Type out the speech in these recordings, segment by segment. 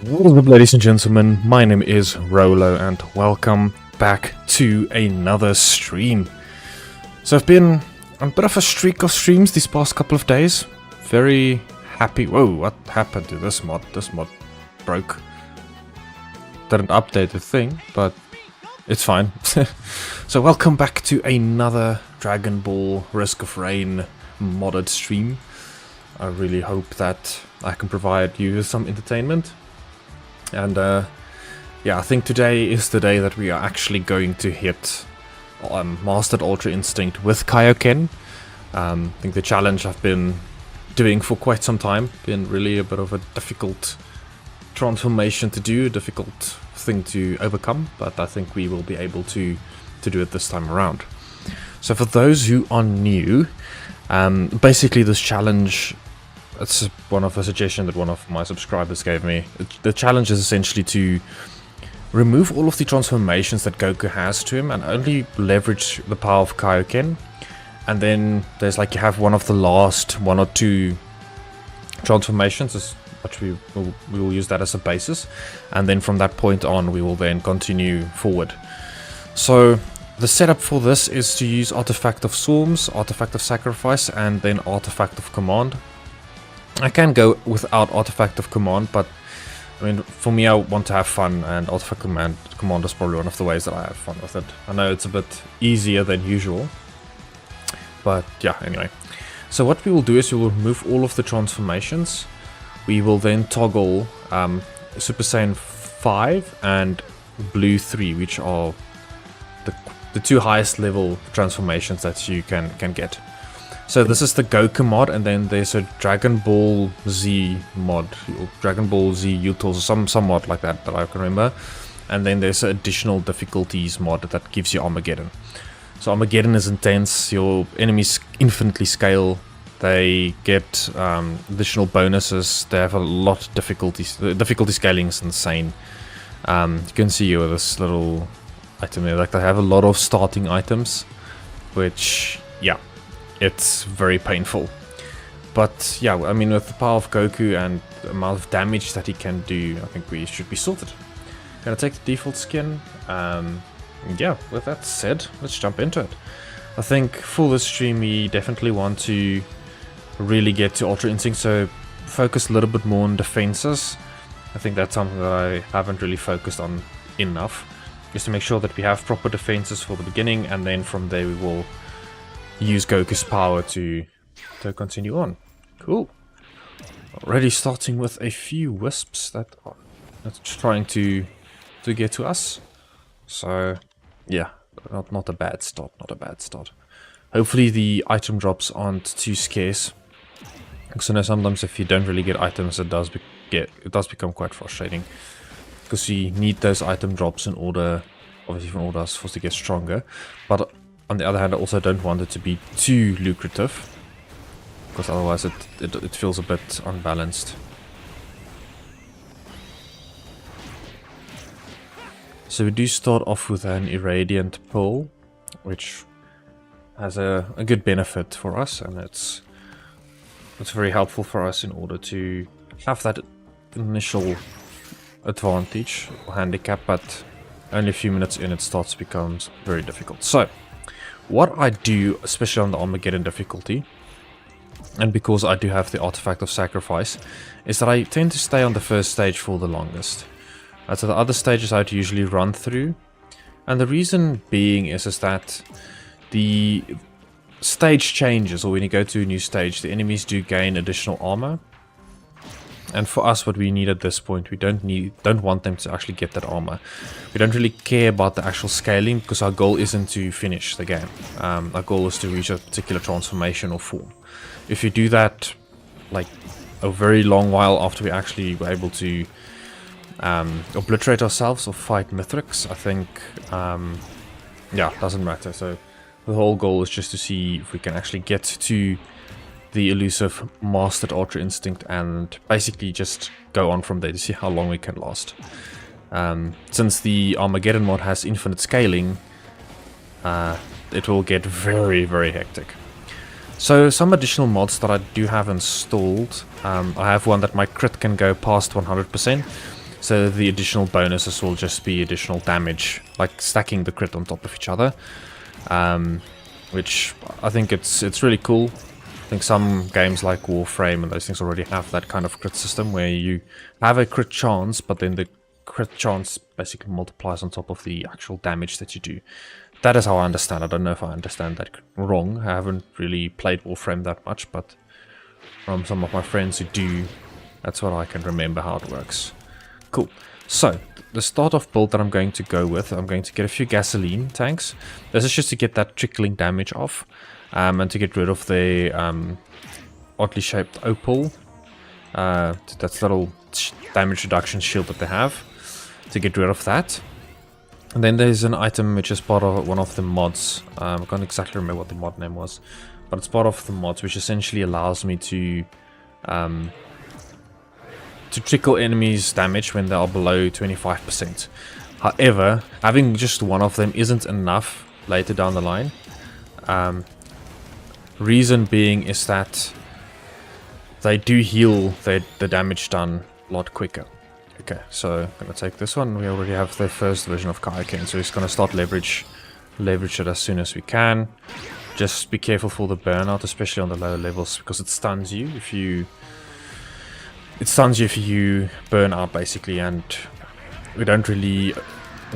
What is up, ladies and gentlemen? My name is Rolo and welcome back to another stream. So I've been on a bit of a streak of streams these past couple of days. Very happy. Whoa, what happened to this mod? This mod broke. Didn't update the thing, but it's fine. So welcome back to another Dragon Ball Risk of Rain modded stream. I really hope that I can provide you with some entertainment. And yeah, I think today is the day that we are actually going to hit Mastered Ultra Instinct with Kaioken. I think the challenge I've been doing for quite some time, been really a bit of a difficult transformation to do, a difficult thing to overcome, but I think we will be able to do it this time around. So for those who are new, basically this challenge, it's one of a suggestion that one of my subscribers gave me. The challenge is essentially to remove all of the transformations that Goku has to him and only leverage the power of Kaioken. And then there's like you have one of the last one or two transformations, which we will use that as a basis. And then from that point on, we will then continue forward. So the setup for this is to use Artifact of Storms, Artifact of Sacrifice, and then Artifact of Command. I can go without Artifact of Command, but I mean, for me, I want to have fun, and Artifact Command is probably one of the ways that I have fun with it. I know it's a bit easier than usual, but yeah, anyway. So what we will do is we will remove all of the transformations. We will then toggle Super Saiyan 5 and Blue 3, which are the two highest level transformations that you can get. So this is the Goku mod, and then there's a Dragon Ball Z mod, or Dragon Ball Z Utils, or some mod like that I can remember. And then there's additional difficulties mod that gives you Armageddon. So Armageddon is intense, your enemies infinitely scale, they get additional bonuses, they have a lot of difficulties, the difficulty scaling is insane. You can see here with this little item there, like they have a lot of starting items, which, yeah, it's very painful. But yeah, I mean, with the power of Goku and the amount of damage that he can do, I think we should be sorted. Gonna take the default skin. Yeah, with that said, let's jump into it. I think for this stream we definitely want to really get to Ultra Instinct, so focus a little bit more on defenses. I think that's something that I haven't really focused on enough, just to make sure that we have proper defenses for the beginning, and then from there we will use Goku's power to continue on. Cool. Already starting with a few wisps that are trying to get to us. So yeah, not a bad start, not a bad start. Hopefully the item drops aren't too scarce, because I know sometimes if you don't really get items, it does become quite frustrating, because you need those item drops in order, obviously, in order for us to get stronger. But on the other hand, I also don't want it to be too lucrative, because otherwise it feels a bit unbalanced. So we do start off with an Irradiant Pearl, which has a good benefit for us, and it's very helpful for us in order to have that initial advantage or handicap, but only a few minutes in it starts to become very difficult. So what I do, especially on the Armageddon difficulty, and because I do have the Artifact of Sacrifice, is that I tend to stay on the first stage for the longest. So the other stages I'd usually run through, and the reason being is that the stage changes, or when you go to a new stage, the enemies do gain additional armor. And for us, what we need at this point, we don't want them to actually get that armor. We don't really care about the actual scaling, because our goal isn't to finish the game. Our goal is to reach a particular transformation or form. If you do that like a very long while after we actually were able to obliterate ourselves or fight Mithrix, I think, yeah, doesn't matter. So the whole goal is just to see if we can actually get to the elusive Mastered Ultra Instinct and basically just go on from there to see how long we can last. Since the Armageddon mod has infinite scaling, it will get very, very hectic. So some additional mods that I do have installed, I have one that my crit can go past 100%. So the additional bonuses will just be additional damage, like stacking the crit on top of each other, which I think it's really cool. I think some games like Warframe and those things already have that kind of crit system where you have a crit chance, but then the crit chance basically multiplies on top of the actual damage that you do. That is how I understand. I don't know if I understand that wrong. I haven't really played Warframe that much, but from some of my friends who do, that's what I can remember how it works. Cool. So, the start off build that I'm going to go with, I'm going to get a few gasoline tanks. This is just to get that trickling damage off, and to get rid of the oddly shaped opal. That's little damage reduction shield that they have, to get rid of that. And then there's an item which is part of one of the mods. I can't exactly remember what the mod name was, but it's part of the mods, which essentially allows me to trickle enemies damage when they are below 25%. However, having just one of them isn't enough later down the line. Reason being is that they do heal the damage done a lot quicker. Okay, so I'm going to take this one. We already have the first version of Kioken, so we're just going to start leverage it as soon as we can. Just be careful for the burnout, especially on the lower levels, because it stuns you if you... It stuns you if you burn out, basically, and we don't really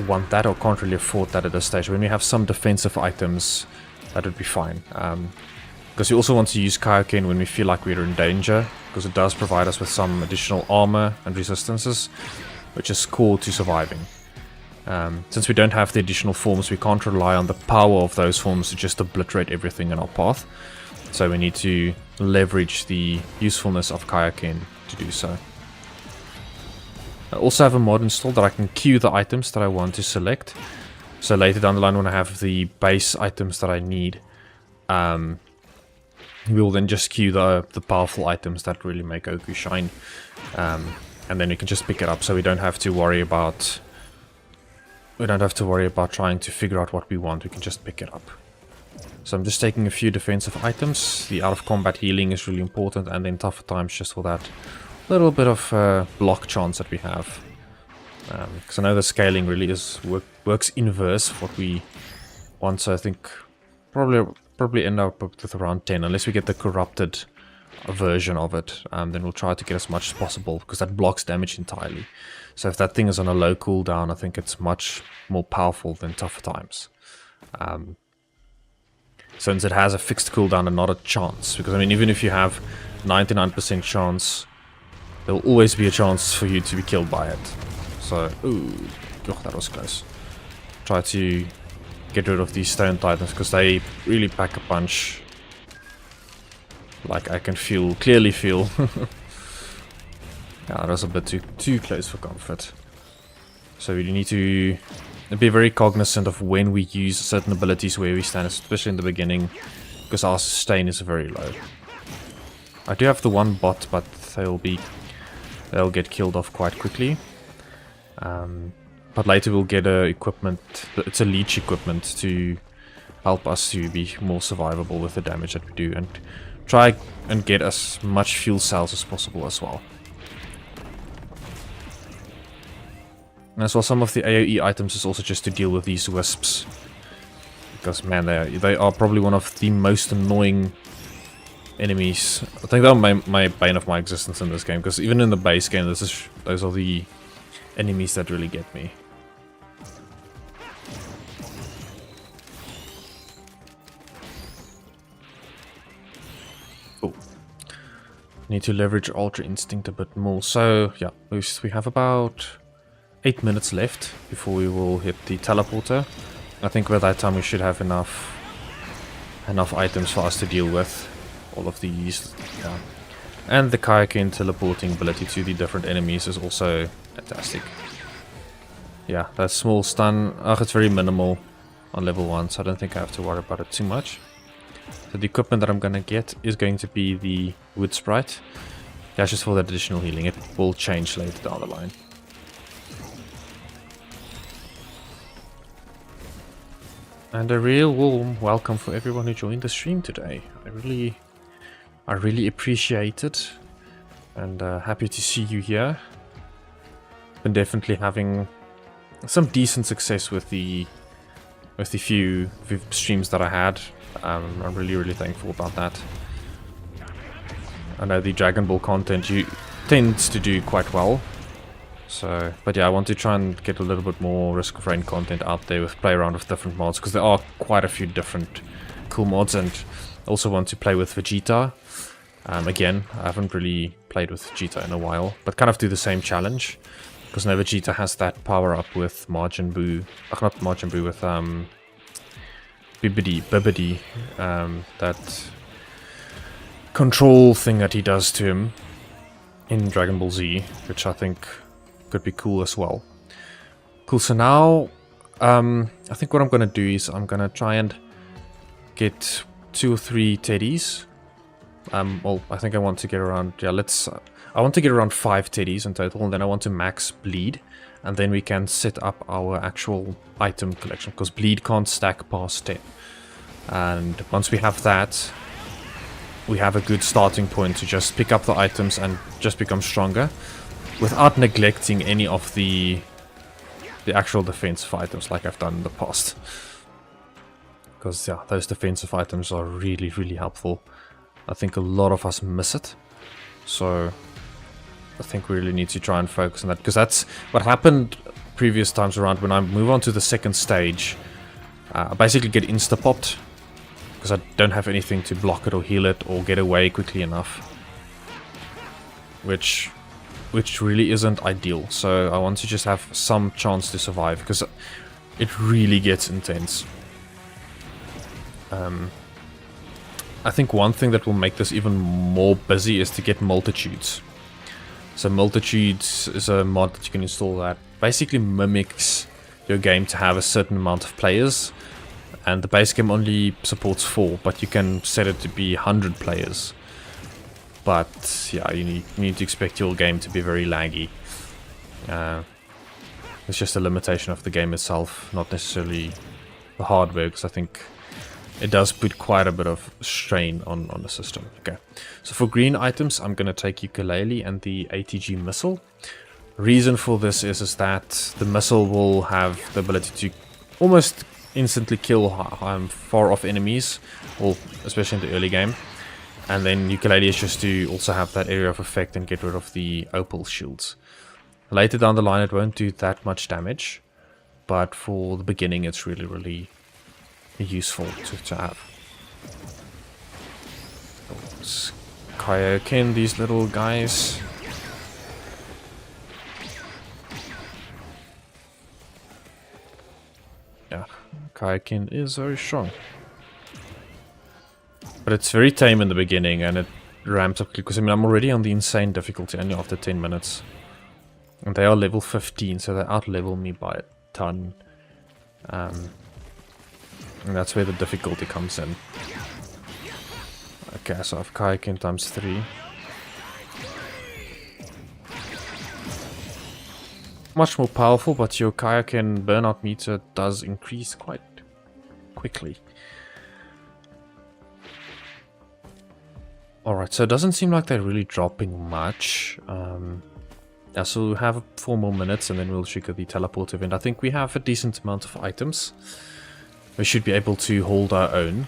want that or can't really afford that at this stage. When we have some defensive items, that would be fine. Because we also want to use Kaioken when we feel like we're in danger, because it does provide us with some additional armor and resistances, which is core to surviving. Since we don't have the additional forms, we can't rely on the power of those forms to just obliterate everything in our path. So we need to leverage the usefulness of Kaioken to do so. I also have a mod installed that I can queue the items that I want to select. So later down the line, when I have the base items that I need, we will then just queue the powerful items that really make Goku shine, and then we can just pick it up. So we don't have to worry about trying to figure out what we want. We can just pick it up. So I'm just taking a few defensive items. The out of combat healing is really important, and then tougher times just for that little bit of block chance that we have. Because I know the scaling really works inverse of what we want, so I think probably end up with around 10, unless we get the corrupted version of it. Then we'll try to get as much as possible, because that blocks damage entirely. So if that thing is on a low cooldown, I think it's much more powerful than tougher times. Since it has a fixed cooldown and not a chance. Because I mean, even if you have 99% chance, there will always be a chance for you to be killed by it. So, ooh, oh, that was close. Try to get rid of these stone titans, because they really pack a punch. Like I can clearly feel. Yeah, that was a bit too close for comfort. So we need to be very cognizant of when we use certain abilities, where we stand, especially in the beginning, because our sustain is very low. I do have the one bot, but they'll get killed off quite quickly. But later we'll get equipment. It's a leech equipment to help us to be more survivable with the damage that we do, and try and get as much fuel cells as possible as well. And as well, some of the AoE items is also just to deal with these wisps, because man, they are probably one of the most annoying enemies. I think they're my bane of my existence in this game, because even in the base game, those are the enemies that really get me. Cool. Need to leverage Ultra Instinct a bit more. So yeah, we have about 8 minutes left before we will hit the teleporter. I think by that time we should have enough items for us to deal with all of these. Yeah. And the Kaioken teleporting ability to the different enemies is also fantastic. Yeah, that small stun, it's very minimal on level 1, so I don't think I have to worry about it too much. So the equipment that I'm gonna get is going to be the wood sprite. Yeah, just for that additional healing. It will change later down the line. And a real warm welcome for everyone who joined the stream today. I really appreciate it, and happy to see you here. been definitely having some decent success with the few streams that I had. I'm really thankful about that. I know the Dragon Ball content tends to do quite well. So, but yeah, I want to try and get a little bit more Risk of Rain content out there with play around with different mods, because there are quite a few different cool mods, and also want to play with Vegeta. Again, I haven't really played with Vegeta in a while, but kind of do the same challenge, because now Vegeta has that power up with Majin Buu, not Majin Buu, with Bibidi, that control thing that he does to him in Dragon Ball Z, which I think could be cool as well. Cool, so now I think what I'm going to do is I'm going to try and get 2 or 3 teddies. Well, I think I want to get around, yeah, I want to get around 5 teddies in total, and then I want to max bleed, and then we can set up our actual item collection, because bleed can't stack past 10. And once we have that, we have a good starting point to just pick up the items and just become stronger, without neglecting any of the actual defensive items like I've done in the past. Because yeah, those defensive items are really helpful. I think a lot of us miss it. So I think we really need to try and focus on that, because that's what happened previous times around. When I move on to the second stage, I basically get insta-popped, because I don't have anything to block it or heal it or get away quickly enough. Which really isn't ideal. So I want to just have some chance to survive, because it really gets intense. I think one thing that will make this even more busy is to get multitudes. So multitudes is a mod that you can install that basically mimics your game to have a certain amount of players. And the base game only supports 4, but you can set it to be 100 players. But yeah, you need to expect your game to be very laggy. It's just a limitation of the game itself, not necessarily the hardware, because I think it does put quite a bit of strain on the system. Okay, so for green items, I'm going to take Ukulele and the ATG missile. Reason for this is that the missile will have the ability to almost instantly kill far off enemies, well, especially in the early game. And then Ukulele is just to also have that area of effect and get rid of the opal shields. Later down the line it won't do that much damage, but for the beginning it's really useful to have. Let's Kaioken these little guys. Yeah, Kaioken is very strong. But it's very tame in the beginning, and it ramps up quickly, because I mean I'm already on the insane difficulty only after 10 minutes. And they are level 15, so they out-level me by a ton. And that's where the difficulty comes in. Okay, so I have Kaioken times 3. Much more powerful, but your Kaioken burnout meter does increase quite quickly. Alright, so it doesn't seem like they're really dropping much. Yeah, so we'll have 4 more minutes and then we'll trigger the teleport event. I think we have a decent amount of items. We should be able to hold our own.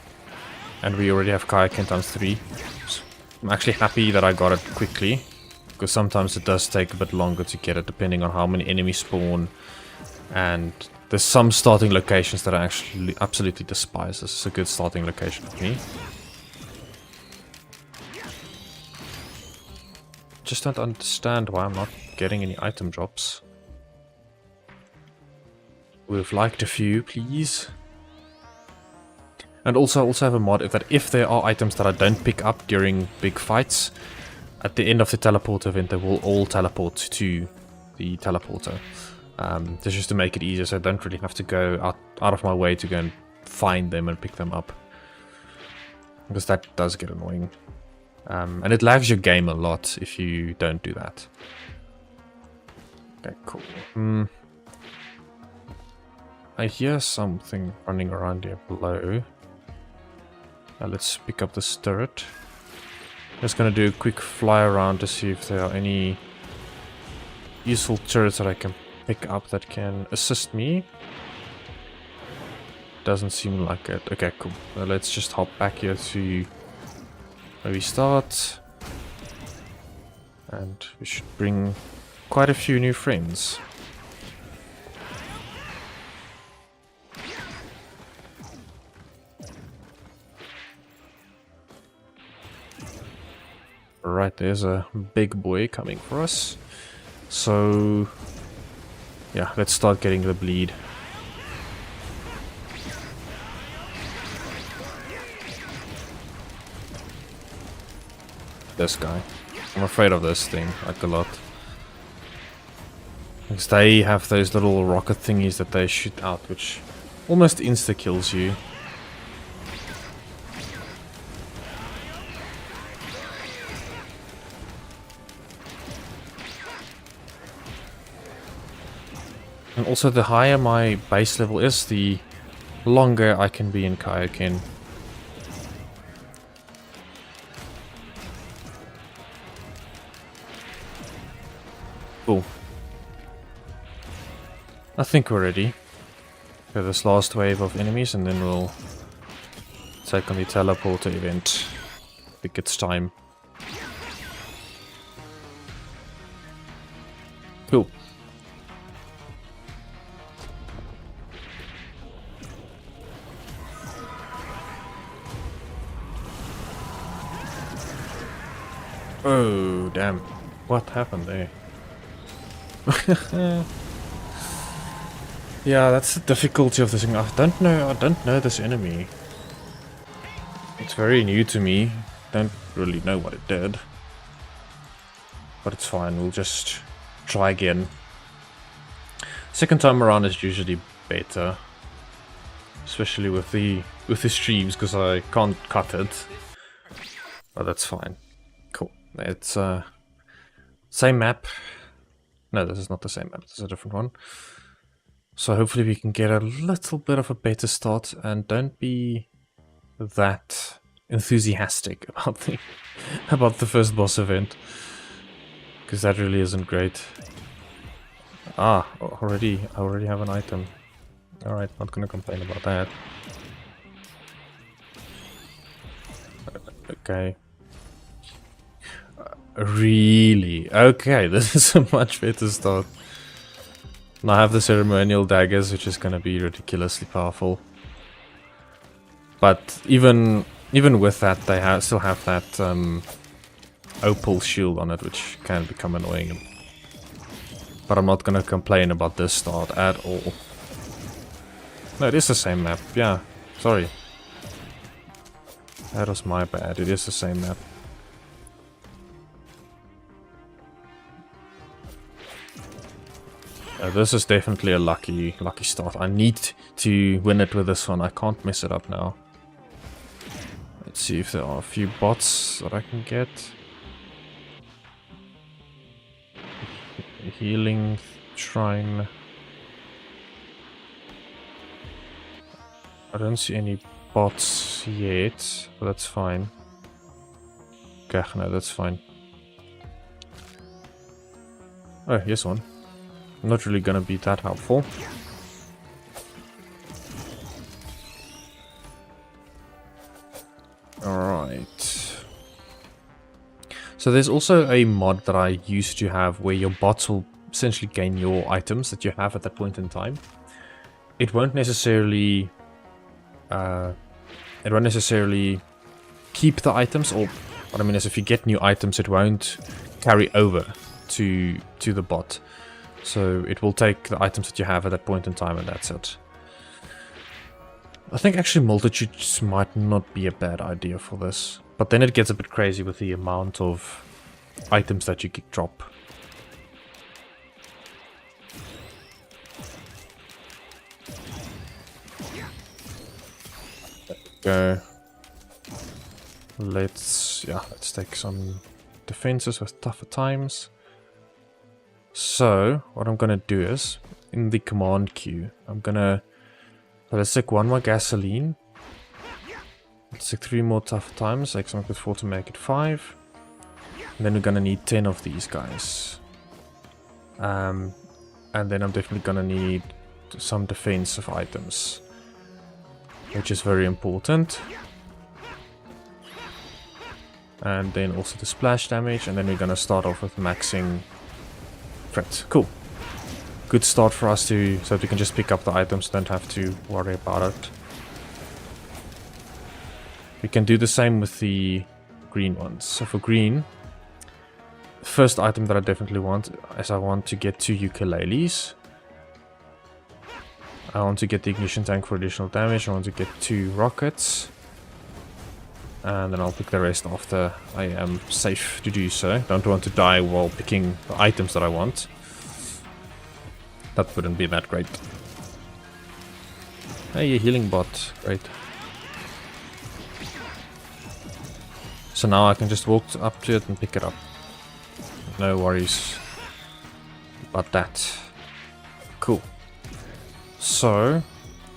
And we already have Kaioken times 3. So I'm actually happy that I got it quickly, because sometimes it does take a bit longer to get it depending on how many enemies spawn. And there's some starting locations that I actually absolutely despise. This is a good starting location for me. Just don't understand why I'm not getting any item drops. Would have liked a few, please. And also have a mod that if there are items that I don't pick up during big fights, at the end of the teleport event they will all teleport to the teleporter. This just to make it easier, so I don't really have to go out of my way to go and find them and pick them up. Because that does get annoying. And it lags your game a lot if you don't do that. Okay, cool. I hear something running around here below. Let's pick up this turret. Just gonna do a quick fly around to see if there are any useful turrets that I can pick up that can assist me. Doesn't seem like it. Okay, cool. Well, let's just hop back here to where we start. And we should bring quite a few new friends. Right, there's a big boy coming for us. So, yeah, let's start getting the bleed. This guy. I'm afraid of this thing, like a lot. Because they have those little rocket thingies that they shoot out, which almost insta-kills you. And also, the higher my base level is, the longer I can be in Kaioken. Cool. I think we're ready for this last wave of enemies, and then we'll take on the teleporter event. I think it's time. Cool. Oh, damn. What happened there? Yeah, that's the difficulty of this thing. I don't know this enemy. It's very new to me. Don't really know what it did. But it's fine, we'll just try again. Second time around is usually better. Especially with the streams, because I can't cut it. But that's fine. Cool. It's same map. No, this is not the same map, this is a different one. So hopefully we can get a little bit of a better start, and don't be that enthusiastic about the first boss event, because that really isn't great. Ah, I already have an item. Alright, not gonna complain about that. Okay. Really? Okay, this is a much better start. And I have the ceremonial daggers, which is gonna be ridiculously powerful. But even with that, they still have that opal shield on it, which can become annoying. But I'm not gonna complain about this start at all. No, it is the same map. Yeah, sorry. That was my bad. It is the same map. This is definitely a lucky start. I need to win it with this one. I can't mess it up now. Let's see if there are a few bots that I can get. Healing shrine. I don't see any bots yet, but that's fine. Okay, no, that's fine. Oh, here's one. Not really gonna be that helpful. Alright. So there's also a mod that I used to have where your bots will essentially gain your items that you have at that point in time. It won't necessarily keep the items, or what I mean is if you get new items it won't carry over to the bot. So it will take the items that you have at that point in time, and that's it. I think actually multitudes might not be a bad idea for this. But then it gets a bit crazy with the amount of items that you can drop. There we go. Let's take some defenses with tougher times. So, what I'm gonna do is, in the command queue, let's take 1 more gasoline. Let's take 3 more tough times, like something with 4 to make it 5. And then we're gonna need 10 of these guys. And then I'm definitely gonna need some defensive items, which is very important. And then also the splash damage, and then we're gonna start off with maxing crit. Cool. Good start for us to, so that we can just pick up the items, don't have to worry about it. We can do the same with the green ones. So for green, the first item that I definitely want is I want to get 2 ukuleles. I want to get the ignition tank for additional damage. I want to get 2 rockets. And then I'll pick the rest after I am safe to do so. Don't want to die while picking the items that I want. That wouldn't be that great. Hey, a healing bot. Great. So now I can just walk up to it and pick it up. No worries about that. Cool. So,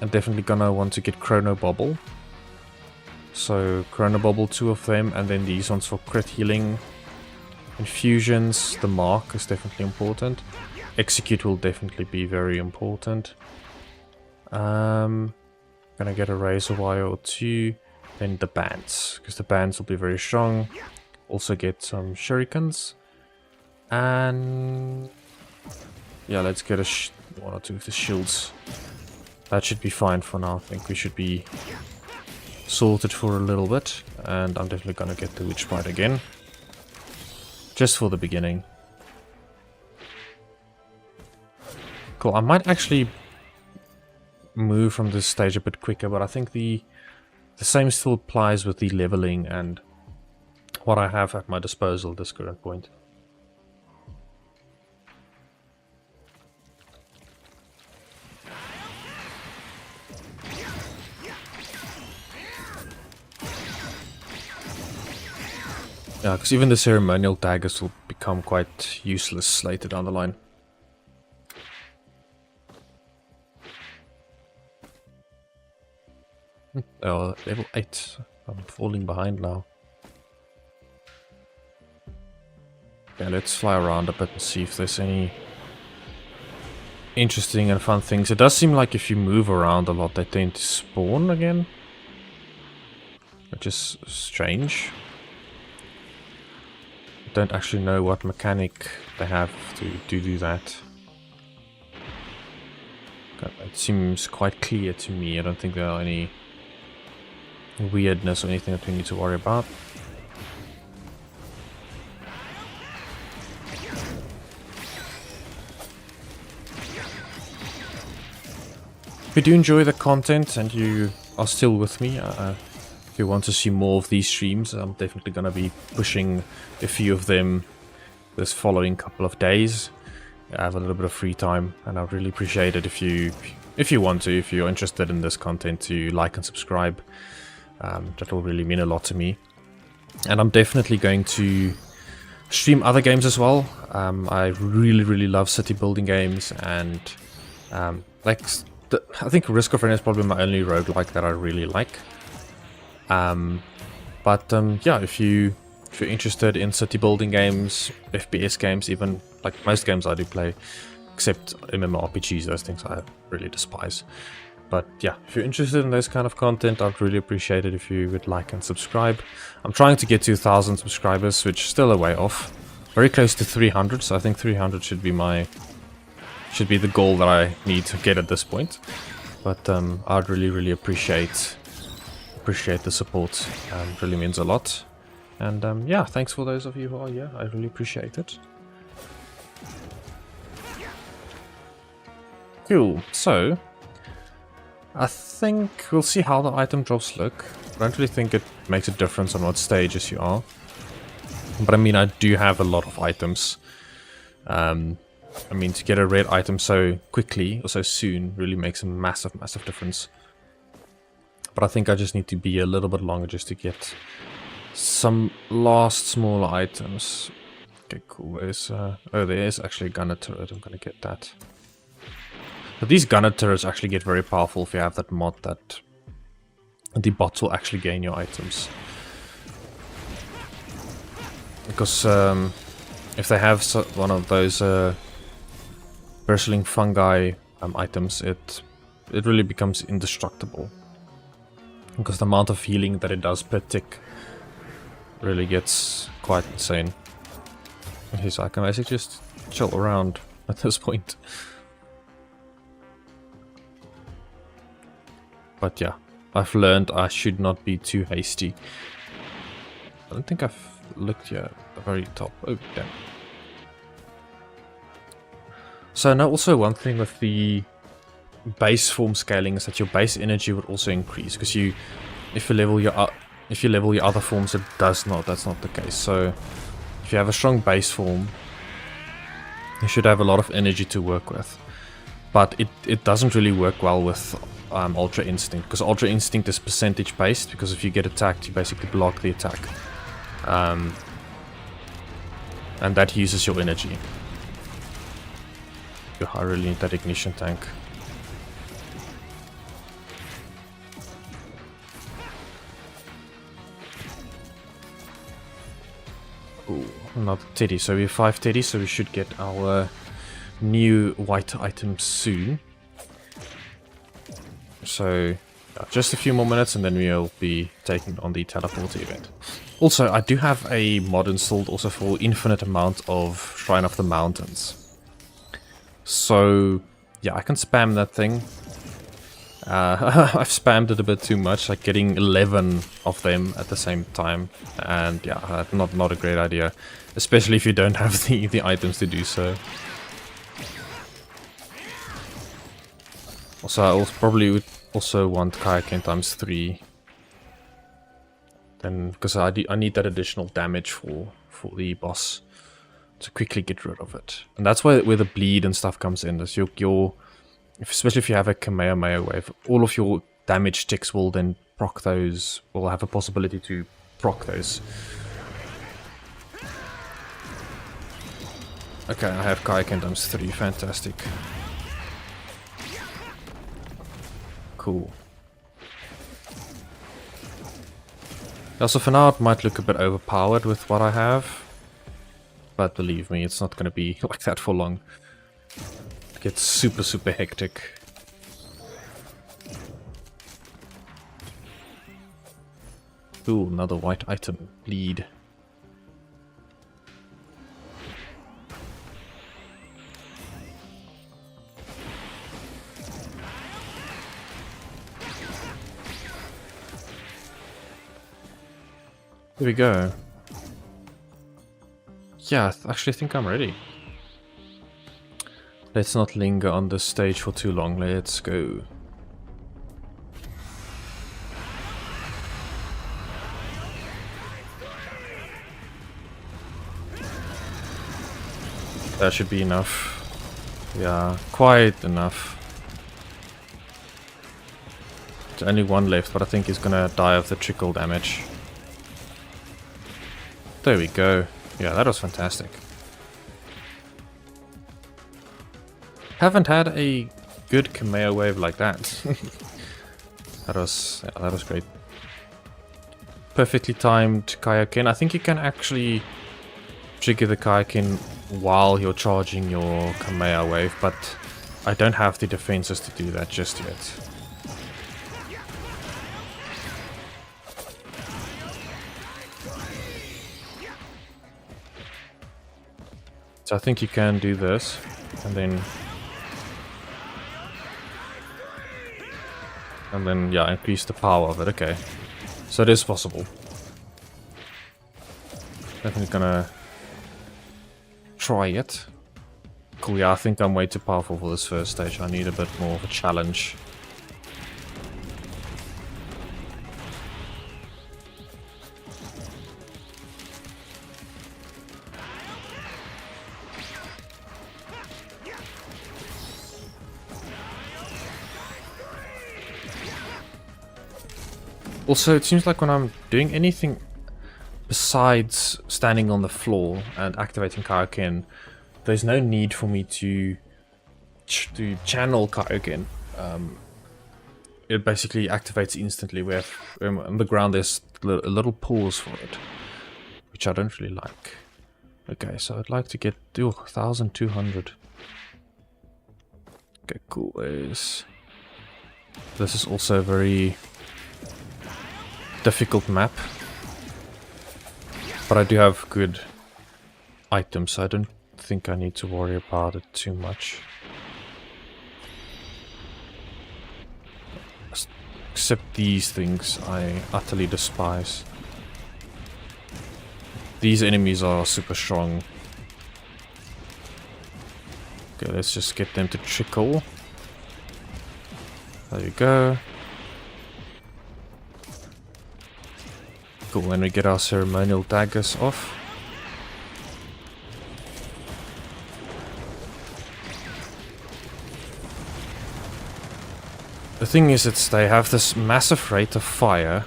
I'm definitely gonna want to get Chrono Bubble. So, Chrono Bubble, 2 of them, and then these ones for crit healing. Infusions, the mark is definitely important. Execute will definitely be very important. Gonna get a razor wire or 2. Then the bands, because the bands will be very strong. Also get some shurikens. And yeah, let's get a 1 or 2 of the shields. That should be fine for now. I think we should be sorted for a little bit. And I'm definitely gonna get the witch bite again. Just for the beginning. Cool, I might actually move from this stage a bit quicker, but I think the same still applies with the leveling and what I have at my disposal at this current point. Yeah, because even the ceremonial daggers will become quite useless later down the line. Oh, level 8. I'm falling behind now. Okay, let's fly around a bit and see if there's any interesting and fun things. It does seem like if you move around a lot, they tend to spawn again, which is strange. I don't actually know what mechanic they have to do that. It seems quite clear to me. I don't think there are any weirdness or anything that we need to worry about. If you do enjoy the content and you are still with me, if you want to see more of these streams, I'm definitely going to be pushing a few of them this following couple of days. I have a little bit of free time, and I'd really appreciate it if you want to, if you're interested in this content, to like and subscribe. That will really mean a lot to me. And I'm definitely going to stream other games as well. I really love city building games, and I think Risk of Rain is probably my only roguelike that I really like. Yeah, if you're interested in city building games, FPS games, even like most games I do play, except MMORPGs, those things I really despise. But yeah, if you're interested in this kind of content, I'd really appreciate it if you would like and subscribe. I'm trying to get to 1,000 subscribers, which is still a way off. Very close to 300, so I think 300 should be the goal that I need to get at this point. But I'd really appreciate the support. It really means a lot. And yeah, thanks for those of you who are here. I really appreciate it. Cool. So I think we'll see how the item drops look. I don't really think it makes a difference on what stages you are. But I mean, I do have a lot of items. I mean, to get a red item so quickly or so soon really makes a massive difference. But I think I just need to be a little bit longer just to get some last smaller items. Okay, cool. There's, oh, there is actually a gunner turret. I'm gonna get that. But these gunner turrets actually get very powerful if you have that mod that the bots will actually gain your items. Because if they have one of those bristling fungi items, it really becomes indestructible. Because the amount of healing that it does per tick really gets quite insane. So I can basically just chill around at this point. But yeah, I've learned I should not be too hasty. I don't think I've looked yet at the very top. Oh, damn. So now also one thing with the base form scaling is that your base energy would also increase, because if you level your other forms, it does not. That's not the case. So if you have a strong base form, you should have a lot of energy to work with. But it doesn't really work well with Ultra Instinct, because Ultra Instinct is percentage based, because if you get attacked, you basically block the attack. And that uses your energy. I really need that ignition tank. Ooh, another teddy. So we have 5 teddies, so we should get our new white items soon. So just a few more minutes and then we'll be taking on the teleporter event. Also, I do have a mod installed also for infinite amount of Shrine of the Mountains. So yeah, I can spam that thing. I've spammed it a bit too much, like getting 11 of them at the same time, and yeah, not a great idea, especially if you don't have the items to do so. Also, I probably would also want Kaioken times 3, then because I need that additional damage for the boss to quickly get rid of it, and that's where the bleed and stuff comes in. Is your especially if you have a Kamehameha wave, all of your damage ticks will then proc those, will have a possibility to proc those. Okay, I have Kaioken times 3, fantastic. Cool. Also, for now it might look a bit overpowered with what I have, but believe me, it's not going to be like that for long. Gets super hectic. Ooh, another white item. Bleed. There we go. Yeah, I actually think I'm ready. Let's not linger on this stage for too long, let's go. That should be enough. Yeah, quite enough. There's only one left, but I think he's gonna die of the trickle damage. There we go. Yeah, that was fantastic. Haven't had a good Kamehameha wave like that. that was great. Perfectly timed Kaioken. I think you can actually trigger the Kaioken while you're charging your Kamehameha wave, but I don't have the defenses to do that just yet. So I think you can do this, and then yeah, increase the power of it. Okay, so it is possible. Definitely gonna try it. Cool, yeah, I think I'm way too powerful for this first stage. I need a bit more of a challenge. Also, it seems like when I'm doing anything besides standing on the floor and activating Kaioken, there's no need for me to channel Kaioken. It basically activates instantly. We have on the ground there's a little pause for it, which I don't really like. Okay, so I'd like to get 1,200. Okay, cool. This is also a very difficult map. But I do have good items, so I don't think I need to worry about it too much. Except these things I utterly despise. These enemies are super strong. Okay, let's just get them to trickle. There you go. Cool, then we get our ceremonial daggers off. The thing is, they have this massive rate of fire,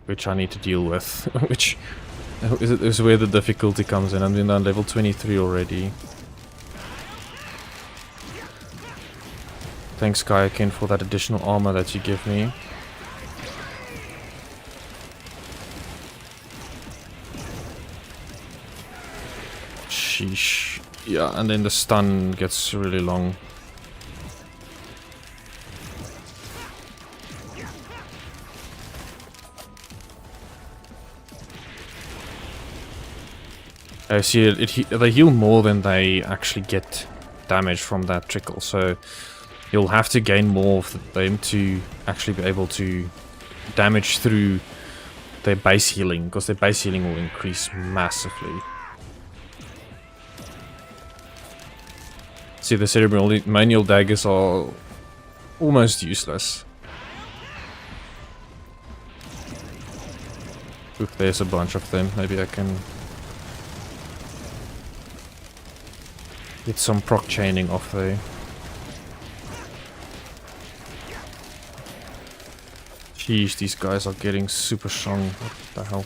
which I need to deal with, which is where the difficulty comes in. I'm on level 23 already. Thanks, Kioken, for that additional armor that you give me. Sheesh. Yeah, and then the stun gets really long. I see they heal more than they actually get damage from that trickle, so you'll have to gain more of them to actually be able to damage through their base healing, because their base healing will increase massively. See, the ceremonial daggers are almost useless. Ooh, there's a bunch of them. Maybe I can get some proc chaining off there. Jeez, these guys are getting super strong. What the hell?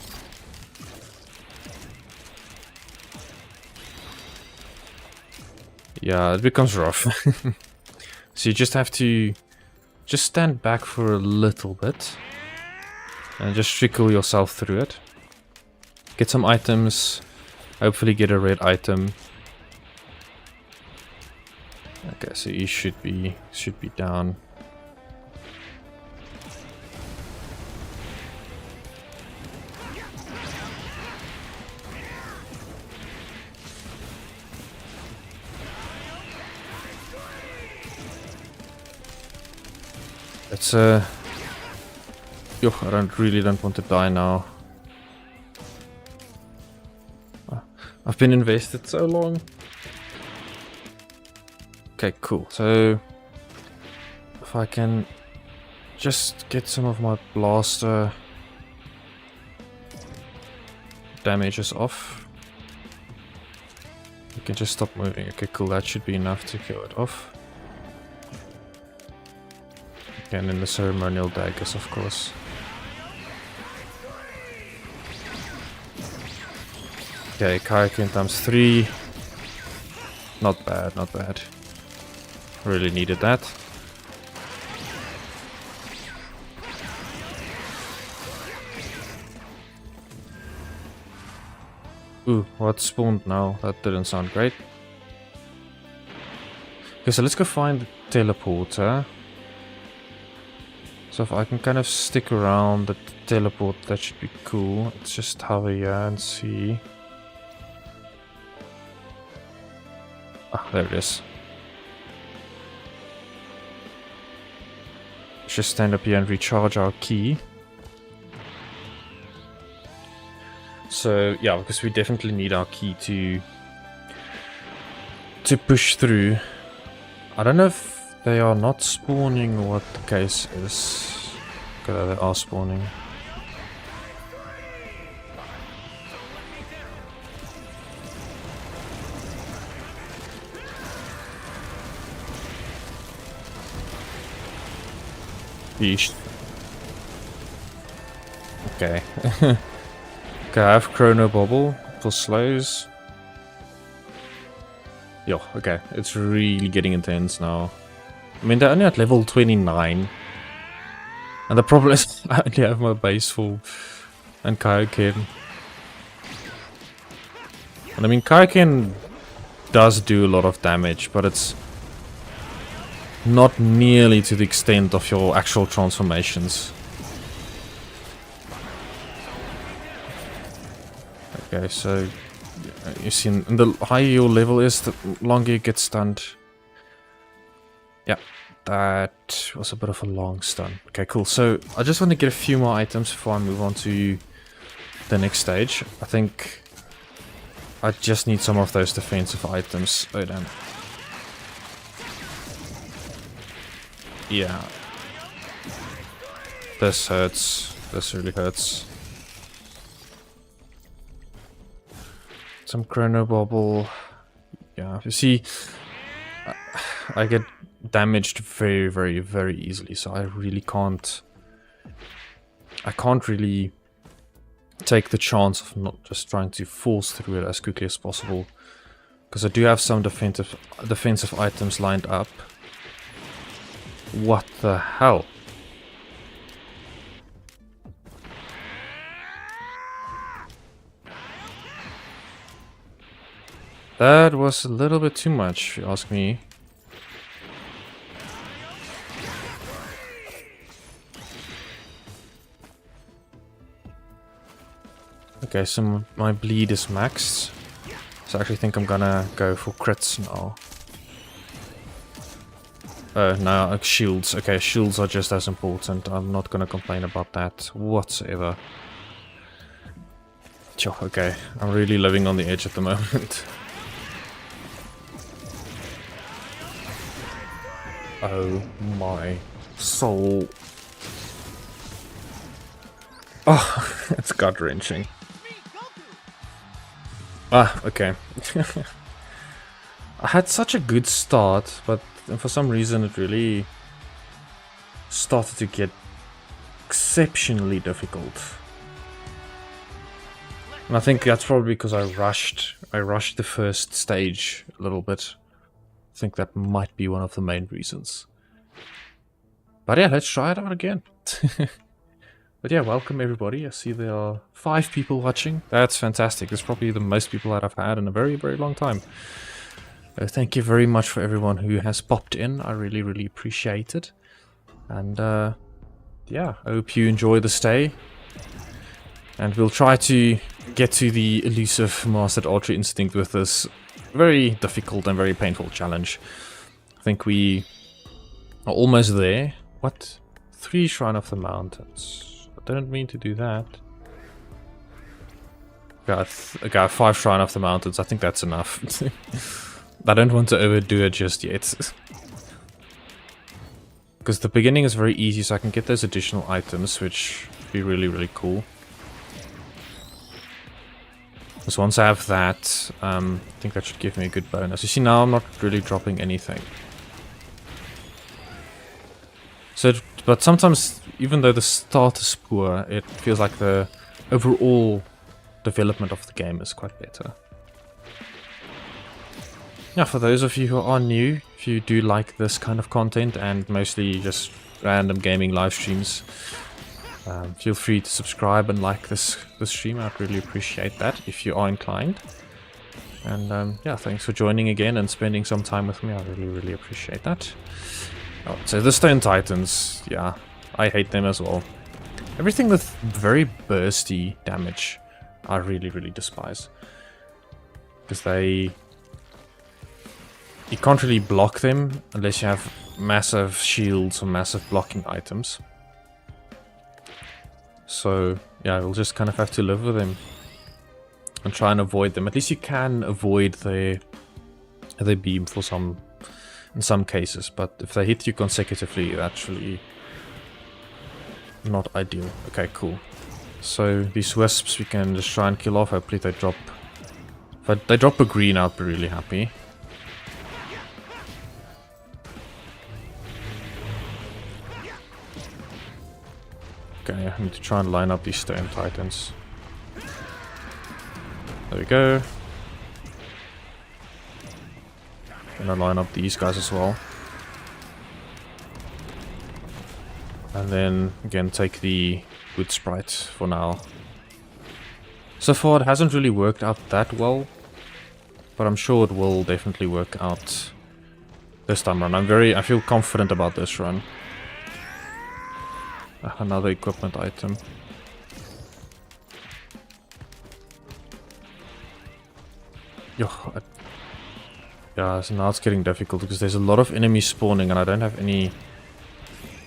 Yeah, it becomes rough. So you just have to just stand back for a little bit and just trickle yourself through it. Get some items, hopefully get a red item. Okay, so you should be down. It's yo, I really don't want to die now. I've been invested so long. Okay, cool. So if I can just get some of my blaster damages off, we can just stop moving. Okay, cool. That should be enough to kill it off. Okay, and then the ceremonial daggers, of course. Okay, Kaioken times 3. Not bad, not bad. Really needed that. Ooh, what spawned now? That didn't sound great. Okay, so let's go find the teleporter. So if I can kind of stick around the teleport, that should be cool. Let's just hover here and see. Ah, there it is. Let's just stand up here and recharge our key. So yeah, because we definitely need our key to push through. I don't know if they are not spawning or what the case is. Okay, they are spawning. Yeesh. Okay. Okay, I have Chrono Bobble for slows. Yo, okay, it's really getting intense now. I mean, they're only at level 29. And the problem is, I only have my base full. And Kaioken. And I mean, Kaioken does do a lot of damage, but it's not nearly to the extent of your actual transformations. Okay, so you see, the higher your level is, the longer you get stunned. Yeah, that was a bit of a long stun. Okay, cool. So I just want to get a few more items before I move on to the next stage. I think I just need some of those defensive items. Oh, damn. Yeah. This hurts. This really hurts. Some chrono bubble. Yeah, you see, I get damaged very, very, very easily, so I really can't. I can't really take the chance of not just trying to force through it as quickly as possible, because I do have some defensive items lined up. What the hell? That was a little bit too much, if you ask me. Okay, so my bleed is maxed. So I actually think I'm gonna go for crits now. No, shields. Okay, shields are just as important. I'm not gonna complain about that whatsoever. Sure, okay, I'm really living on the edge at the moment. Oh my soul. Oh, it's gut-wrenching. Ah, okay. I had such a good start, but for some reason it really started to get exceptionally difficult. And I think that's probably because I rushed the first stage a little bit. I think that might be one of the main reasons. But yeah, let's try it out again. But yeah, welcome everybody. I see there are 5 people watching. That's fantastic. That's probably the most people that I've had in a very, very long time. Thank you very much for everyone who has popped in. I really, really appreciate it. And yeah, I hope you enjoy the stay. And we'll try to get to the elusive mastered Ultra Instinct with this very difficult and very painful challenge. I think we are almost there. What? 3 Shrine of the Mountains. I didn't mean to do that. Got 5 Shrine of the Mountains. I think that's enough. I don't want to overdo it just yet. Because the beginning is very easy, so I can get those additional items, which would be really, really cool. Because once I have that, I think that should give me a good bonus. You see, now I'm not really dropping anything. So, but sometimes, even though the start is poor, it feels like the overall development of the game is quite better. Yeah, for those of you who are new, if you do like this kind of content and mostly just random gaming live streams, feel free to subscribe and like this stream. I'd really appreciate that if you are inclined. And yeah, thanks for joining again and spending some time with me. I really, really appreciate that. Oh, so the Stone Titans, yeah, I hate them as well. Everything with very bursty damage, I really, really despise. Because you can't really block them unless you have massive shields or massive blocking items. So, yeah, we'll just kind of have to live with them and try and avoid them. At least you can avoid their beam in some cases, but if they hit you consecutively, that's really not ideal. Okay, cool. So these wisps we can just try and kill off. Hopefully they drop. If they drop a green, I'll be really happy. Okay, I need to try and line up these Stone Titans. There we go. Gonna line up these guys as well. And then again take the wood sprite for now. So far it hasn't really worked out that well, but I'm sure it will definitely work out this time around. I feel confident about this run. Another equipment item. Yeah, so now it's getting difficult because there's a lot of enemies spawning and I don't have any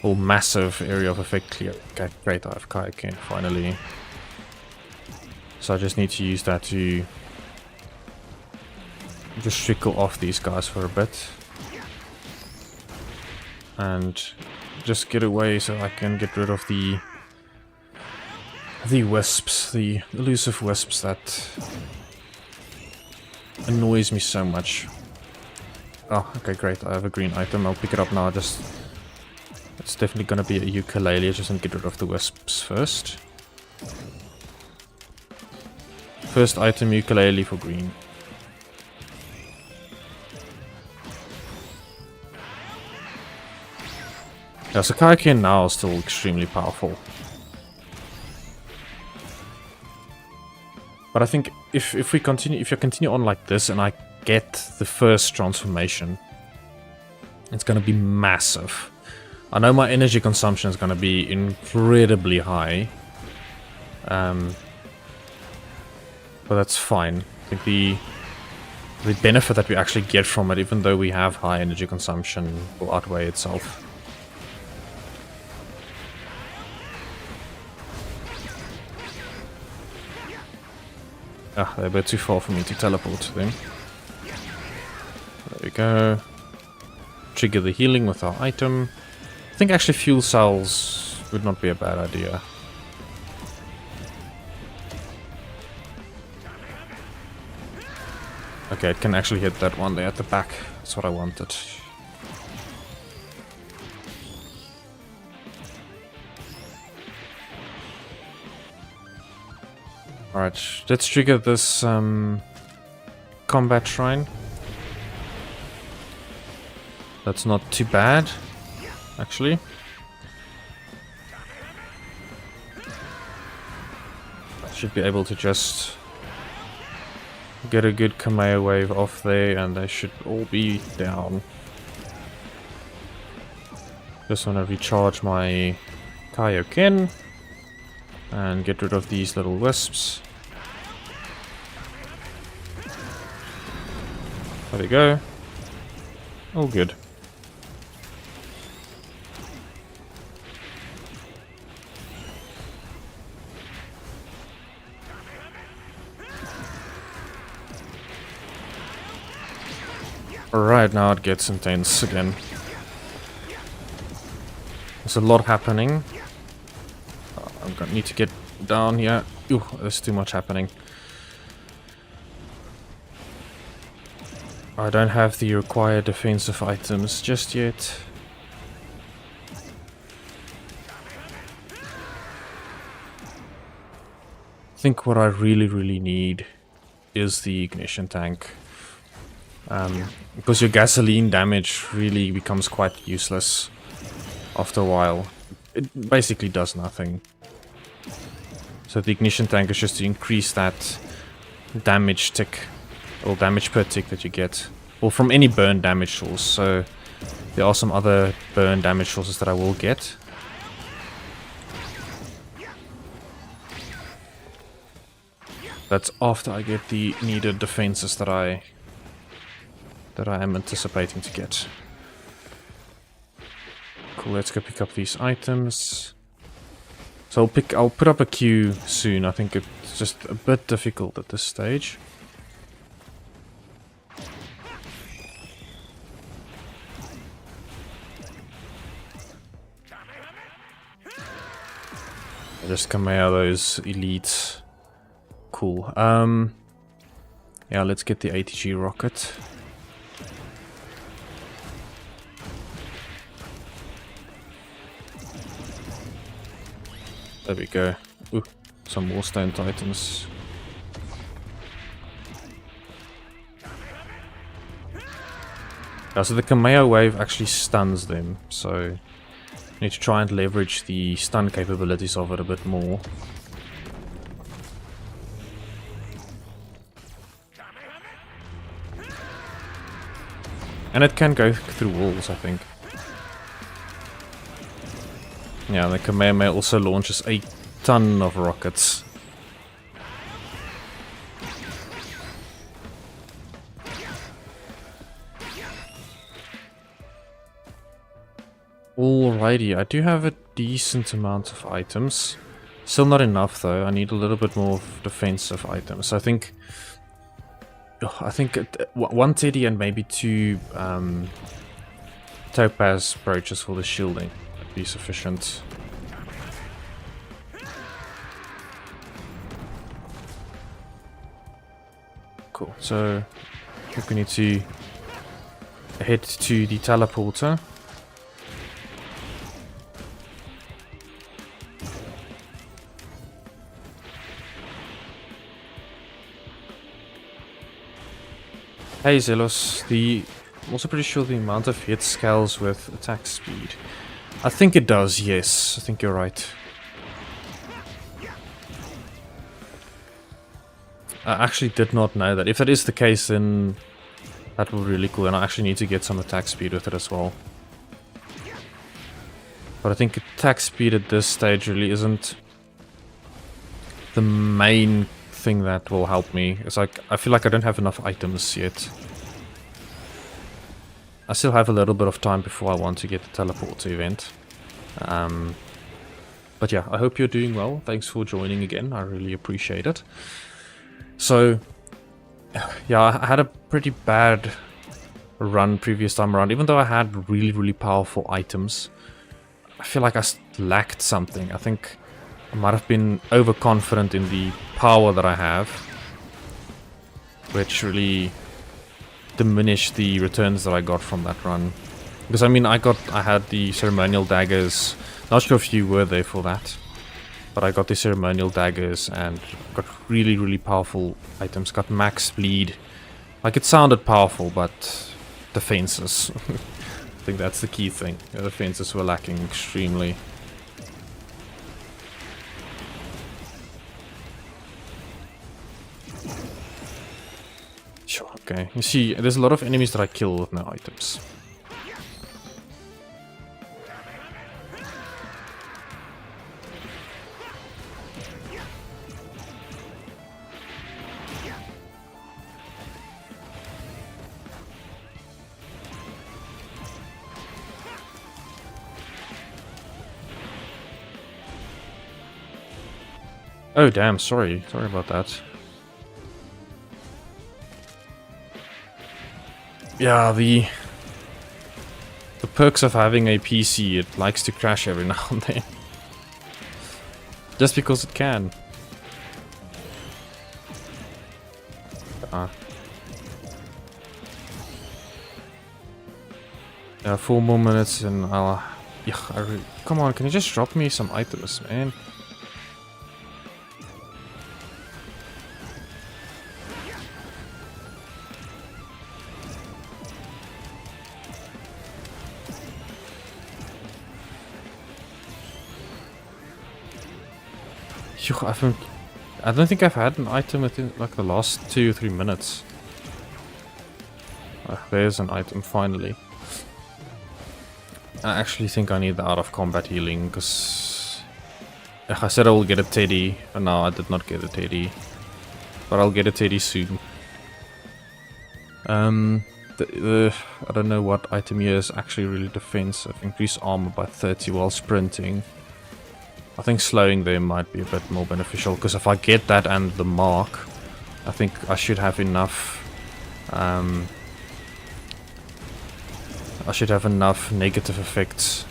whole massive area of effect clear. Okay, great, I have Kaioken finally. So I just need to use that to just trickle off these guys for a bit. And just get away so I can get rid of the wisps, the elusive wisps that annoys me so much. Oh, okay, great. I have a green item. I'll pick it up now. It's definitely gonna be a ukulele. I just want to get rid of the wisps first. First item, ukulele for green. Yeah, so Kaioken now is still extremely powerful. But I think if you continue on like this and I get the first transformation, it's gonna be massive. I know my energy consumption is gonna be incredibly high. But that's fine. I think the benefit that we actually get from it, even though we have high energy consumption, will outweigh itself. Ah, they're a bit too far for me to teleport to them. There we go. Trigger the healing with our item. I think actually fuel cells would not be a bad idea. Okay, it can actually hit that one there at the back. That's what I wanted. Alright, let's trigger this combat shrine. That's not too bad, actually. I should be able to just get a good Kamea wave off there and they should all be down. Just want to recharge my Kaioken and get rid of these little wisps. There we go. All good. Alright, now it gets intense again. There's a lot happening. I'm gonna need to get down here. Ooh, there's too much happening. I don't have the required defensive items just yet. I think what I really need is the ignition tank. Because your gasoline damage really becomes quite useless after a while. It basically does nothing. So the ignition tank is just to increase that damage tick, or damage per tick that you get. Or from any burn damage source. So there are some other burn damage sources that I will get. That's after I get the needed defenses that I am anticipating to get. Cool, let's go pick up these items. So I'll put up a queue soon. I think it's just a bit difficult at this stage. I'll just come out of those elites. Cool. Yeah, let's get the ATG rocket. There we go. Ooh, some more stone titans. Yeah, so the Kamea wave actually stuns them, so I need to try and leverage the stun capabilities of it a bit more. And it can go through walls, I think. Yeah, the Kamehameha also launches a ton of rockets. Alrighty, I do have a decent amount of items. Still not enough though, I need a little bit more defensive items. I think one teddy and maybe two topaz brooches for the shielding would be sufficient. Cool, so I think we need to head to the teleporter. Hey Zelos, I'm also pretty sure the amount of hit scales with attack speed. I think it does, yes. I think you're right. I actually did not know that. If that is the case, then that would be really cool. And I actually need to get some attack speed with it as well. But I think attack speed at this stage really isn't the main thing that will help me. It's like, I feel like I don't have enough items yet. I still have a little bit of time before I want to get the teleporter event. But yeah, I hope you're doing well. Thanks for joining again. I really appreciate it. So, yeah, I had a pretty bad run previous time around. Even though I had really powerful items, I feel like I lacked something. I think I might have been overconfident in the power that I have, which really diminished the returns that I got from that run. Because I mean, I had the ceremonial daggers. Not sure if you were there for that, but I got the ceremonial daggers and got really powerful items. Got max bleed. Like, it sounded powerful, but defenses. I think that's the key thing. The defenses were lacking extremely. Sure, okay. You see, there's a lot of enemies that I kill with no items. Oh damn, sorry about that. Yeah, the perks of having a PC, it likes to crash every now and then. Just because it can. Yeah, 4 more minutes and I'll... Yeah, come on, can you just drop me some items, man? I don't think I've had an item within like the last 2 or 3 minutes. There's an item finally. I actually think I need the out of combat healing because I said I will get a teddy, but no, I did not get a teddy. But I'll get a teddy soon. I don't know what item here is actually really defensive. Increase armor by 30 while sprinting. I think slowing them might be a bit more beneficial, because if I get that and the mark, I think I should have enough negative effects.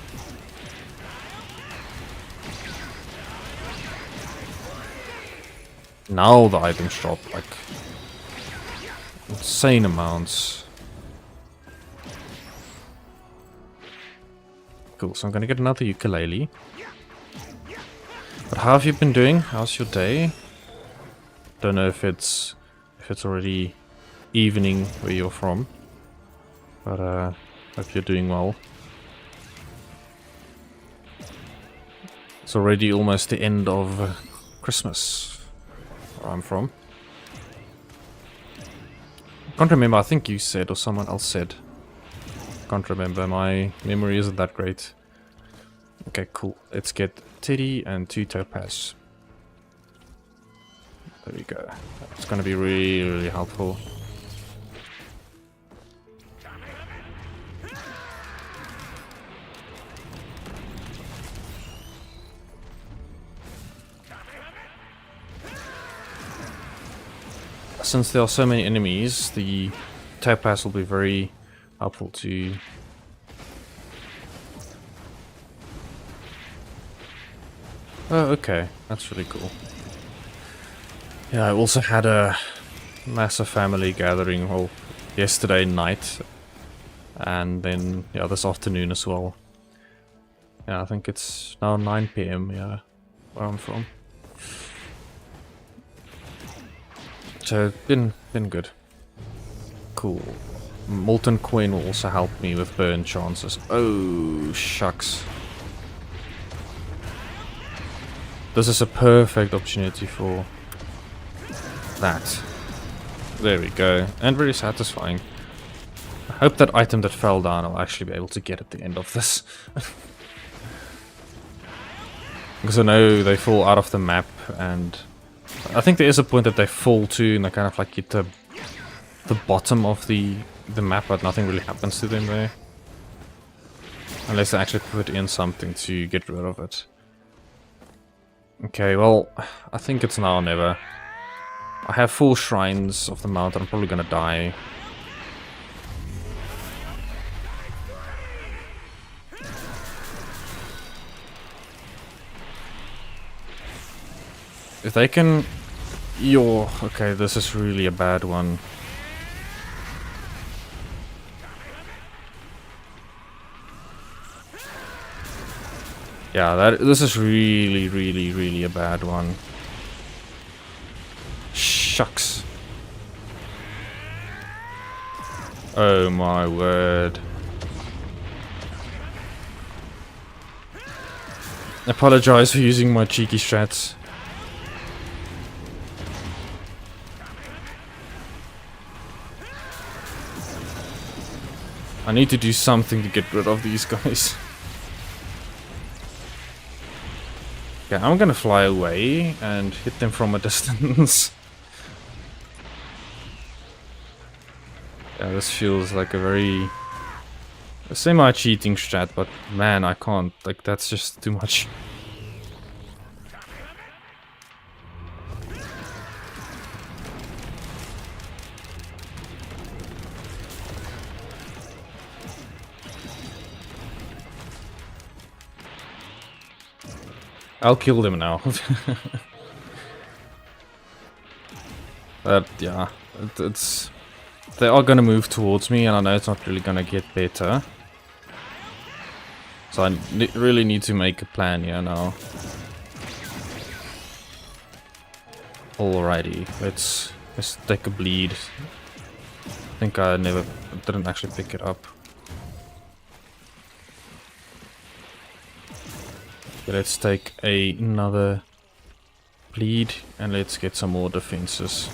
Now the items drop like insane amounts. Cool, so I'm gonna get another ukulele. But how have you been doing? How's your day? Don't know if it's already evening where you're from, but hope you're doing well. It's already almost the end of Christmas where I'm from. I can't remember, I think you said or someone else said can't remember. My memory isn't that great. Okay, cool. Let's get Teddy and 2 topaz. There we go. It's gonna be really, really helpful. Since there are so many enemies, the topaz will be very helpful to... Oh, okay. That's really cool. Yeah, I also had a massive family gathering, well, yesterday night. And then, yeah, this afternoon as well. Yeah, I think it's now 9 PM, yeah, where I'm from. So, been good. Cool. Molten Coin will also help me with burn chances. Oh, shucks. This is a perfect opportunity for that. There we go. And very satisfying. I hope that item that fell down I'll actually be able to get at the end of this. Because I know they fall out of the map, and I think there is a point that they fall to and they kind of like hit the bottom of the map, but nothing really happens to them there. Unless they actually put in something to get rid of it. Okay, well, I think it's now or never. I have 4 shrines of the mountain, I'm probably gonna die. If they can... okay, this is really a bad one. Yeah, this is really, really, really a bad one. Shucks. Oh my word. I apologize for using my cheeky strats. I need to do something to get rid of these guys. Okay, I'm gonna fly away and hit them from a distance. Yeah, this feels like a very semi-cheating strat, but man, I can't. Like, that's just too much. I'll kill them now. But yeah, it's they are gonna move towards me, and I know it's not really gonna get better. So I really need to make a plan here now. Alrighty, let's take a bleed. I think I didn't actually pick it up. Okay, let's take another bleed and let's get some more defenses.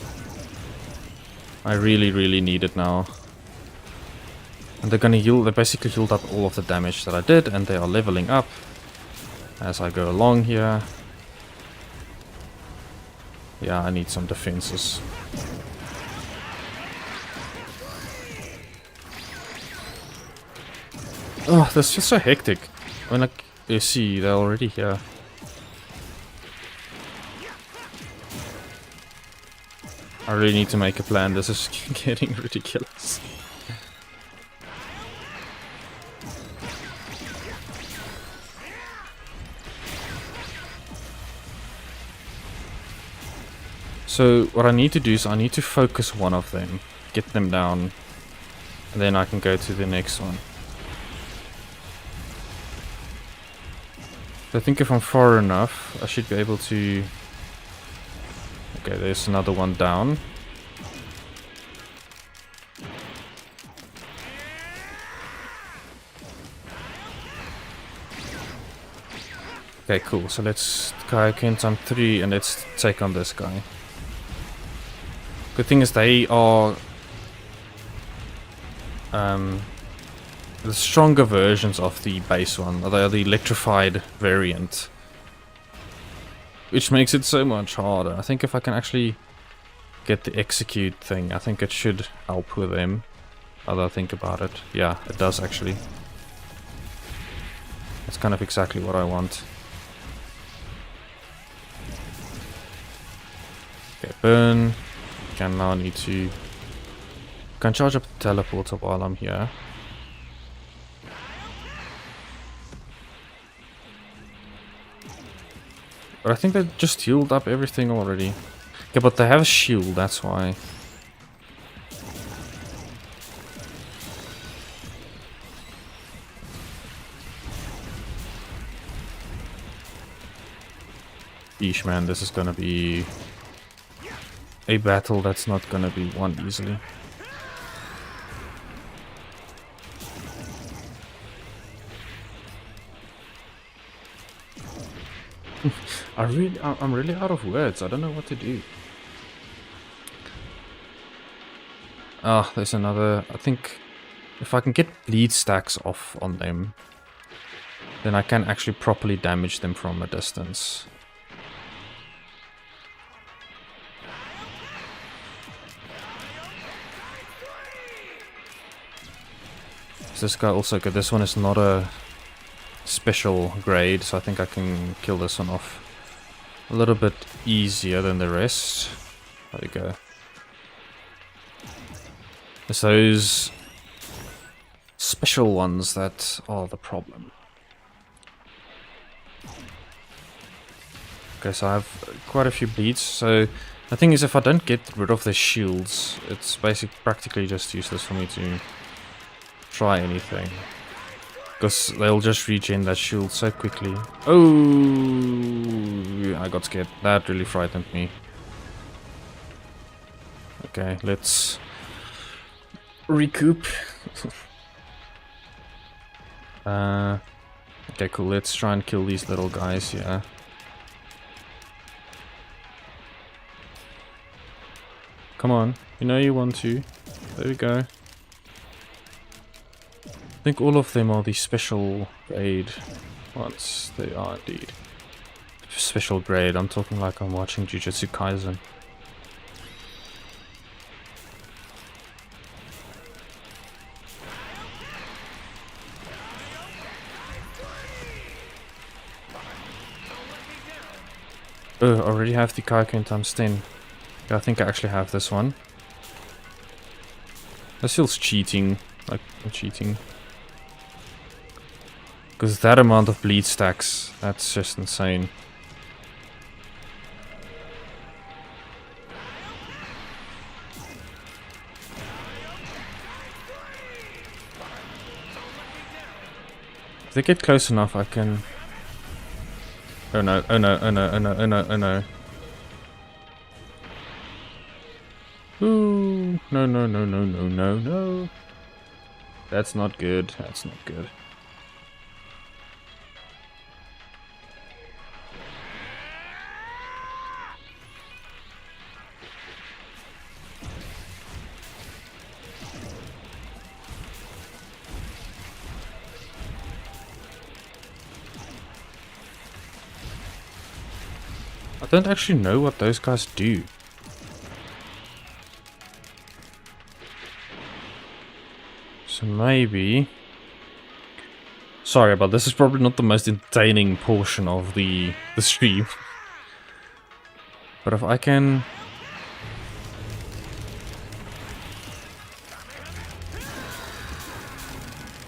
I really, really need it now. And they're gonna heal, they basically healed up all of the damage that I did, and they are leveling up as I go along here. Yeah, I need some defenses. Oh, that's just so hectic. I mean, like, you see, they're already here. I really need to make a plan, this is getting ridiculous. So what I need to do is I need to focus one of them, get them down, and then I can go to the next one. So I think if I'm far enough, I should be able to... Okay, there's another one down. Okay, cool. So let's Kaioken time 3 and let's take on this guy. Good thing is they are the stronger versions of the base one. They are the electrified variant, which makes it so much harder. I think if I can actually get the execute thing, I think it should help with them. Now that I think about it. Yeah, it does actually. That's kind of exactly what I want. Okay, burn. Can now need to... Can charge up the teleporter while I'm here. But I think they just healed up everything already. Yeah, but they have a shield, that's why. Yeesh, man, this is gonna be a battle that's not gonna be won easily. I'm really out of words. I don't know what to do. Ah, there's another. I think if I can get bleed stacks off on them, then I can actually properly damage them from a distance. Is this guy also good? This one is not a special grade, so I think I can kill this one off a little bit easier than the rest. There we go. It's those special ones that are the problem. Okay, so I have quite a few bleeds. So the thing is, if I don't get rid of the shields, it's practically just useless for me to try anything. Because they'll just regen that shield so quickly. Oh, I got scared. That really frightened me. Okay, let's recoup. Okay, cool. Let's try and kill these little guys. Yeah. Come on. You know you want to. There we go. I think all of them are the special grade ones. They are indeed. Special grade. I'm talking like I'm watching Jujutsu Kaisen. Oh, I already have the Kaioken times 10. Yeah, I think I actually have this one. This feels cheating. Like, I'm cheating. Because that amount of bleed stacks, that's just insane. If they get close enough, I can... Oh no, oh no, oh no, oh no, oh no, oh no. Ooh, no, no, no, no, no, no, no. That's not good, that's not good. I don't actually know what those guys do. So maybe... Sorry, but this is probably not the most entertaining portion of the stream. But if I can...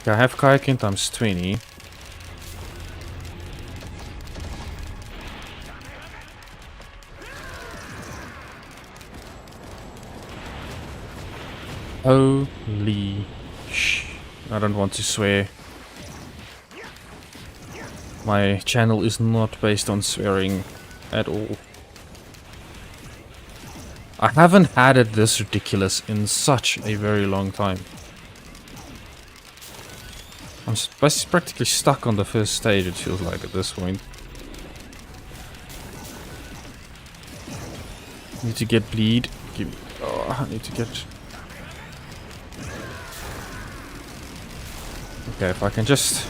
Okay, I have Kaioken times 20. Holy sh... I don't want to swear. My channel is not based on swearing at all. I haven't had it this ridiculous in such a very long time. I'm practically stuck on the first stage, it feels like, at this point. Need to get bleed. Give me... Oh, I need to get... Okay, if I can just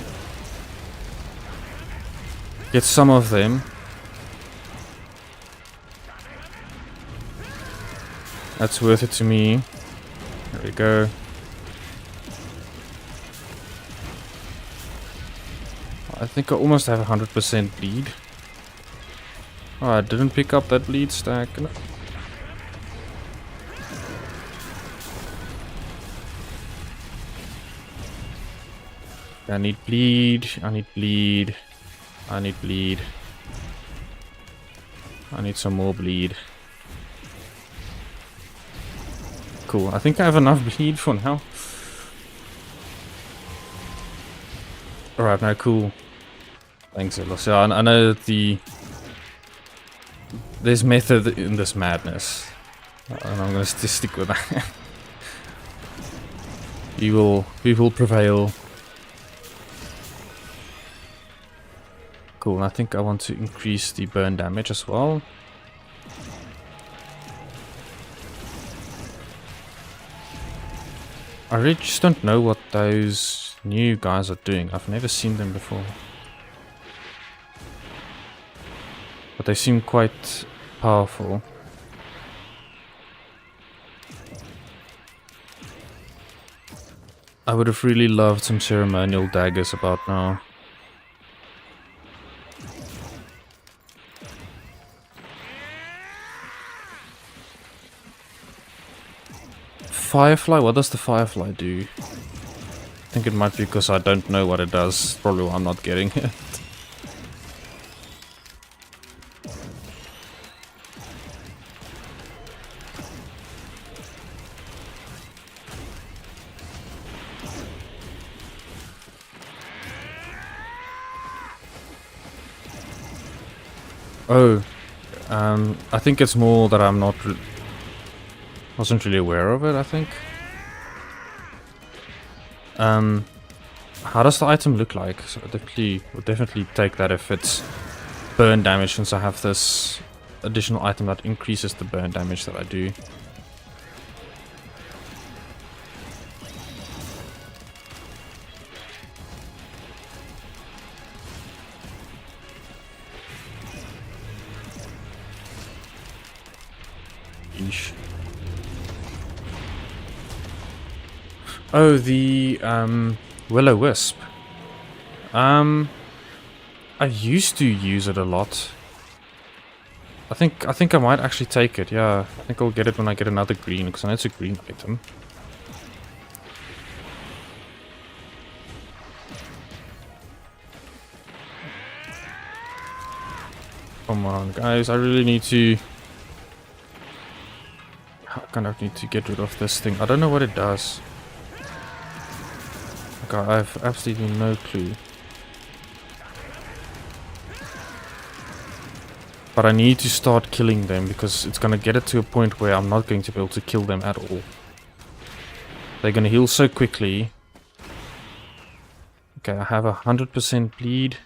get some of them. That's worth it to me. There we go. I think I almost have 100% bleed. Oh, I didn't pick up that bleed stack. No. I need bleed. I need bleed. I need bleed. I need some more bleed. Cool. I think I have enough bleed for now. Alright, now cool. Thanks, Elos. Yeah, I know that there's method in this madness. And I'm gonna stick with that. we will prevail. Cool, I think I want to increase the burn damage as well. I really just don't know what those new guys are doing. I've never seen them before. But they seem quite powerful. I would have really loved some ceremonial daggers about now. Firefly? What does the Firefly do? I think it might be because I don't know what it does. Probably why I'm not getting it. Oh, I think it's more that I'm not... wasn't really aware of it, I think. How does the item look like? So I would definitely take that if it's burn damage, since I have this additional item that increases the burn damage that I do. Eesh. Oh, the Will-O-Wisp. I used to use it a lot. I think I might actually take it. Yeah, I think I'll get it when I get another green, because I know it's a green item. Come on, guys! I really need to. I kind of need to get rid of this thing. I don't know what it does. Okay, I have absolutely no clue. But I need to start killing them, because it's gonna get it to a point where I'm not going to be able to kill them at all. They're gonna heal so quickly. Okay, I have 100% bleed.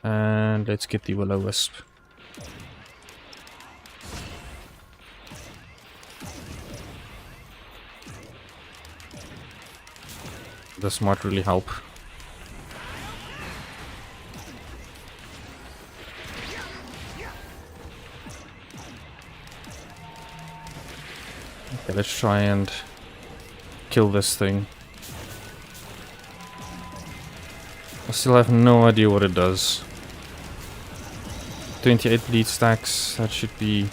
And let's get the Will-O-Wisp. This might really help. Okay, let's try and kill this thing. I still have no idea what it does. 28 bleed stacks, that should be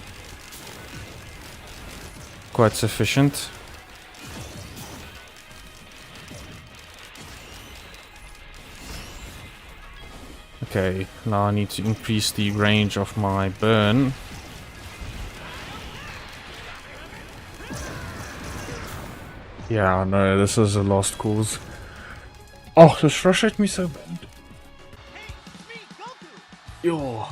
quite sufficient. Okay, now I need to increase the range of my burn. Yeah, no, this is a lost cause. Oh, this frustrates me so bad. Yo,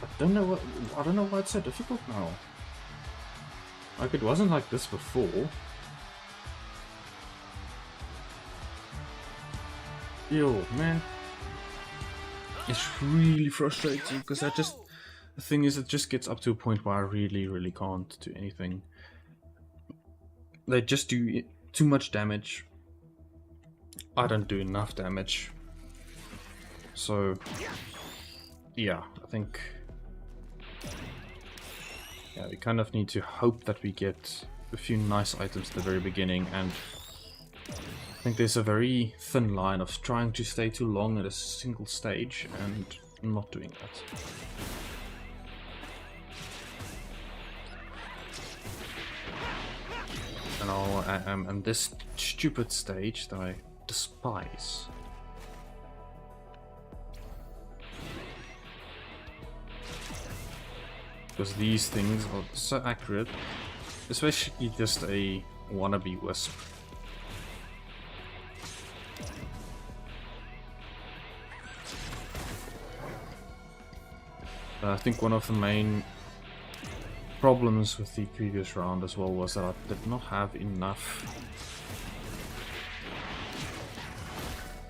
I don't know why it's so difficult now. Like, it wasn't like this before. Yo, man. It's really frustrating, because the thing is, it just gets up to a point where I really can't do anything. They just do too much damage. I don't do enough damage. So, yeah, I think... yeah, we kind of need to hope that we get a few nice items at the very beginning, and I think there's a very thin line of trying to stay too long at a single stage and not doing that. And and this stupid stage that I despise. Because these things are so accurate, especially just a wannabe wisp. I think one of the main problems with the previous round as well was that I did not have enough.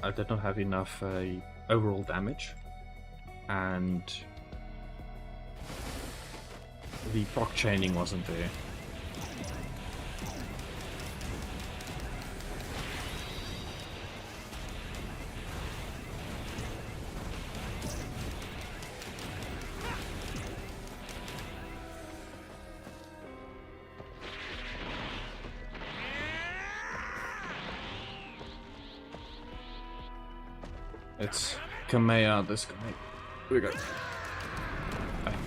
I did not have enough overall damage, and the proc chaining wasn't there. It's Kamea, this guy. Here we go. Bang.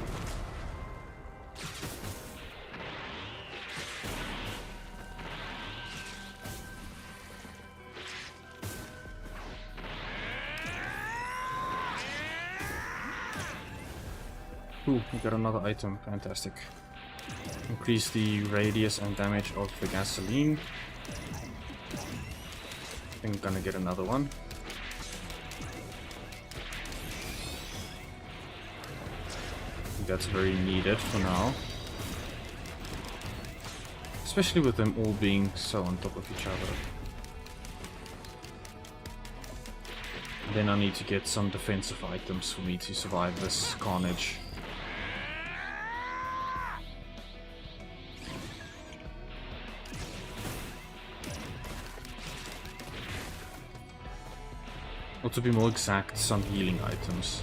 Ooh, we got another item. Fantastic. Increase the radius and damage of the gasoline. I think I'm gonna get another one. That's very needed for now. Especially with them all being so on top of each other. Then I need to get some defensive items for me to survive this carnage. Or to be more exact, some healing items.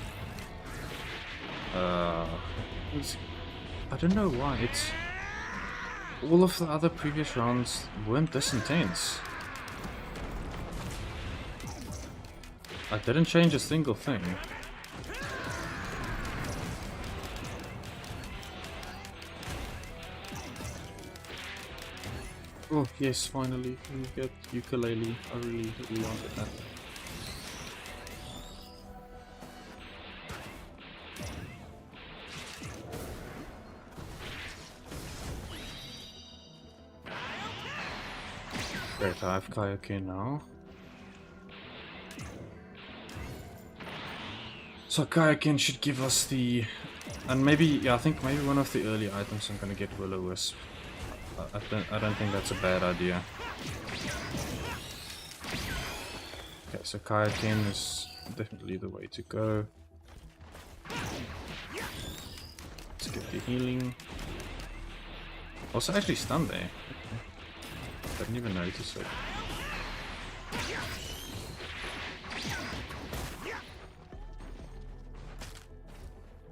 I don't know why, it's... all of the other previous rounds weren't this intense. I didn't change a single thing. Oh yes, finally, we get ukulele. I really wanted that. Great, I have Kioken now. So Kioken should give us the... and maybe, yeah, I think maybe one of the early items I'm gonna get Will-O-Wisp. I don't think that's a bad idea. Okay, so Kaioken is definitely the way to go. Let's get the healing. Also actually stunned there. Didn't even notice it.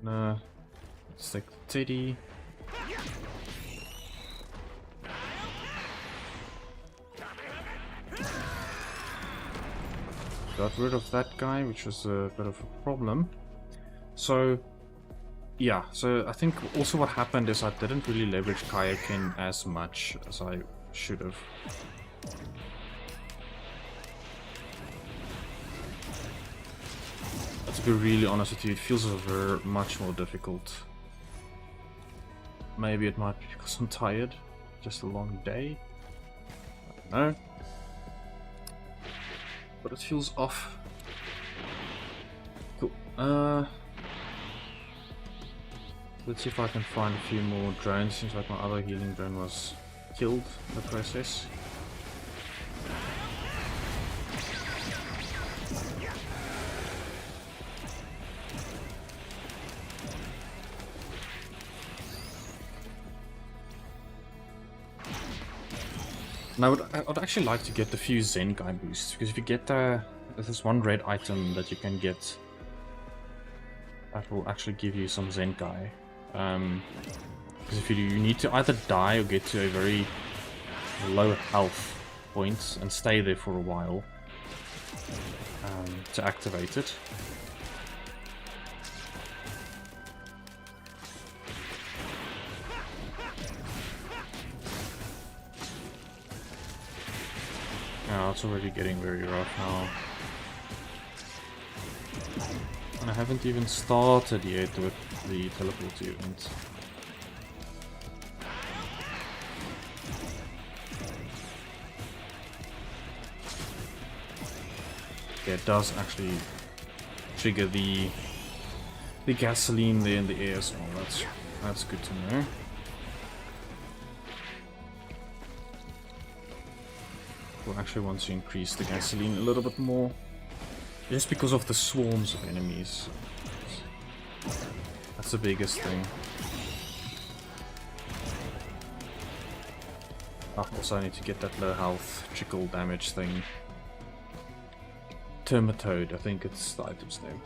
No. Let's take the teddy. Got rid of that guy, which was a bit of a problem. So, yeah, so I think also what happened is I didn't really leverage Kaioken as much as I should have. But to be really honest with you, it feels much more difficult. Maybe it might be because I'm tired. Just a long day. I don't know. But it feels off. Cool. Let's see if I can find a few more drones. Seems like my other healing drone was killed in the process. And I would actually like to get the few Zenkai boosts, because if you get this one red item that you can get, that will actually give you some Zenkai. Because if you do, you need to either die or get to a very low health point and stay there for a while to activate it. Oh, it's already getting very rough now. And I haven't even started yet with the teleport event. Yeah, it does actually trigger the gasoline there in the air as well. That's good to know. We'll actually want to increase the gasoline a little bit more, just because of the swarms of enemies. That's the biggest thing. Also, I need to get that low health trickle damage thing. Termitoad, I think it's the item's name.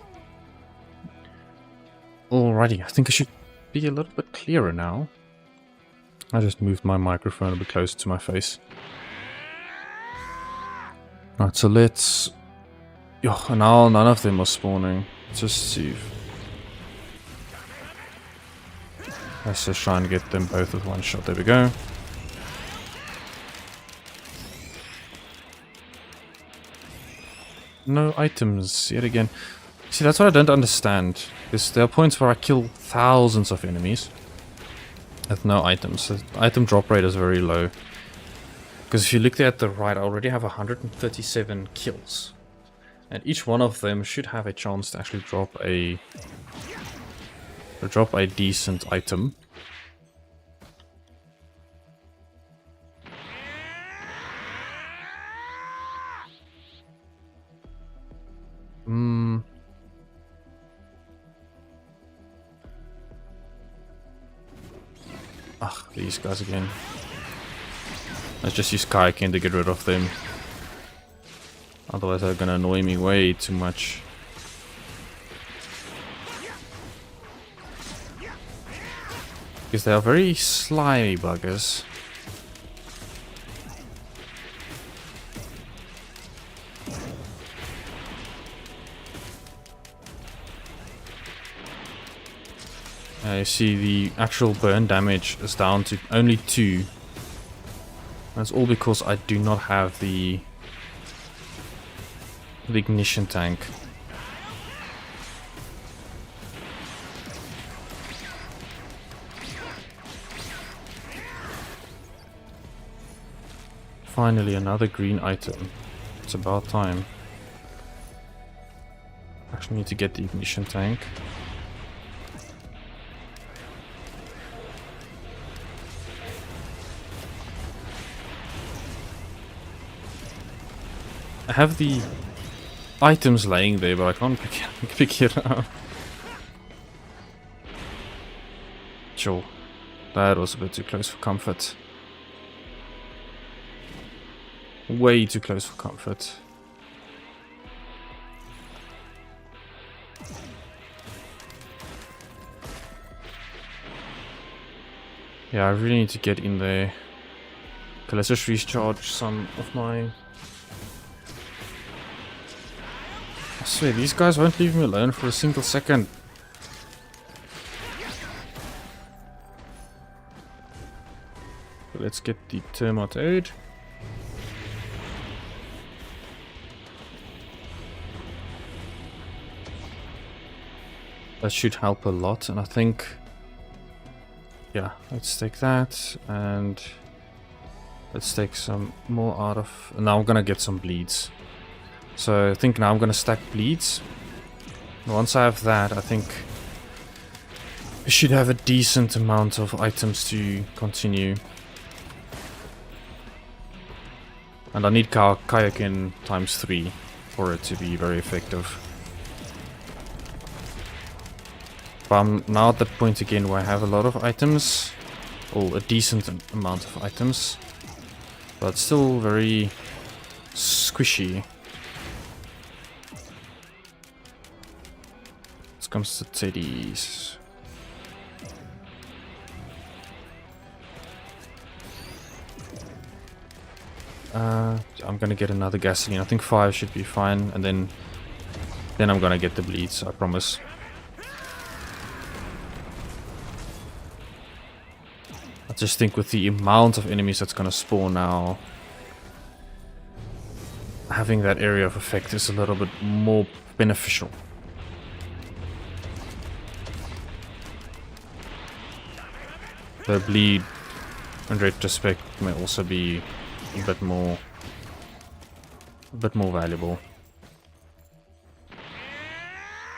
Alrighty, I think I should be a little bit clearer now. I just moved my microphone a bit closer to my face. Right, so let's... Oh, now none of them are spawning. Just see. Let's just try and get them both with one shot. There we go. No items yet again. See, that's what I don't understand. Because there are points where I kill thousands of enemies with no items. The item drop rate is very low. Because if you look there at the right, I already have 137 kills. And each one of them should have a chance to actually drop a decent item. Ah, these guys again. Let's just use Kaioken to get rid of them. Otherwise they're gonna annoy me way too much. Because they are very slimy buggers. You see the actual burn damage is down to only 2. That's all because I do not have the ignition tank. Finally another green item. It's about time. Actually need to get the ignition tank. I have the items laying there, but I can't pick it up. Sure. That was a bit too close for comfort. Way too close for comfort. Yeah, I really need to get in there. Okay, let's just recharge some of my... I swear, these guys won't leave me alone for a single second. Let's get the Termitoad. That should help a lot, and I think... Yeah, let's take that, and... Let's take some more out of... Now I'm gonna get some bleeds. So I think now I'm gonna stack bleeds. Once I have that, I think I should have a decent amount of items to continue. And I need Kaioken times 3 for it to be very effective. But I'm now at that point again where I have a lot of items, or a decent amount of items. but still very squishy. Let's come to teddies. I'm gonna get another gasoline. I think 5 should be fine, and then I'm gonna get the bleeds, I promise. I just think with the amount of enemies that's gonna spawn now, having that area of effect is a little bit more beneficial. The bleed, in retrospect, may also be a bit more valuable.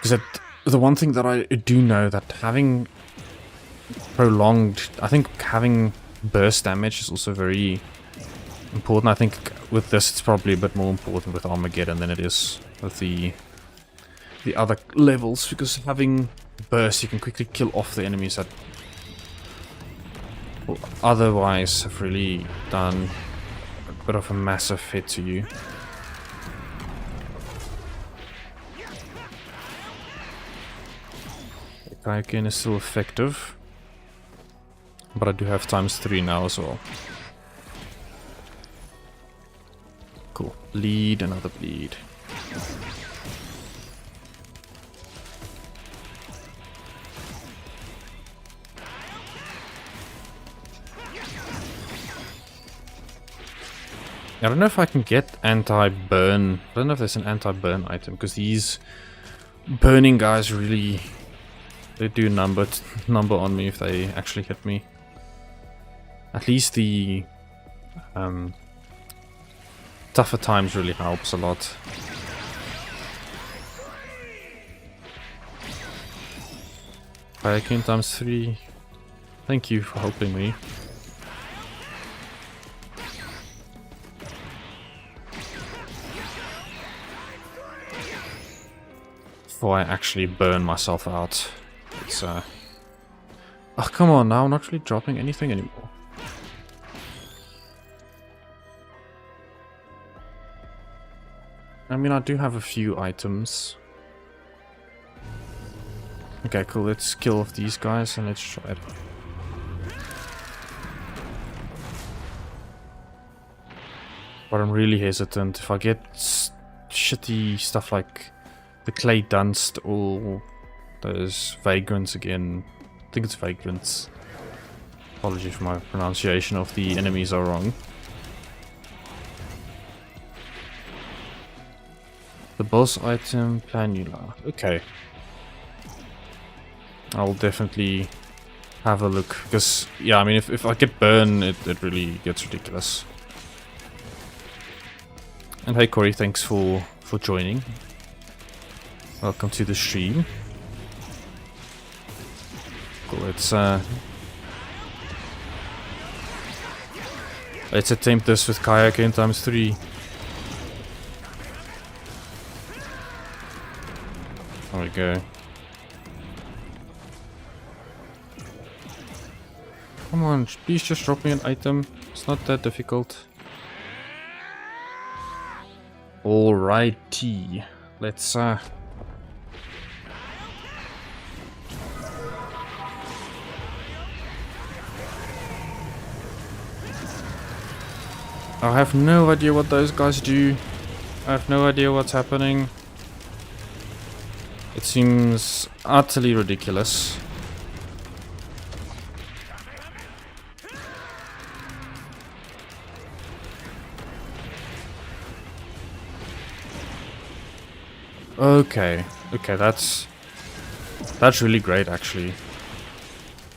Because the one thing that I do know, that having prolonged, I think having burst damage is also very important. I think with this it's probably a bit more important with Armageddon than it is with the other levels, because having burst you can quickly kill off the enemies that will otherwise have really done a bit of a massive hit to you. The Kaioken is still effective, but I do have ×3 now as well. Cool. Bleed, another bleed. I don't know if I can get anti-burn. I don't know if there's an anti-burn item, because these burning guys really, they do number on me if they actually hit me. At least the tougher times really helps a lot. Kaioken ×3. Thank you for helping me. Before I actually burn myself out. It's oh, come on now, I'm not really dropping anything anymore. I mean, I do have a few items. Okay, cool, let's kill off these guys and let's try it. But I'm really hesitant. If I get shitty stuff like the clay dunst or those vagrants again. I think it's vagrants. Apologies for my pronunciation of the enemies are wrong. The boss item, Planula. Okay. I'll definitely have a look. Because, yeah, I mean, if I get burned, it really gets ridiculous. And hey Corey, thanks for joining. Welcome to the stream. Cool, let's attempt this with Kaioken ×3. There we go. Come on, please just drop me an item. It's not that difficult. Alrighty. Let's I have no idea what those guys do. I have no idea what's happening. It seems utterly ridiculous. Okay, that's really great actually.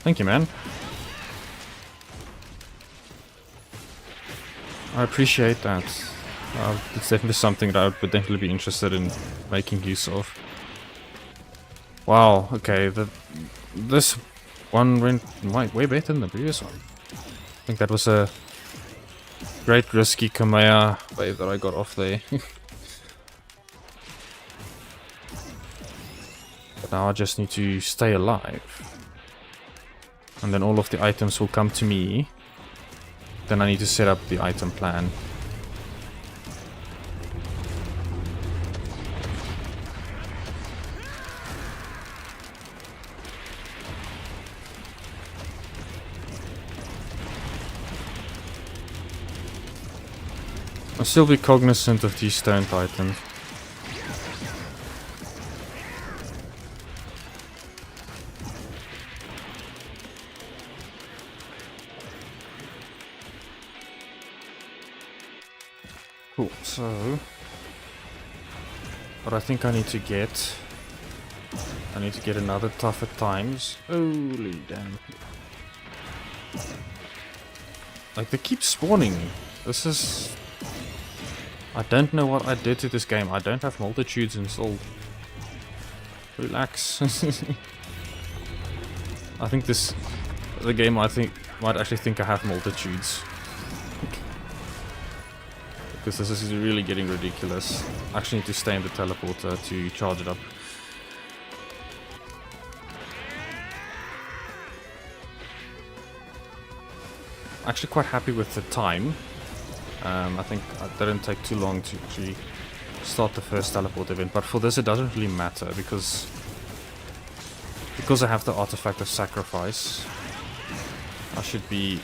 Thank you, man. I appreciate that. It's definitely something that I would definitely be interested in making use of. Wow, okay, this one went way better than the previous one. I think that was a great risky Kamea wave that I got off there. But now I just need to stay alive. And then all of the items will come to me. Then I need to set up the item plan. I'll still be cognizant of these stone titans. Cool, so what I think I need to get another tough at times. Holy damn. Like, they keep spawning. This is... I don't know what I did to this game. I don't have multitudes installed. Relax. I think the game might actually think I have multitudes. Because this is really getting ridiculous. I actually need to stay in the teleporter to charge it up. Actually quite happy with the time. I think it didn't take too long to actually start the first teleport event, but for this it doesn't really matter because I have the artifact of sacrifice. I should be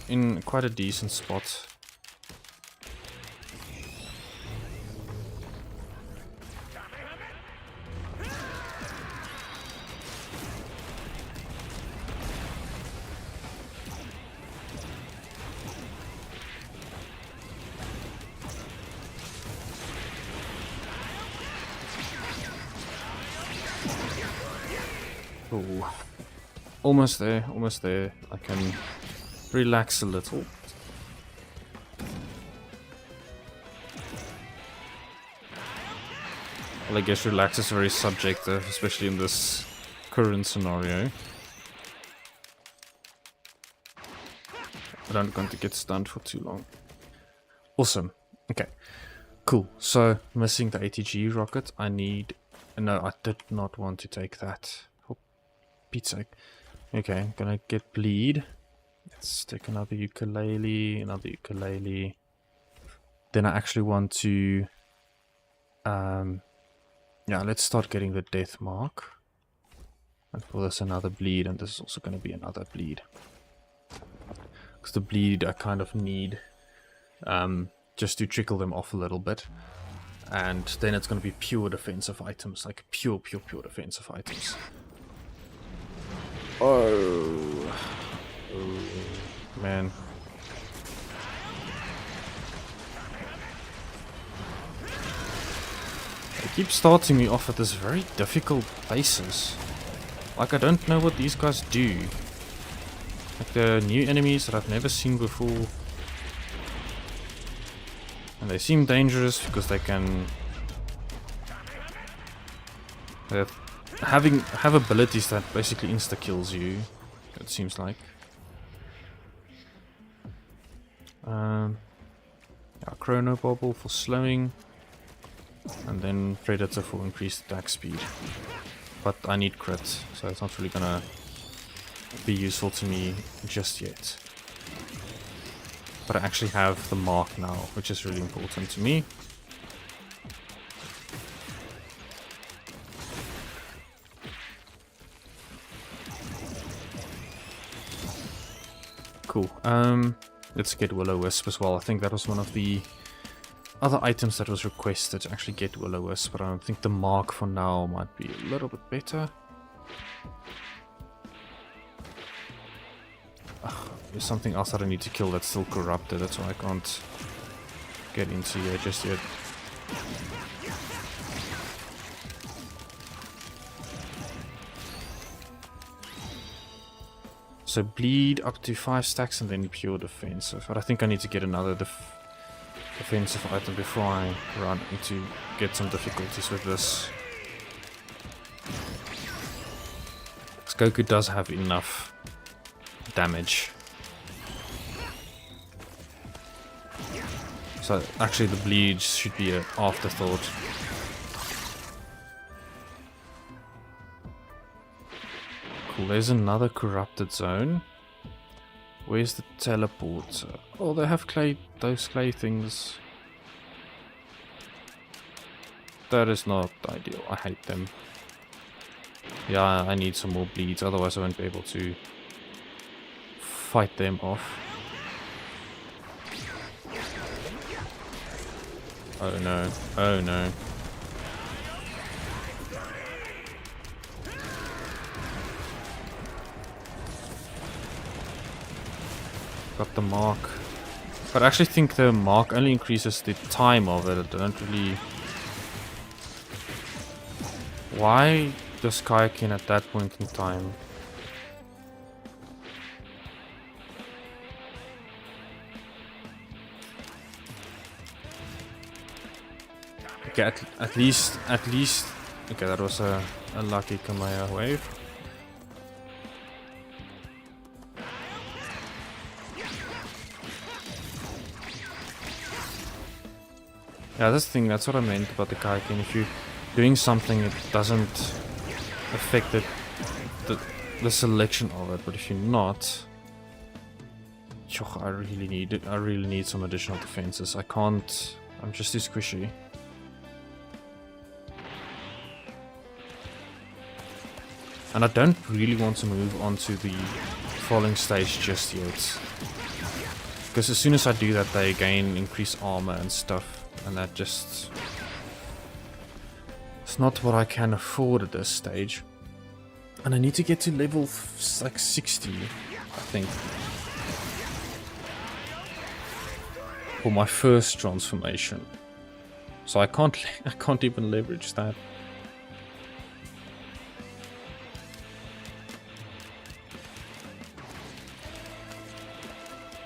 in quite a decent spot. Oh, almost there, almost there. I can relax a little. Well, I guess relax is very subjective, especially in this current scenario. I don't want to get stunned for too long. Awesome. Okay. Cool. So, missing the ATG rocket. I need... No, I did not want to take that. Pete's sake. Okay, gonna get bleed. Let's take another ukulele, Then I actually want to... yeah, let's start getting the death mark. And for this another bleed, and this is also gonna be another bleed. Because the bleed I kind of need just to trickle them off a little bit. And then it's gonna be pure defensive items, like pure defensive items. Oh, man. They keep starting me off at this very difficult places. Like, I don't know what these guys do. Like, they're new enemies that I've never seen before. And they seem dangerous because they can... have abilities that basically insta-kills you, it seems like. Yeah, Chrono Bobble for slowing. And then Predator for increased attack speed. But I need crit, so it's not really gonna be useful to me just yet. But I actually have the mark now, which is really important to me. Cool. Let's get Will-O-Wisp as well. I think that was one of the other items that was requested to actually get Will-O-Wisp, but I don't think the mark for now might be a little bit better. Ugh, there's something else that I need to kill that's still corrupted, that's why I can't get into here just yet. So bleed up to 5 stacks and then pure defensive. But I think I need to get another defensive item before I run into get some difficulties with this. Because Goku does have enough damage. So actually the bleed should be an afterthought. Cool, there's another corrupted zone. Where's the teleporter? Oh, they have those clay things. That is not ideal. I hate them. Yeah, I need some more bleeds, otherwise I won't be able to fight them off. Oh no. Oh no. Got the mark. But I actually think the mark only increases the time of it. I don't really... Why does Kioken at that point in time? Okay, at least... Okay, that was a lucky Kamaya wave. Yeah, that's the thing, that's what I meant about the Kaioken. If you're doing something, it doesn't affect the selection of it, but if you're not... I really need some additional defenses. I can't... I'm just too squishy. And I don't really want to move on to the falling stage just yet. Because as soon as I do that, they gain increased armor and stuff. And that just... It's not what I can afford at this stage. And I need to get to level like 60, I think. For my first transformation. So I can't even leverage that.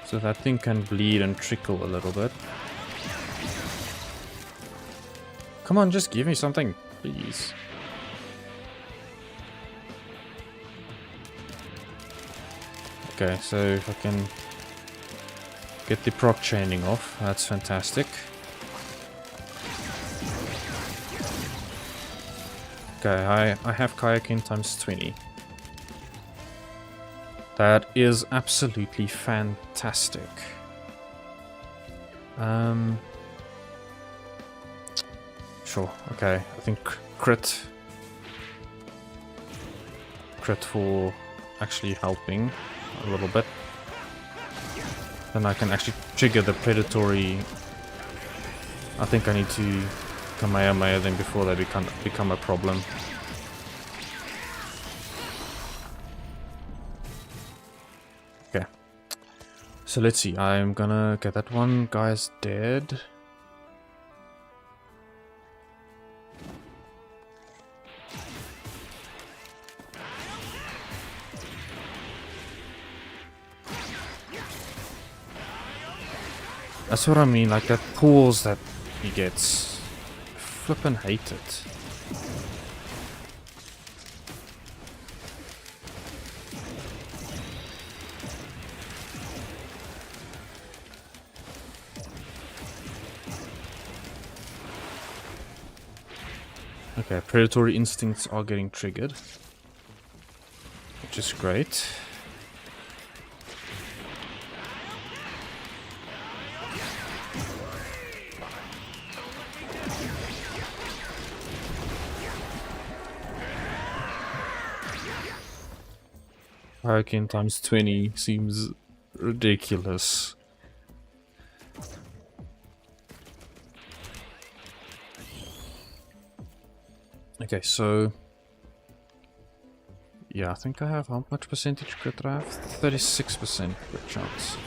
So that thing can bleed and trickle a little bit. Come on, just give me something, please. Okay, so if I can get the proc chaining off, that's fantastic. Okay, I have Kaioken times 20. That is absolutely fantastic. Sure, okay, I think crit for actually helping a little bit. Then I can actually trigger the predatory. I think I need to Kamehameha them before they become a problem. Okay, so let's see, I'm gonna get that one guy's dead. That's what I mean, like that pause that he gets. I flippin' hate it. Okay, predatory instincts are getting triggered, which is great. Kaioken times 20 seems ridiculous. Okay, so yeah, I think I have how much percentage crit do I have? 36% crit chance.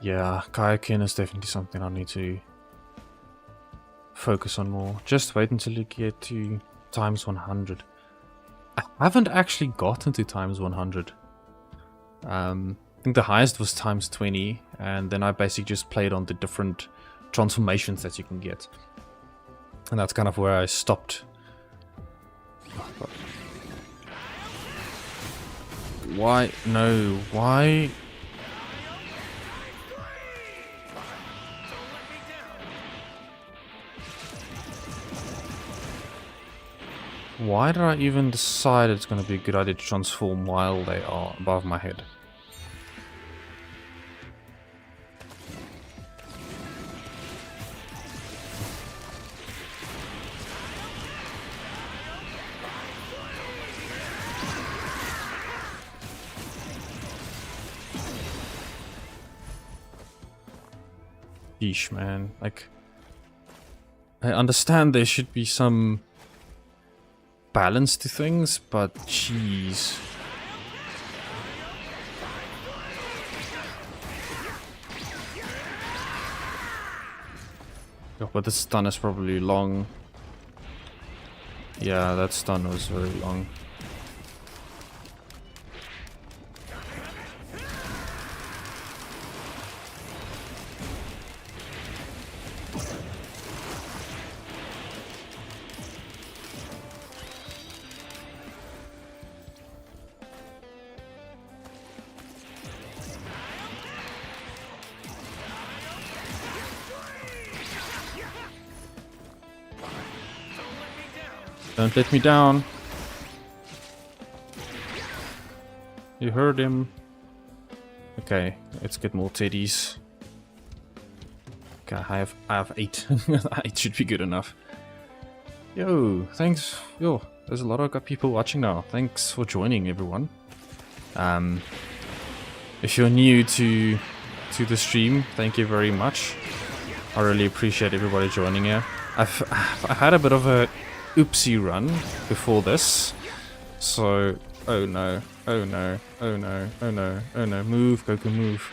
Yeah, Kaioken is definitely something I need to focus on more. Just wait until you get to times 100. I haven't actually gotten to times 100. I think the highest was times 20, and then I basically just played on the different transformations that you can get. And that's kind of where I stopped. Why? No, why? Why did I even decide it's going to be a good idea to transform while they are above my head? Yeesh, man. Like, I understand there should be some balance to things, but jeez. Oh, but this stun is probably long. Yeah, that stun was very long. Don't let me down. You heard him. Okay, let's get more teddies. Okay, I have 8. 8 should be good enough. Yo, thanks. Yo, there's a lot of people watching now. Thanks for joining, everyone. If you're new to the stream, thank you very much. I really appreciate everybody joining here. I've had a bit of a oopsie run before this, so oh no, oh no, oh no, oh no, oh no, move, Goku, move.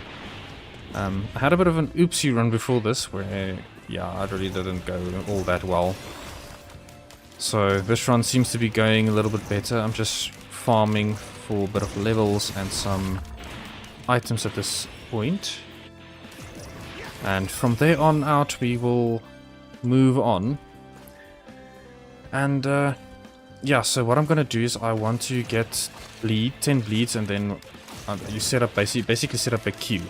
I had a bit of an oopsie run before this where, yeah, it really didn't go all that well. So this run seems to be going a little bit better. I'm just farming for a bit of levels and some items at this point. And from there on out we will move on. And yeah, so what I'm gonna do is I want to get 10 bleeds, and then you set up basically set up a queue.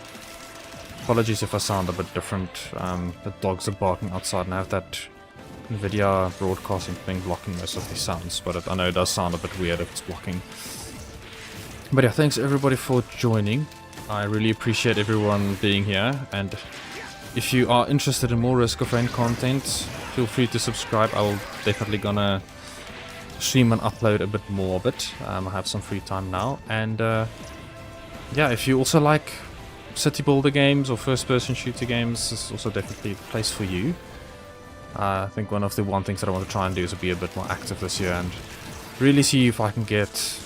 Apologies if I sound a bit different. The dogs are barking outside, and I have that NVIDIA broadcasting thing blocking most of these sounds, but I know it does sound a bit weird if it's blocking. But yeah, thanks everybody for joining. I really appreciate everyone being here, and if you are interested in more Risk of Rain content, feel free to subscribe. I will definitely gonna stream and upload a bit more of it. I have some free time now, and yeah, if you also like city builder games or first-person shooter games, this is also definitely the place for you. I think one things that I want to try and do is be a bit more active this year and really see if I can get.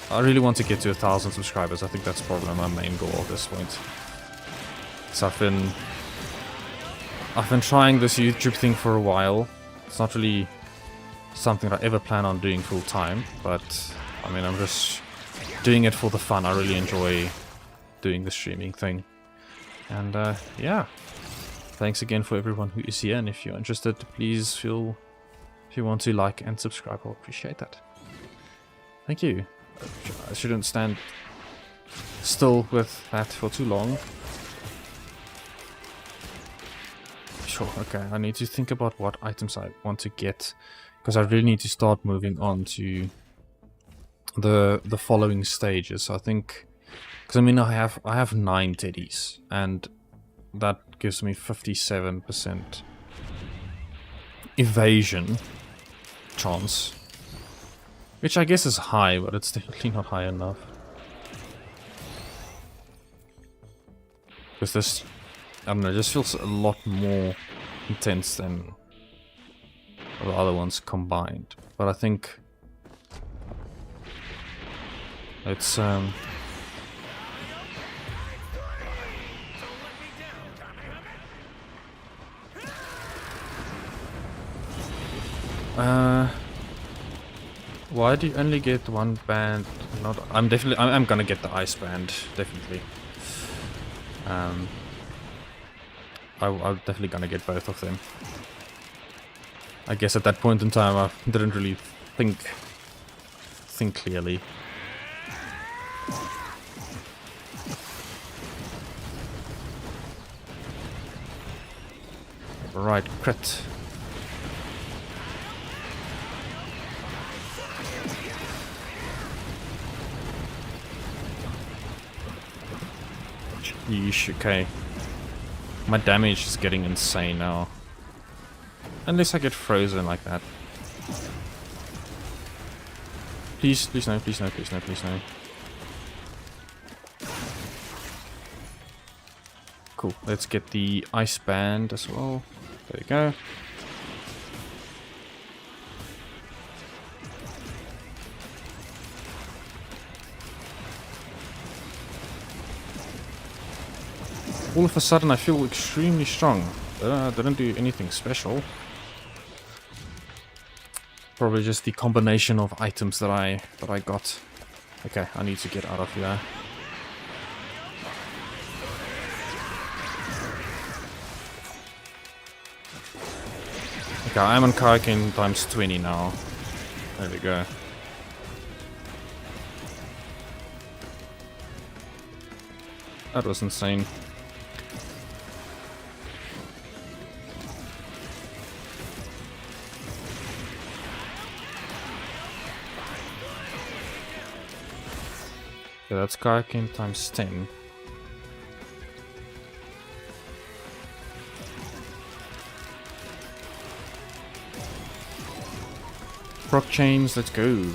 I really want to get to 1,000 subscribers. I think that's probably my main goal at this point. So I've been trying this YouTube thing for a while. It's not really something that I ever plan on doing full time, but I mean, I'm just doing it for the fun. I really enjoy doing the streaming thing. And yeah, thanks again for everyone who is here, and if you're interested, please feel, if you want to like and subscribe, I'll appreciate that. Thank you. I shouldn't stand still with that for too long. Sure, okay, I need to think about what items I want to get, because I really need to start moving on to the following stages. I think, because I mean I have 9 teddies, and that gives me 57% evasion chance, which I guess is high, but it's definitely not high enough. Because this, I don't know, just feels a lot more intense than the other ones combined. But I think it's why do you only get one band? Not, I'm gonna get the ice band, definitely. I'm definitely gonna get both of them. I guess at that point in time I didn't really think clearly. Right, crit. Yeesh, okay. My damage is getting insane now. Unless I get frozen like that. Please, please no, please no, please no, please no. Cool, let's get the ice band as well. There you go. All of a sudden I feel extremely strong. Didn't do anything special. Probably just the combination of items that I got. Okay, I need to get out of here. Okay, I'm on Kaioken times 20 now. There we go. That was insane. Yeah, that's Kaioken times 10. Proc chains, let's go.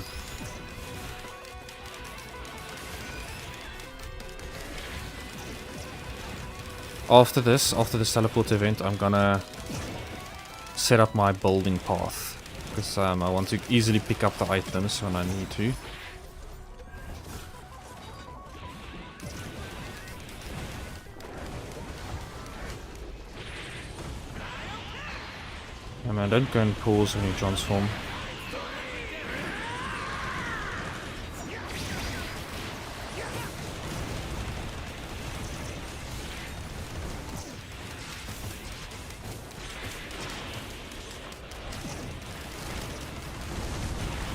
After this teleport event, I'm gonna set up my building path. Because I want to easily pick up the items when I need to. Yeah, man, don't go and pause when you transform.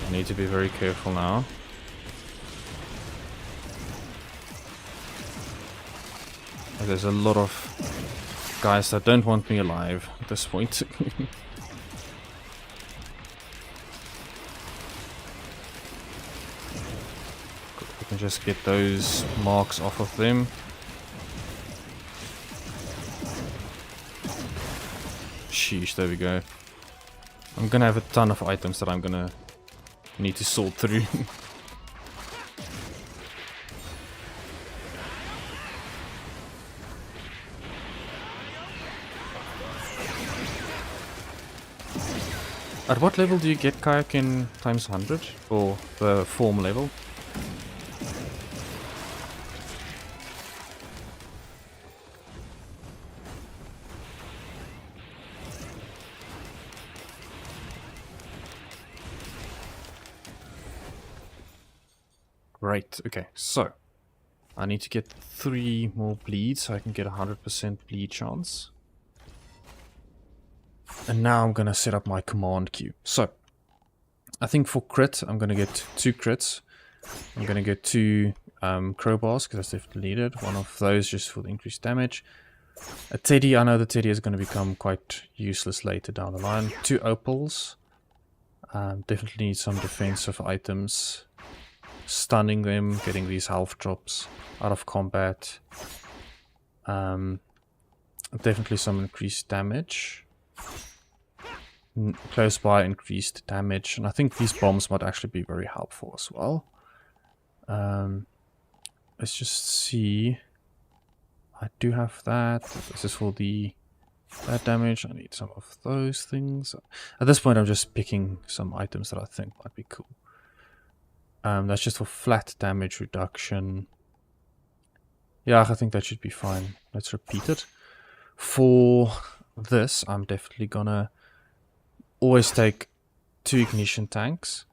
I need to be very careful now. There's a lot of guys that don't want me alive at this point. We can just get those marks off of them. Sheesh, there we go. I'm gonna have a ton of items that I'm gonna need to sort through. At what level do you get Kaioken times 100? Or the form level? Great, okay, so I need to get 3 more bleeds so I can get a 100% bleed chance. And now I'm gonna set up my command queue. So, I think for crit, I'm gonna get 2 crits. I'm gonna get 2 crowbars, because that's definitely needed. One of those just for the increased damage. A teddy, I know the teddy is gonna become quite useless later down the line. 2 opals. Definitely need some defensive items. Stunning them, getting these health drops out of combat. Definitely some increased damage. Close by increased damage, and I think these bombs might actually be very helpful as well. Let's just see. I do have that. This is for that damage. I need some of those things. At this point I'm just picking some items that I think might be cool. That's just for flat damage reduction. Yeah, I think that should be fine. Let's repeat it. For this, I'm definitely gonna always take 2 ignition tanks.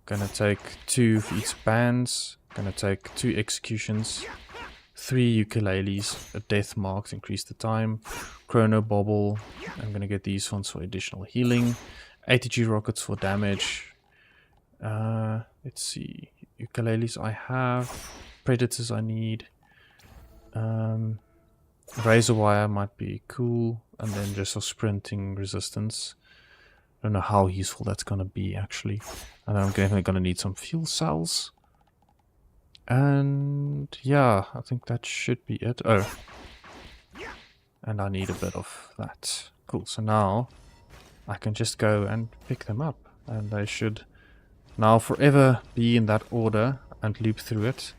Gonna take 2 for each bands. Gonna take 2 executions. 3 ukuleles, a death mark to increase the time. Chrono bobble. I'm gonna get these ones for additional healing. ATG rockets for damage. Let's see. Ukuleles I have. Predators I need. Razor wire might be cool. And then just for sprinting resistance. I don't know how useful that's gonna be actually. And then I'm definitely gonna need some fuel cells. And yeah, I think that should be it. Oh, and I need a bit of that. Cool, so now I can just go and pick them up. And they should now forever be in that order and loop through it.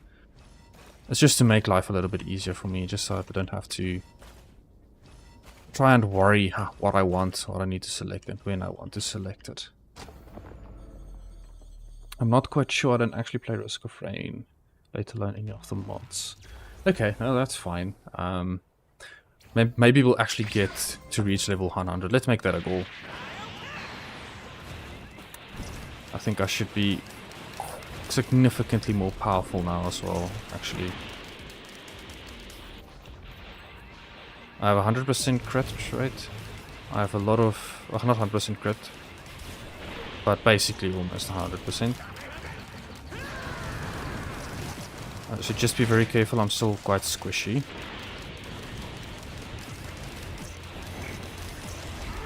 It's just to make life a little bit easier for me, just so I don't have to try and worry what I want, what I need to select, and when I want to select it. I'm not quite sure. I don't actually play Risk of Rain, let alone any of the mods. Okay, no, that's fine. Maybe we'll actually get to reach level 100. Let's make that a goal. I think I should be significantly more powerful now as well, actually. I have 100% crit rate. I have a lot of... well, not 100% crit, but basically almost 100%. I should just be very careful, I'm still quite squishy.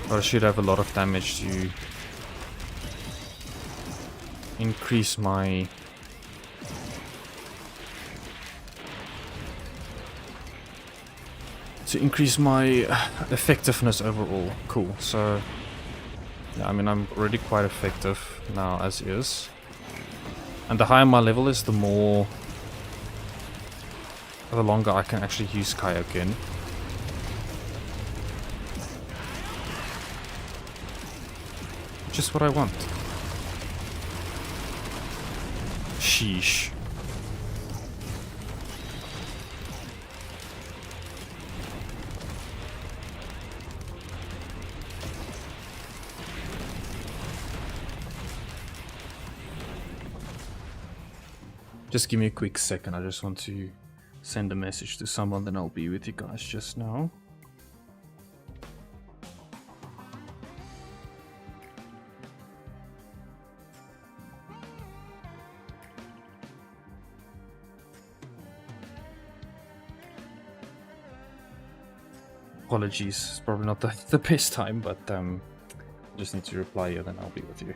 But I should have a lot of damage to increase my... effectiveness overall. Cool, so... yeah, I mean, I'm already quite effective now as is. And the higher my level is, the longer I can actually use Kaioken. Which is what I want. Sheesh. Just give me a quick second, I just want to send a message to someone, then I'll be with you guys just now. Apologies, it's probably not the best time, but I just need to reply here, then I'll be with you.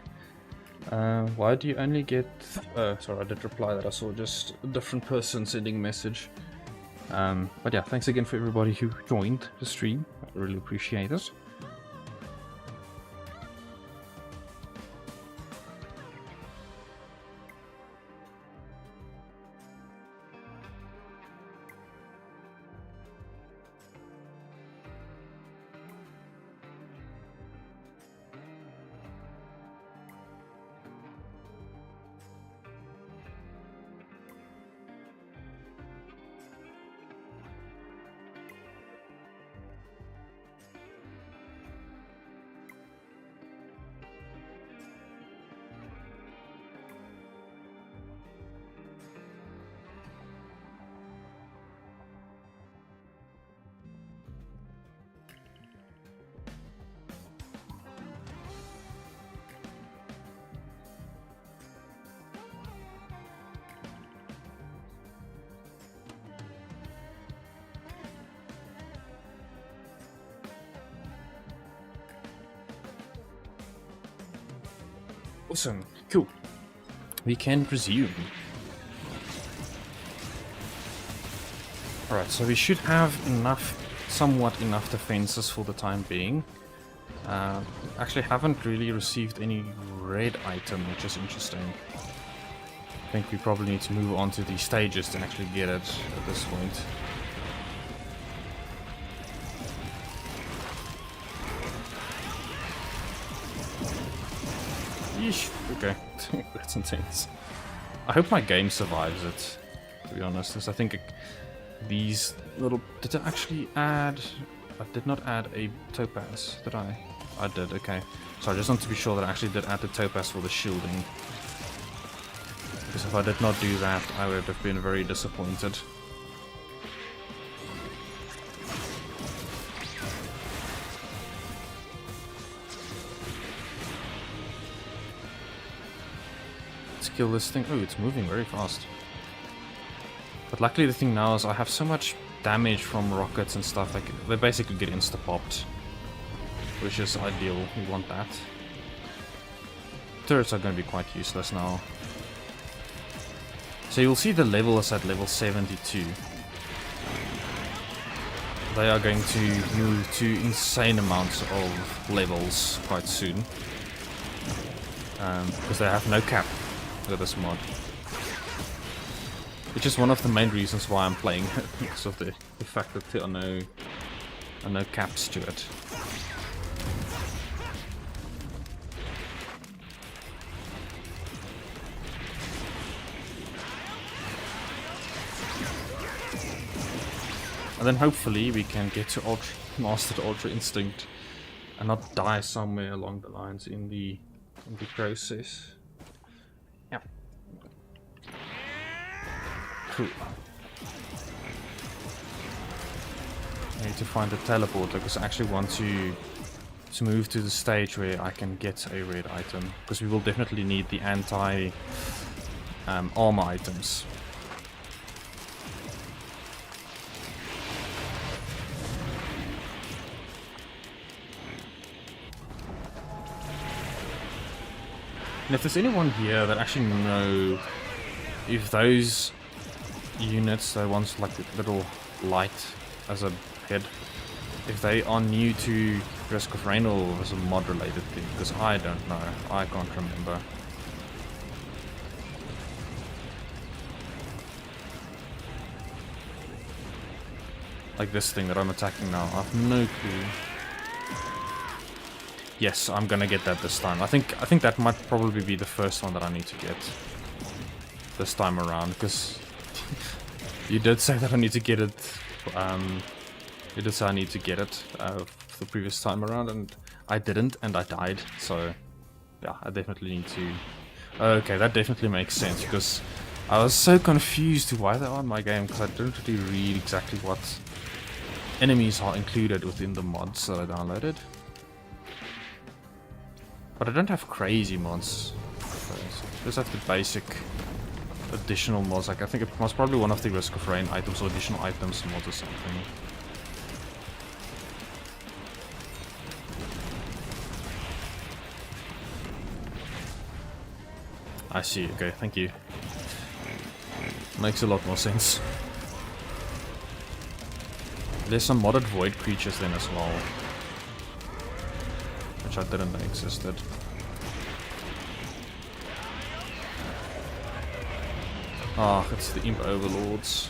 Why do you only get... sorry, I did reply that. I saw just a different person sending a message. But yeah, thanks again for everybody who joined the stream. I really appreciate it. Awesome, cool. We can resume. Alright, so we should have somewhat enough defenses for the time being. Actually haven't really received any red item, which is interesting. I think we probably need to move on to the stages to actually get it at this point. Yeesh, okay, that's intense. I hope my game survives it, to be honest, because I think these little... Did I actually add... I did not add a topaz, did I? I did, okay. So I just want to be sure that I actually did add the topaz for the shielding. Because if I did not do that, I would have been very disappointed. Kill this thing. Oh, it's moving very fast. But luckily the thing now is I have so much damage from rockets and stuff, like they basically get insta-popped. Which is ideal, we want that. Turrets are going to be quite useless now. So you'll see the levels at level 72. They are going to move to insane amounts of levels quite soon. Because they have no cap with this mod. Which is one of the main reasons why I'm playing it, because of the fact that there are no caps to it. And then hopefully we can get to mastered Ultra Instinct and not die somewhere along the lines in the process. Yeah. Cool. I need to find the teleporter because I actually want to move to the stage where I can get a red item, because we will definitely need the anti armor items. And if there's anyone here that actually know if those units, the ones like the little light as a head, if they are new to Risk of Rain or as a mod related thing, because I don't know, I can't remember. Like this thing that I'm attacking now, I have no clue. Yes, I'm gonna get that this time. I think that might probably be the first one that I need to get this time around, because you did say that I need to get it. You did say I need to get it the previous time around, and I didn't, and I died. So yeah, I definitely need to. Okay, that definitely makes sense, because I was so confused to why they are in my game, because I didn't really read exactly what enemies are included within the mods that I downloaded. But I don't have crazy mods. Just have the basic additional mods. Like I think it was probably one of the Risk of Rain items or additional items mods or something. I see. Okay, thank you. Makes a lot more sense. There's some modded void creatures then as well, which I didn't know existed. Ah, it's the Imp Overlords.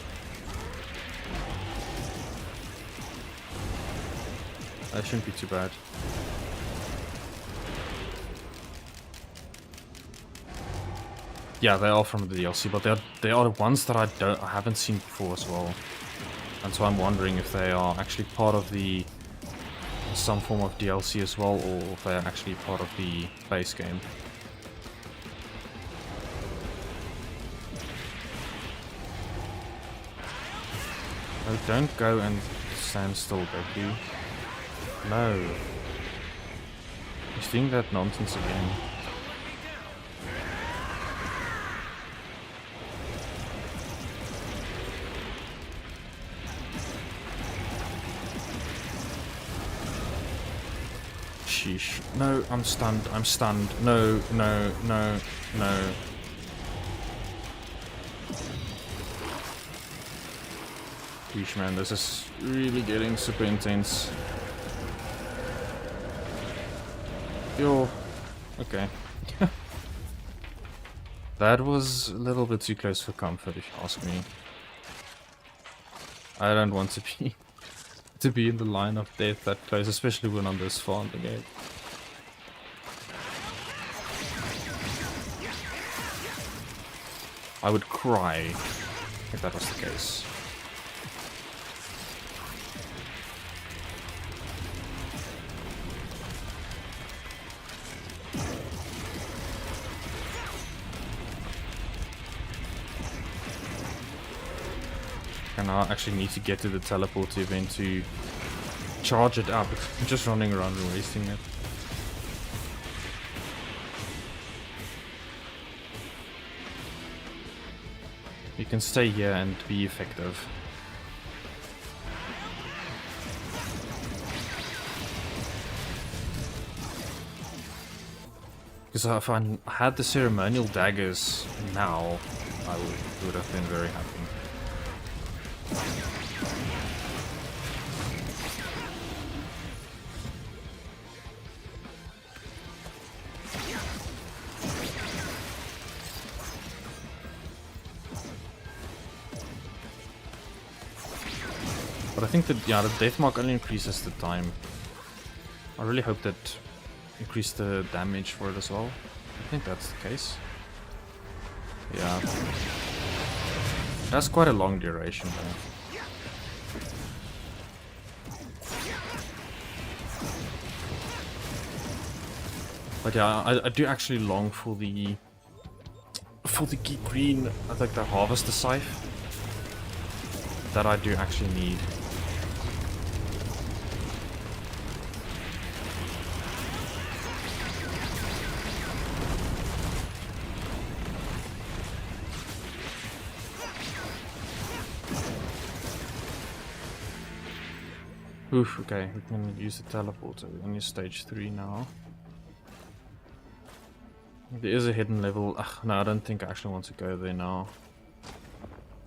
That shouldn't be too bad. Yeah, they are from the DLC, but they are the ones that I haven't seen before as well. And so I'm wondering if they are actually part of the some form of DLC as well, or if they are actually part of the base game. Oh, don't go and stand still, Goku. No. He's doing that nonsense again. Sheesh. No, I'm stunned. I'm stunned. No, no, no, no. Sheesh, man, this is really getting super intense. Yo. Okay. That was a little bit too close for comfort, if you ask me. I don't want to be in the line of death that close, especially when I'm this far in the game. I would cry if that was the case. And I actually need to get to the teleporter event to charge it up. I'm just running around and wasting it. You can stay here and be effective. Because if I had the ceremonial daggers now, I would have been very happy. But I think that, yeah, the death mark only increases the time. I really hope that increase the damage for it as well. I think that's the case. Yeah. That's quite a long duration though. But yeah, I do actually long for the green, I think the harvester scythe. That I do actually need. Oof, okay, we can use the teleporter. We're on stage 3 now. There is a hidden level. Ugh, no, I don't think I actually want to go there now.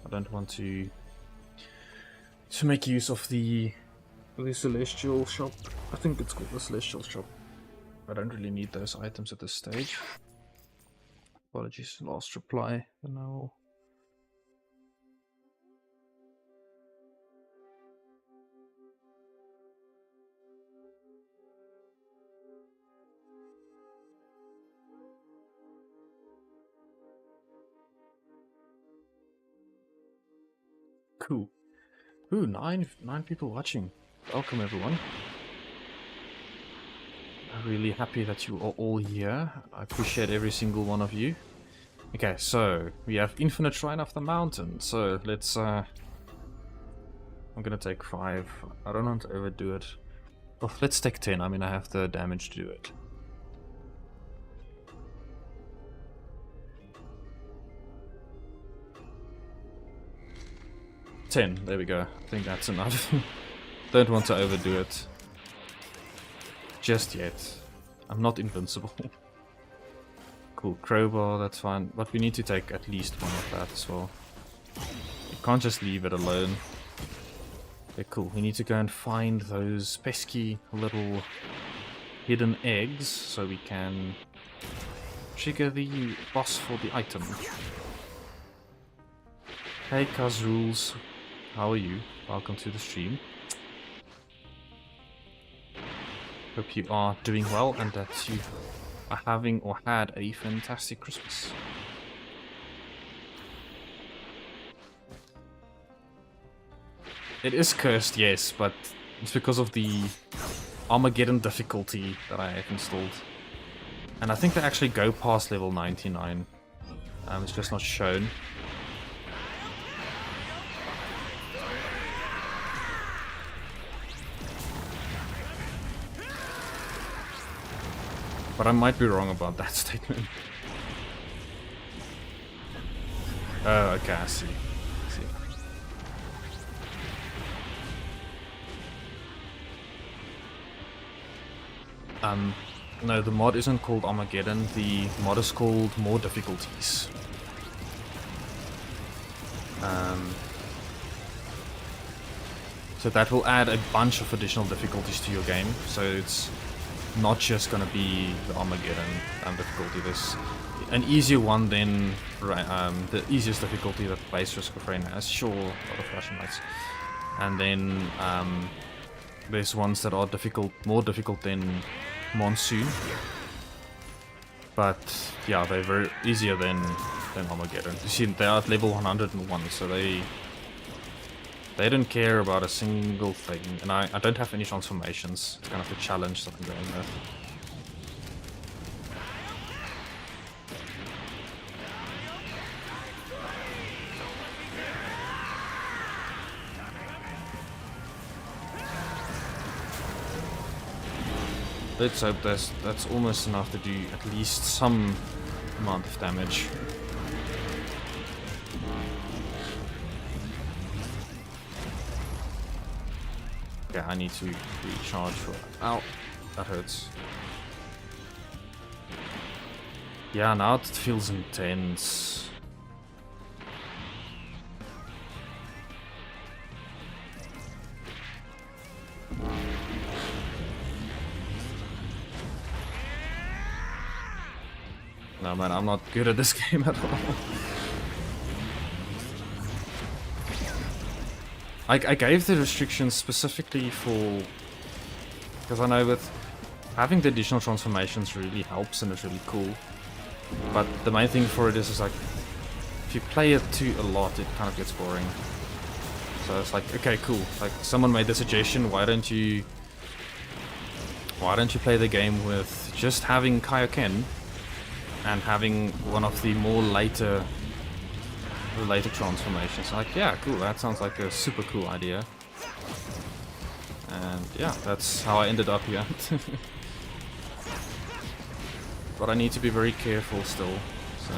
I don't want to make use of the celestial shop. I think it's called the celestial shop. I don't really need those items at this stage. Apologies, last reply. No. Cool. Ooh, nine people watching. Welcome everyone. I'm really happy that you are all here. I appreciate every single one of you. Okay, so we have infinite shrine of the mountain. So let's I'm gonna take 5. I don't want to overdo it. Oh, let's take 10. I mean, I have the damage to do it. $10, there we go. I think that's enough. Don't want to overdo it. Just yet. I'm not invincible. Cool, crowbar, that's fine. But we need to take at least one of that as well. You can't just leave it alone. Okay, cool. We need to go and find those pesky little hidden eggs so we can trigger the boss for the item. Hey Kazrules, how are you? Welcome to the stream. Hope you are doing well and that you are having or had a fantastic Christmas. It is cursed, yes, but it's because of the Armageddon difficulty that I have installed. And I think they actually go past level 99. It's just not shown. But I might be wrong about that statement. Oh, okay, I see. No, the mod isn't called Armageddon. The mod is called More Difficulties. So that will add a bunch of additional difficulties to your game. So it's not just gonna be the Armageddon difficulty. There's an easier one than the easiest difficulty that base Risk of Rain has. Sure, a lot of flashing lights. And then there's ones that are more difficult than Monsoon. But yeah, they're very easier than Armageddon. You see, they are at level 101, so they don't care about a single thing. And I don't have any transformations. It's kind of the challenge that I'm going with. Let's hope that's almost enough to do at least some amount of damage. Okay, I need to recharge for that. Ow, that hurts. Yeah, now it feels intense. No man, I'm not good at this game at all. I gave the restrictions specifically for... because I know with having the additional transformations really helps and it's really cool. But the main thing for it is like, if you play it too a lot, it kind of gets boring. So it's like, okay, cool. Like, someone made the suggestion, why don't you play the game with just having Kaioken and having one of the more later transformations. Like, yeah, cool, that sounds like a super cool idea. And yeah, that's how I ended up here. But I need to be very careful still, so...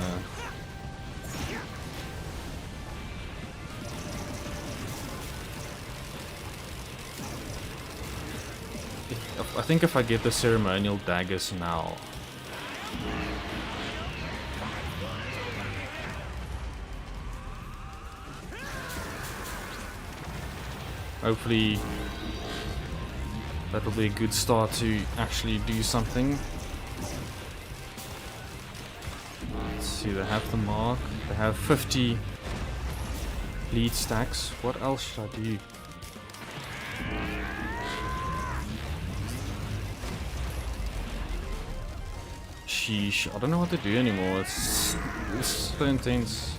I think if I get the ceremonial daggers now... hopefully that'll be a good start to actually do something. Let's see, they have the mark. They have 50 lead stacks. What else should I do? Sheesh, I don't know what to do anymore. It's so intense.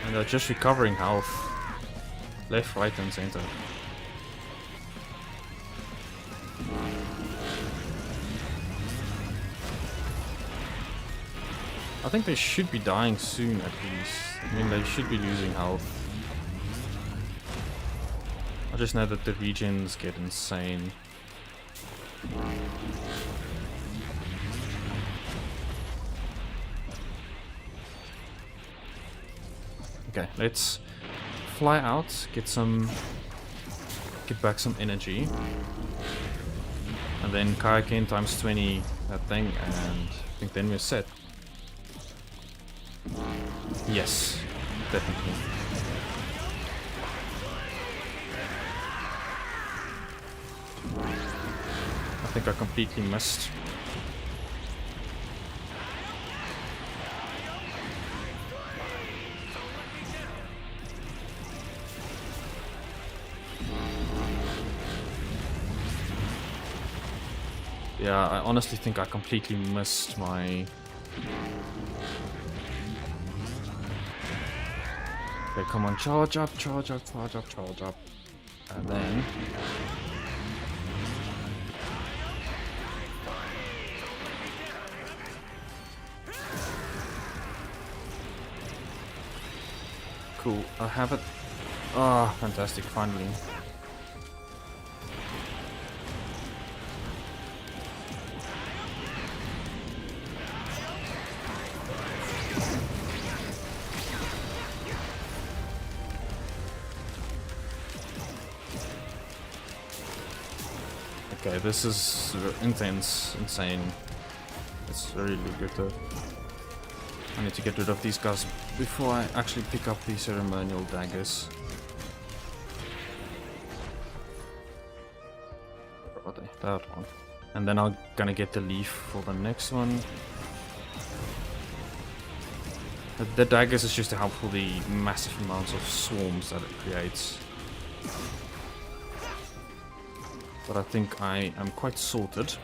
And they're just recovering health. Left, right and center. I think they should be dying soon at least. I mean, they should be losing health. I just know that the regens get insane. Okay, let's fly out, get back some energy, and then Kaioken times 20 that thing, and I think then we're set. Yes, definitely. I think I completely missed. Yeah, I honestly think I completely missed my... Okay, come on, charge up, charge up, charge up, charge up. And then... cool, I have it. Ah, fantastic, finally. Okay, this is intense, insane. It's really good though. I need to get rid of these guys before I actually pick up the ceremonial daggers. Where are they? That one. And then I'm gonna get the leaf for the next one. The daggers is just to help for the massive amounts of swarms that it creates. But I think I am quite sorted.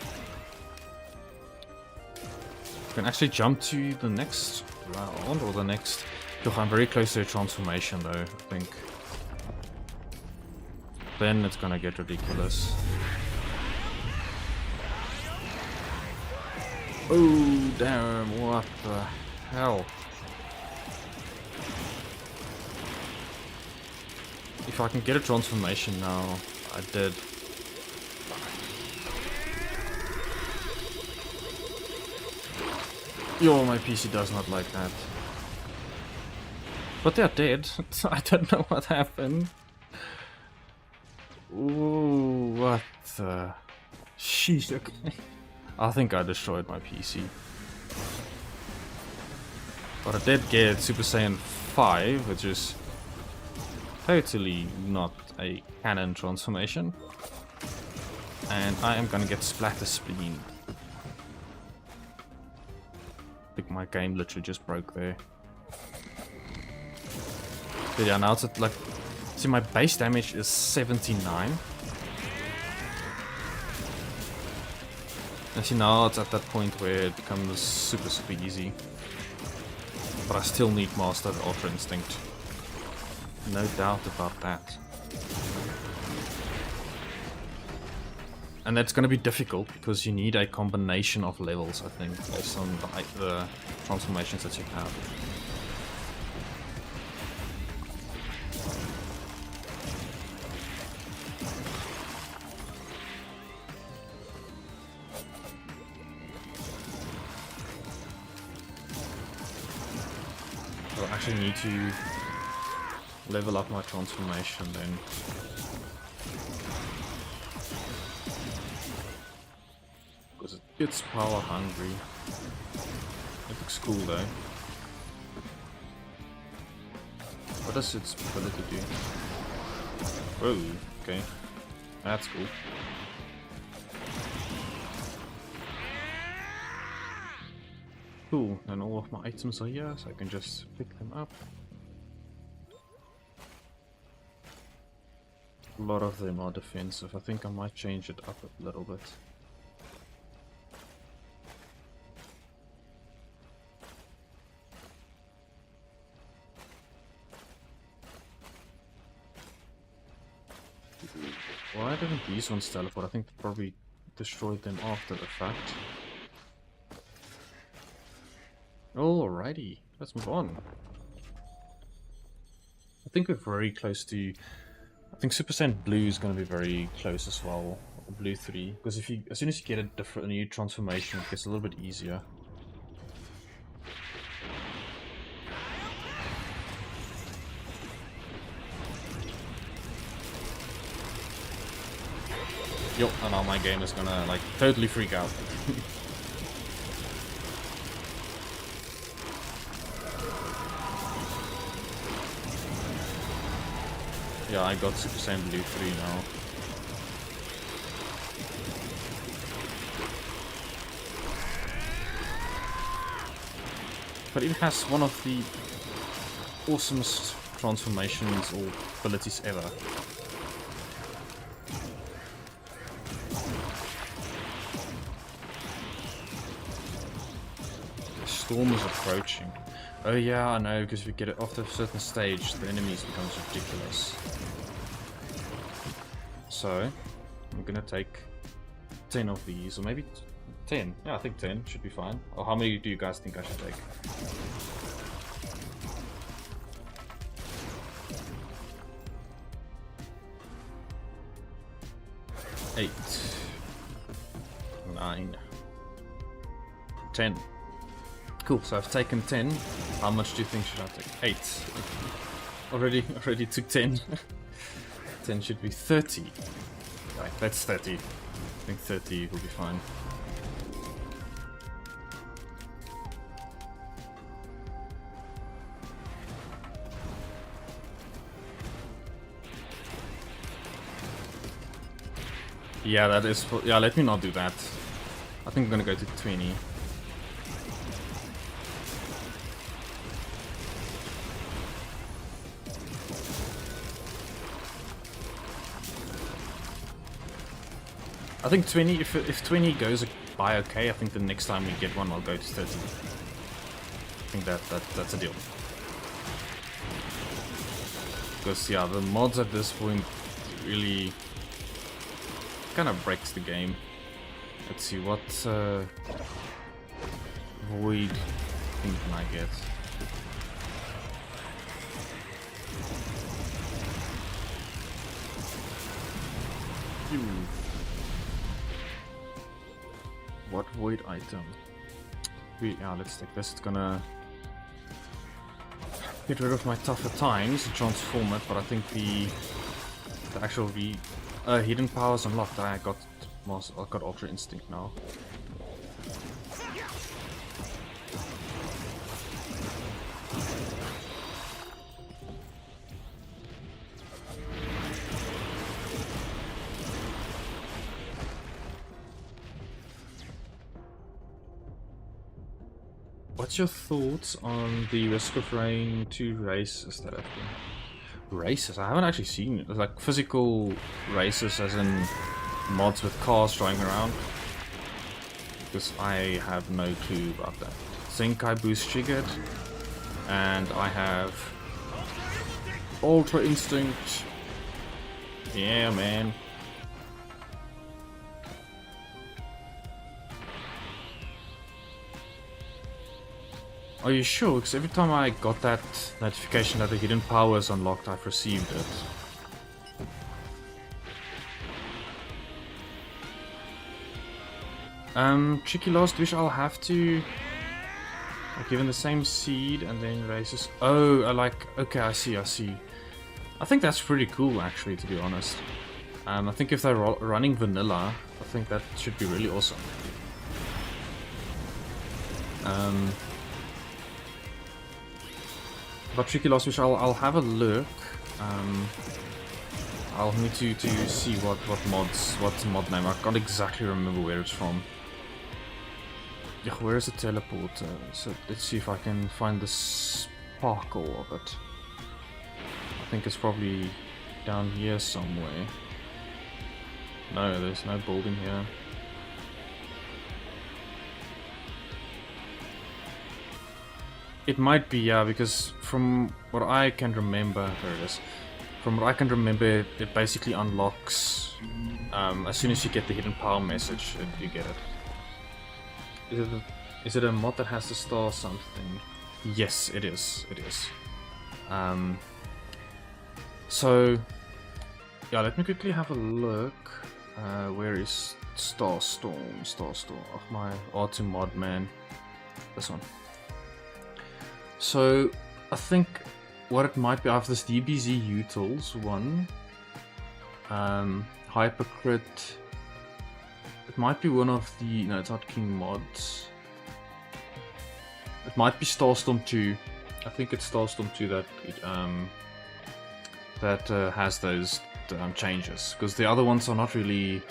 I can actually jump to the next round or the next... Look, I'm very close to a transformation though, I think. Then it's gonna get ridiculous. Oh damn, what the hell? If I can get a transformation now, I did. Yo, my PC does not like that. But they're dead. I don't know what happened. Ooh, what the... Sheesh, okay. I think I destroyed my PC. But I did get Super Saiyan 5, which is totally not a canon transformation. And I am gonna get Splatter Spleen. think my game literally just broke there. But yeah, now it's at like... See, my base damage is 79. And see, now it's at that point where it becomes super, super easy. But I still need Master Ultra Instinct. No doubt about that. And that's going to be difficult because you need a combination of levels, I think, based on the transformations that you have. I actually need to level up my transformation then. Because it's power hungry. It looks cool though. What does its ability do? Whoa, okay. That's cool. Cool, and all of my items are here, so I can just pick them up. A lot of them are defensive. I think I might change it up a little bit. Why didn't these ones teleport? I think they probably destroyed them after the fact. Alrighty, let's move on. I think we're very close to... I think Super Saiyan Blue is going to be very close as well. Or Blue 3, because if you, as soon as you get a new transformation, it gets a little bit easier. Yo, and now my game is gonna like totally freak out. Yeah, I got Super Saiyan Blue 3 now. But it has one of the awesomest transformations or abilities ever. The storm is approaching. Oh yeah, I know, because if you get it after a certain stage, the enemies becomes ridiculous. So, I'm gonna take 10 of these, or maybe 10. Yeah, I think 10 should be fine. Or how many do you guys think I should take? Eight. 9. 10. Cool, so I've taken 10. How much do you think should I take? 8. Already took 10. 10 should be 30. Right, that's 30. I think 30 will be fine. Yeah, that is... Yeah, let me not do that. I think I'm gonna go to 20. I think 20, if 20 goes by okay, I think the next time we get one I'll go to 30. I think that's a deal. Because yeah, the mods at this point really kind of breaks the game. Let's see, what void thing can I get? What void item? Yeah, let's take this. It's gonna get rid of my tougher times and transform it, but I think the actual hidden powers unlocked. I got Ultra Instinct now. What's your thoughts on the Risk of Rain 2 races that have been... Races? I haven't actually seen it. Like physical races as in mods with cars driving around. Because I have no clue about that. Zenkai boost triggered. And I have Ultra Instinct. Yeah, man. Are you sure? Because every time I got that notification that the hidden power is unlocked, I've received it. Tricky Last Wish, I'll have to... Given the same seed and then races... Oh, I like... Okay, I see. I think that's pretty cool, actually, to be honest. I think if they're running vanilla, I think that should be really awesome. But Tricky Last Wish, I'll have a look. I'll need to see what's mod name. I can't exactly remember where it's from. Yeah, where is the teleporter? So let's see if I can find the sparkle of it. I think it's probably down here somewhere. No, there's no building here. It might be, yeah, because from what I can remember, there it is. From what I can remember, it basically unlocks as soon as you get the hidden power message, you get it. Is it a mod that has the star something? Yes, it is. It is. So, yeah, let me quickly have a look. Where is Starstorm? Oh, my R2 mod, man. This one. So, I think what it might be, I have this DBZ Utils one. Hypercrit. It might be one of the... No, it's not King mods. It might be Starstorm 2. I think it's Starstorm 2 that has those changes. Because the other ones are not really...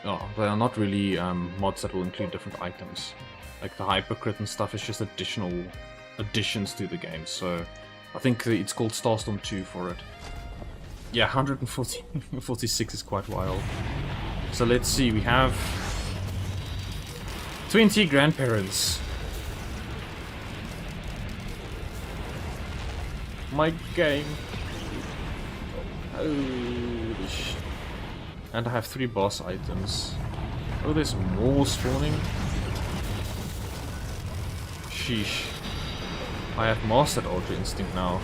Oh, they are not really mods that will include different items. Like the Hypercrit and stuff is just additions to the game. So I think it's called Starstorm 2 for it. Yeah, 146 is quite wild. So let's see, we have 20 grandparents. My game. Holy shit. And I have 3 boss items. Oh, there's more spawning. Sheesh. I have mastered Ultra Instinct now.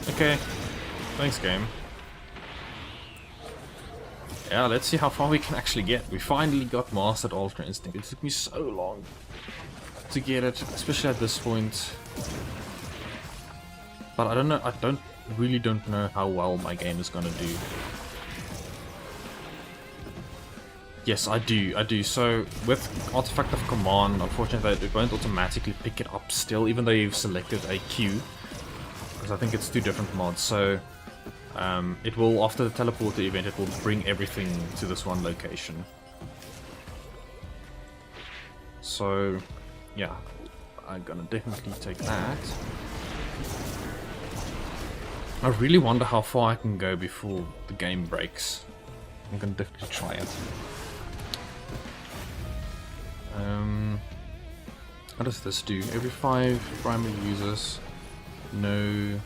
Okay. Thanks, game. Yeah, let's see how far we can actually get. We finally got mastered Ultra Instinct. It took me so long to get it, especially at this point. But I don't know, I really don't know how well my game is gonna do. Yes, I do. So, with Artifact of Command, unfortunately it won't automatically pick it up still, even though you've selected a queue. Because I think it's 2 different mods, so... it will, after the teleporter event, it will bring everything to this one location. So, yeah, I'm gonna definitely take that. I really wonder how far I can go before the game breaks. I'm gonna definitely try it. What does this do? Every 5 primary users, no...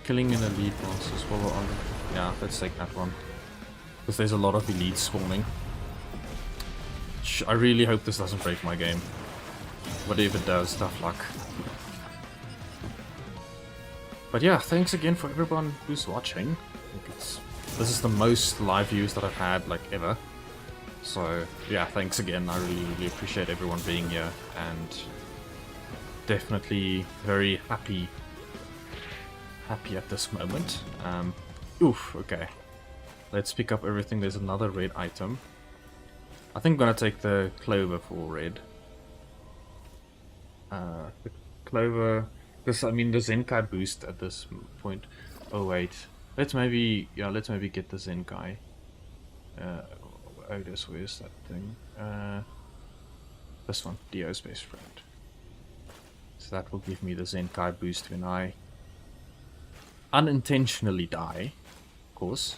Killing an elite monsters while we're on. Yeah, let's take that one. Because there's a lot of elites spawning. I really hope this doesn't break my game. Whatever it does, tough luck. But yeah, thanks again for everyone who's watching. This is the most live views that I've had, like, ever. So, yeah, thanks again. I really appreciate everyone being here. And definitely very happy at this moment. Oof, okay. Let's pick up everything. There's another red item. I think I'm gonna take the clover for red. The clover, because I mean the Zenkai boost at this point. Oh wait, let's maybe get the Zenkai. Where's that thing? The This one, Dio's best friend. So that will give me the Zenkai boost when I unintentionally die, of course.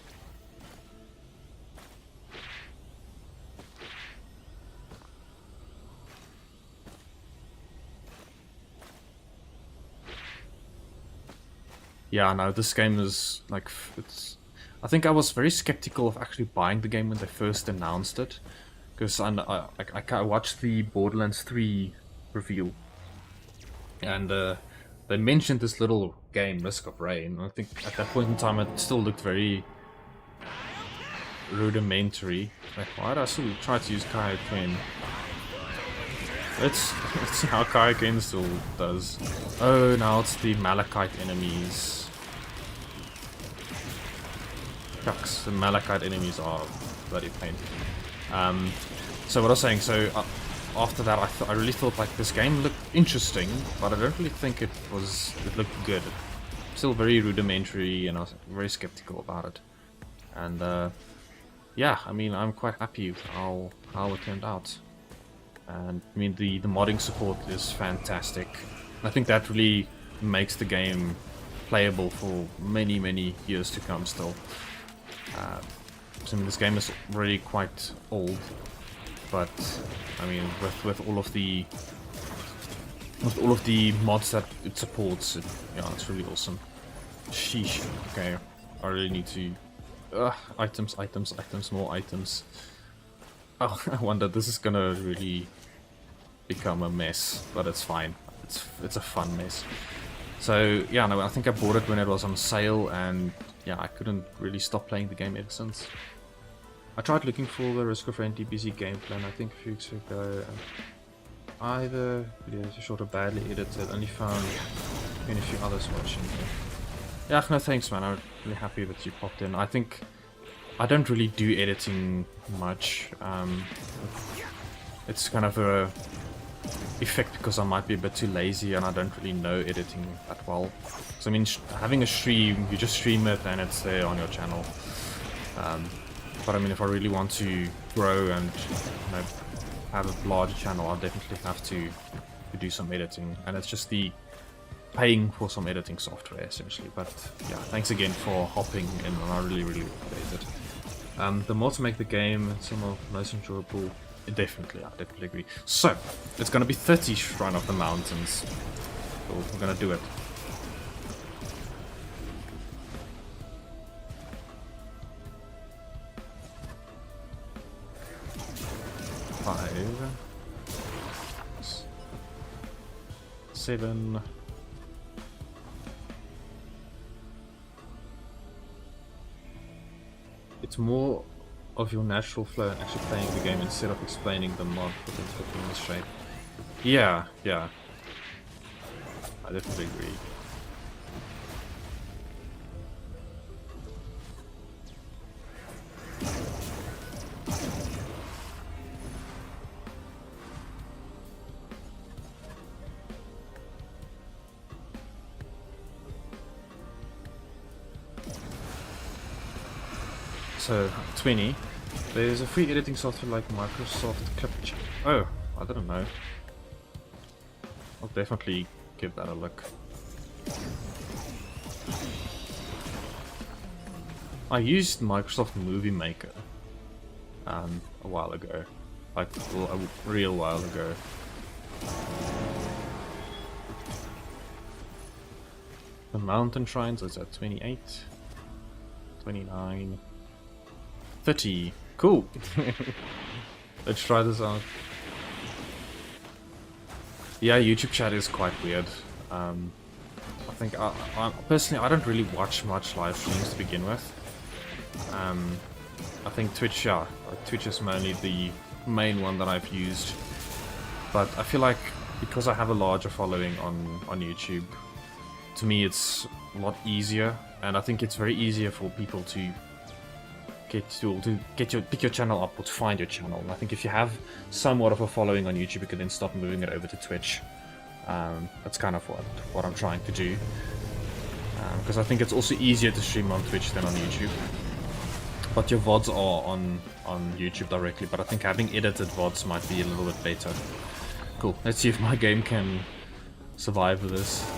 Yeah, no, this game is like, I think I was very skeptical of actually buying the game when they first announced it, because I watched the Borderlands 3 review, and they mentioned this little game, Risk of Rain. I think at that point in time it still looked very rudimentary. Like, why did I still try to use Kaioken? Let's see how Kaioken still does. Oh, now it's the Malachite enemies. Shucks, the Malachite enemies are bloody pain. So what I was saying, so after that I really thought like this game looked interesting, but I don't really think it looked good. Still very rudimentary, and I was very skeptical about it. And yeah, I mean, I'm quite happy with how it turned out. And I mean, the modding support is fantastic. I think that really makes the game playable for many years to come still. So I mean, this game is already quite old, but I mean, with all of the mods that it supports, yeah, it's really awesome. Sheesh. Okay, I really need to items, more items. Oh, I wonder, this is gonna really become a mess, but it's fine. It's a fun mess. So yeah, no, I think I bought it when it was on sale, and yeah, I couldn't really stop playing the game ever since. I tried looking for the Risk of Rain DBZ game plan, I think a few weeks ago. Either videos are short or badly edited, only found a few others watching. Yeah, no thanks man, I'm really happy that you popped in. I think I don't really do editing much. It's kind of a effect because I might be a bit too lazy and I don't really know editing that well. So I mean, having a stream, you just stream it and it's there on your channel. But I mean, if I really want to grow and have a larger channel, I'll definitely have to do some editing, and it's just the paying for some editing software essentially. But yeah, thanks again for hopping in, and I really appreciate it. The more to make the game some of the most enjoyable, I definitely agree. So it's gonna be 30 Shrine of the Mountains. So we're gonna do it. Five, 7. It's more of your natural flow and actually playing the game instead of explaining the mod within 15 minutes straight. Yeah. I definitely agree. So, 20. There's a free editing software like Microsoft Clip. Oh, I didn't know. I'll definitely give that a look. I used Microsoft Movie Maker a while ago, like a real while ago. The mountain shrines is at 28, 29, 30. Cool. Let's try this out. Yeah, YouTube chat is quite weird. I think I personally, I don't really watch much live streams to begin with. I think Twitch, yeah, Twitch is mainly the main one that I've used. But I feel like because I have a larger following on YouTube, to me it's a lot easier, and I think it's very easier for people to pick your channel up or to find your channel. And I think if you have somewhat of a following on YouTube, you can then start moving it over to Twitch. That's kind of what I'm trying to do, because I think it's also easier to stream on Twitch than on YouTube. But your VODs are on YouTube directly, but I think having edited VODs might be a little bit better. Cool. Let's see if my game can survive this.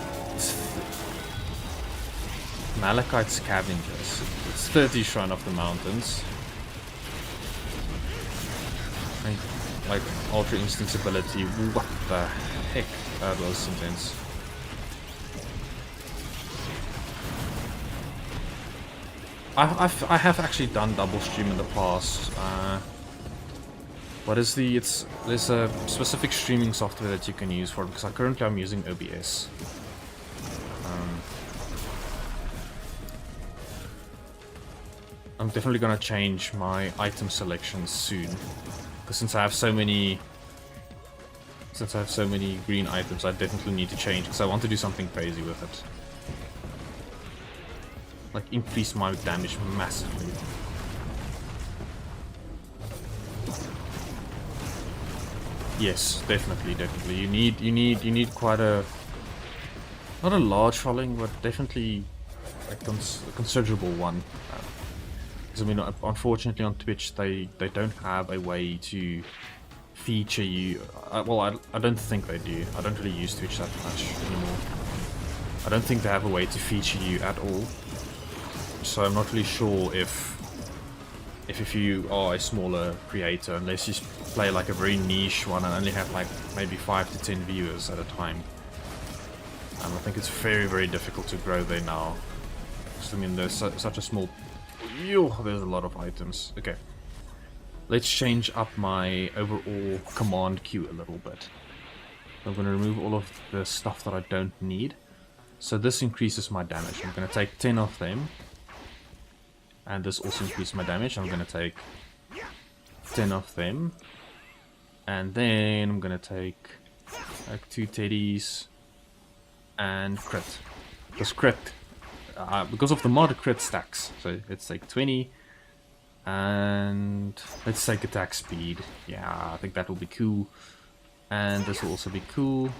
Malachite Scavengers. It's 30 Shrine of the Mountains. Like Ultra Instinct ability. What the heck? That was intense. I have actually done double stream in the past. What is the? There's a specific streaming software that you can use for it, because currently I'm using OBS. I'm definitely gonna change my item selections soon, because since I have so many green items, I definitely need to change, because I want to do something crazy with it. Like increase my damage massively. Yes, definitely. You need quite a, not a large following, but definitely a considerable one. Because I mean, unfortunately on Twitch they don't have a way to feature you. Well, I don't think they do. I don't really use Twitch that much anymore. I don't think they have a way to feature you at all. So I'm not really sure if you are a smaller creator, unless you play like a very niche one and only have like maybe 5 to 10 viewers at a time. I think it's very difficult to grow there now. Because I mean, there's such a small... there's a lot of items. Okay. Let's change up my overall command queue a little bit. I'm going to remove all of the stuff that I don't need. So this increases my damage. I'm going to take 10 of them. And this also increases my damage. I'm going to take 10 of them. And then I'm going to take like 2 teddies and crit. Because crit, because of the mod, crit stacks. So let's take 20. And let's take attack speed. Yeah, I think that will be cool. And this will also be cool.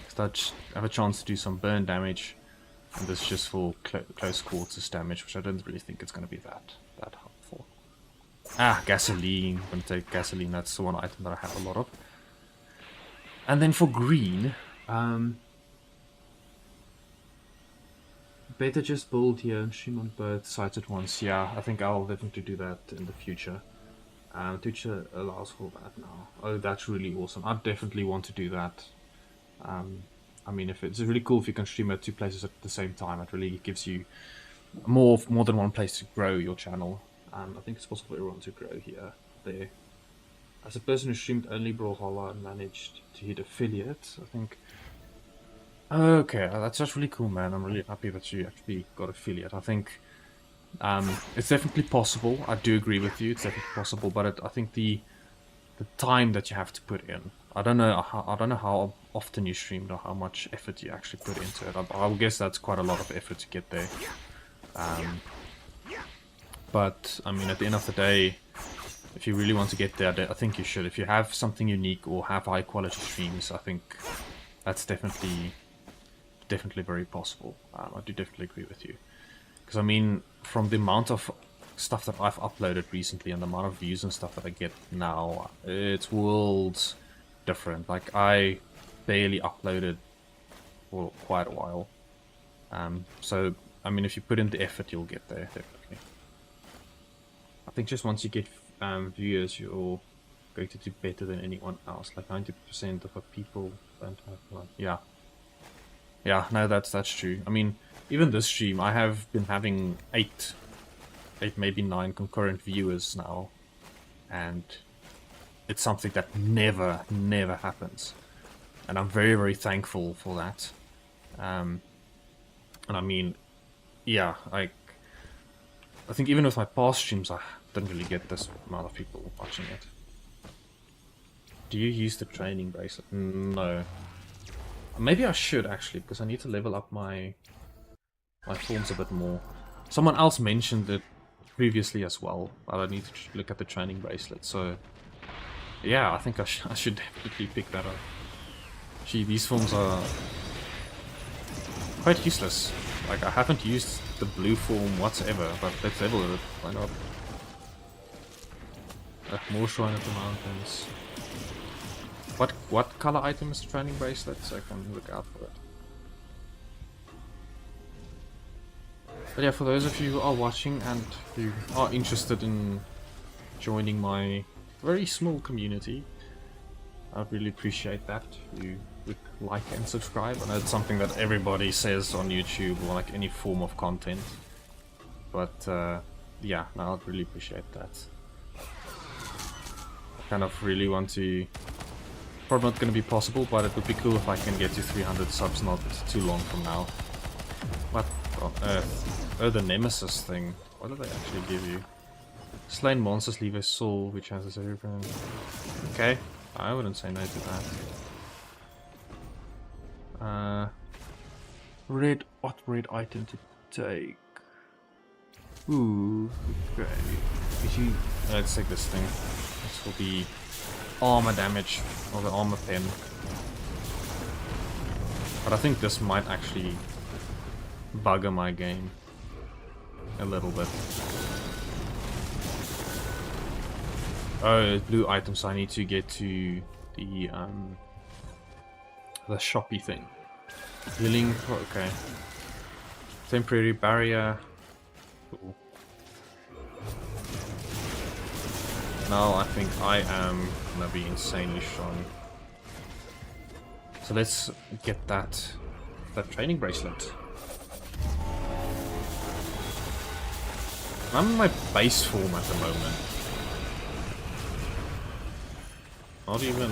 Because I have a chance to do some burn damage. And this is just for close quarters damage, which I don't really think it's going to be that helpful. Gasoline. I'm going to take gasoline. That's the one item that I have a lot of. And then for green, better just build here and stream on both sides at once. Yeah, I think I'll definitely do that in the future. Twitch allows for that now. Oh, that's really awesome. I definitely want to do that. I mean, if it's really cool if you can stream at 2 places at the same time. It really gives you more than one place to grow your channel. I think it's possible for everyone to grow here, there. As a person who streamed only Brawlhalla and managed to hit affiliate, I think. Okay, that's just really cool, man. I'm really happy that you actually got affiliate. I think it's definitely possible. I do agree with you. It's definitely possible, but I think the time that you have to put in. I don't know how often you streamed or how much effort you actually put into it. I would guess that's quite a lot of effort to get there. But I mean, at the end of the day, if you really want to get there, I think you should. If you have something unique or have high quality streams, I think that's definitely very possible. I do definitely agree with you. Because I mean, from the amount of stuff that I've uploaded recently and the amount of views and stuff that I get now, it's worlds different. Like, I barely uploaded for quite a while. So, I mean, if you put in the effort, you'll get there, definitely. I think just once you get viewers, you're going to do better than anyone else. Like 90% of the people don't have one. Yeah, no, that's true. I mean, even this stream, I have been having 8, maybe 9 concurrent viewers now, and it's something that never happens, and I'm very thankful for that. And I mean, yeah, I think even with my past streams, I didn't really get this amount of people watching it. Do you use the training bracelet? No. Maybe I should actually, because I need to level up my forms a bit more. Someone else mentioned it previously as well, but I need to look at the training bracelet. So yeah, I think I should definitely pick that up. Gee, these forms are quite useless. Like, I haven't used the blue form whatsoever, but let's level it. Why not? More Shrine of the Mountains. What color item is the training bracelet, so I can look out for it. But yeah, for those of you who are watching and who are interested in joining my very small community, I'd really appreciate that. You would like and subscribe. I know it's something that everybody says on YouTube or like any form of content. But yeah, no, I'd really appreciate that. I kind of really want to... Probably not going to be possible, but it would be cool if I can get to 300 subs not too long from now. What on earth? Oh, the Nemesis thing. What do they actually give you? Slain monsters leave a soul, which has a everything. Okay, I wouldn't say no to that. What red item to take? Ooh, okay. Let's take this thing. This will be armor damage, or the armor pen. But I think this might actually bugger my game a little bit. Oh, blue items, I need to get to the shoppy thing. Healing, okay. Temporary barrier. Cool. Now I think I am gonna be insanely strong. So let's get that training bracelet. I'm in my base form at the moment. Not even...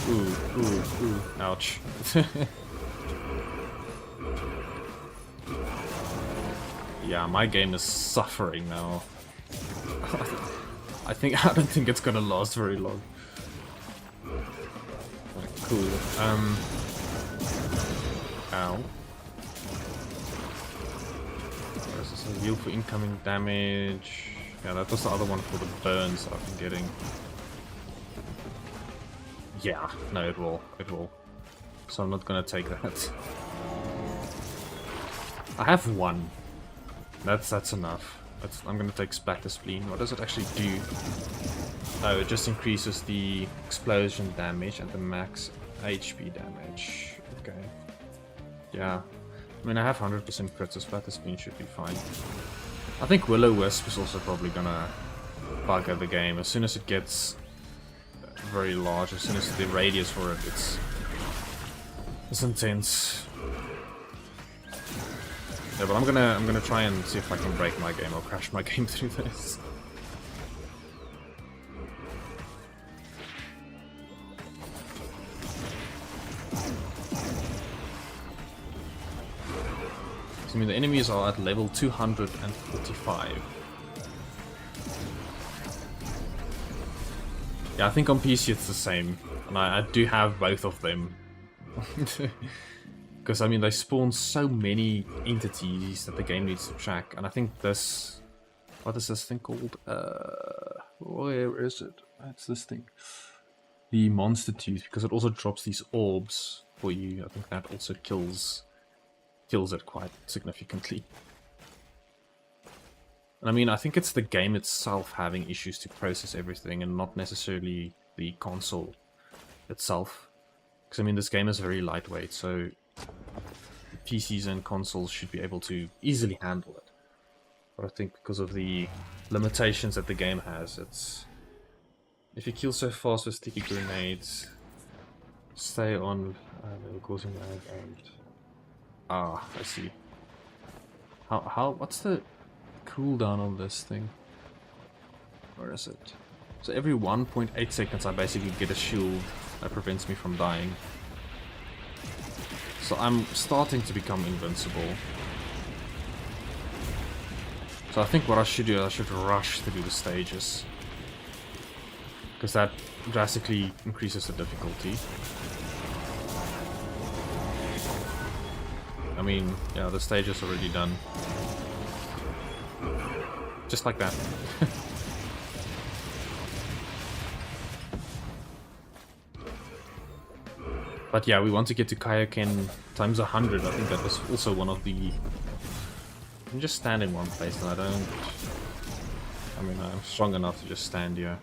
Ooh, ouch. Yeah, my game is suffering now. I don't think it's gonna last very long. Cool. Ow. This is a heal for incoming damage. Yeah, that was the other one for the burns that I've been getting. Yeah, no, it will. So I'm not gonna take that. I have one. That's enough. I'm gonna take Splatter Spleen. What does it actually do? Oh, it just increases the explosion damage and the max HP damage. Okay. Yeah. I mean, I have 100% crits, so Splatter Spleen should be fine. I think Will-O-Wisp is also probably gonna bugger the game. As soon as it gets very large, as soon as the radius for it it's intense. Yeah, but I'm gonna try and see if I can break my game or crash my game through this. So, I mean, the enemies are at level 245. Yeah, I think on PC it's the same, and I do have both of them. Because, I mean, they spawn so many entities that the game needs to track, and I think this... What is this thing called? Where is it? It's this thing. The Monster Tooth, because it also drops these orbs for you. I think that also kills it quite significantly. And I mean, I think it's the game itself having issues to process everything, and not necessarily the console itself. Because, I mean, this game is very lightweight, so PCs and consoles should be able to easily handle it. But I think because of the limitations that the game has, it's... If you kill so fast with sticky grenades, stay on level causing lag and... Ah, I see. What's the cooldown on this thing? Where is it? So every 1.8 seconds I basically get a shield that prevents me from dying. So I'm starting to become invincible. So I think what I should do, I should rush through the stages. Because that drastically increases the difficulty. I mean, yeah, the stage is already done. Just like that. But yeah, we want to get to Kaioken times 100. I think that was also one of the... I can just stand in one place and I mean, I'm strong enough to just stand here.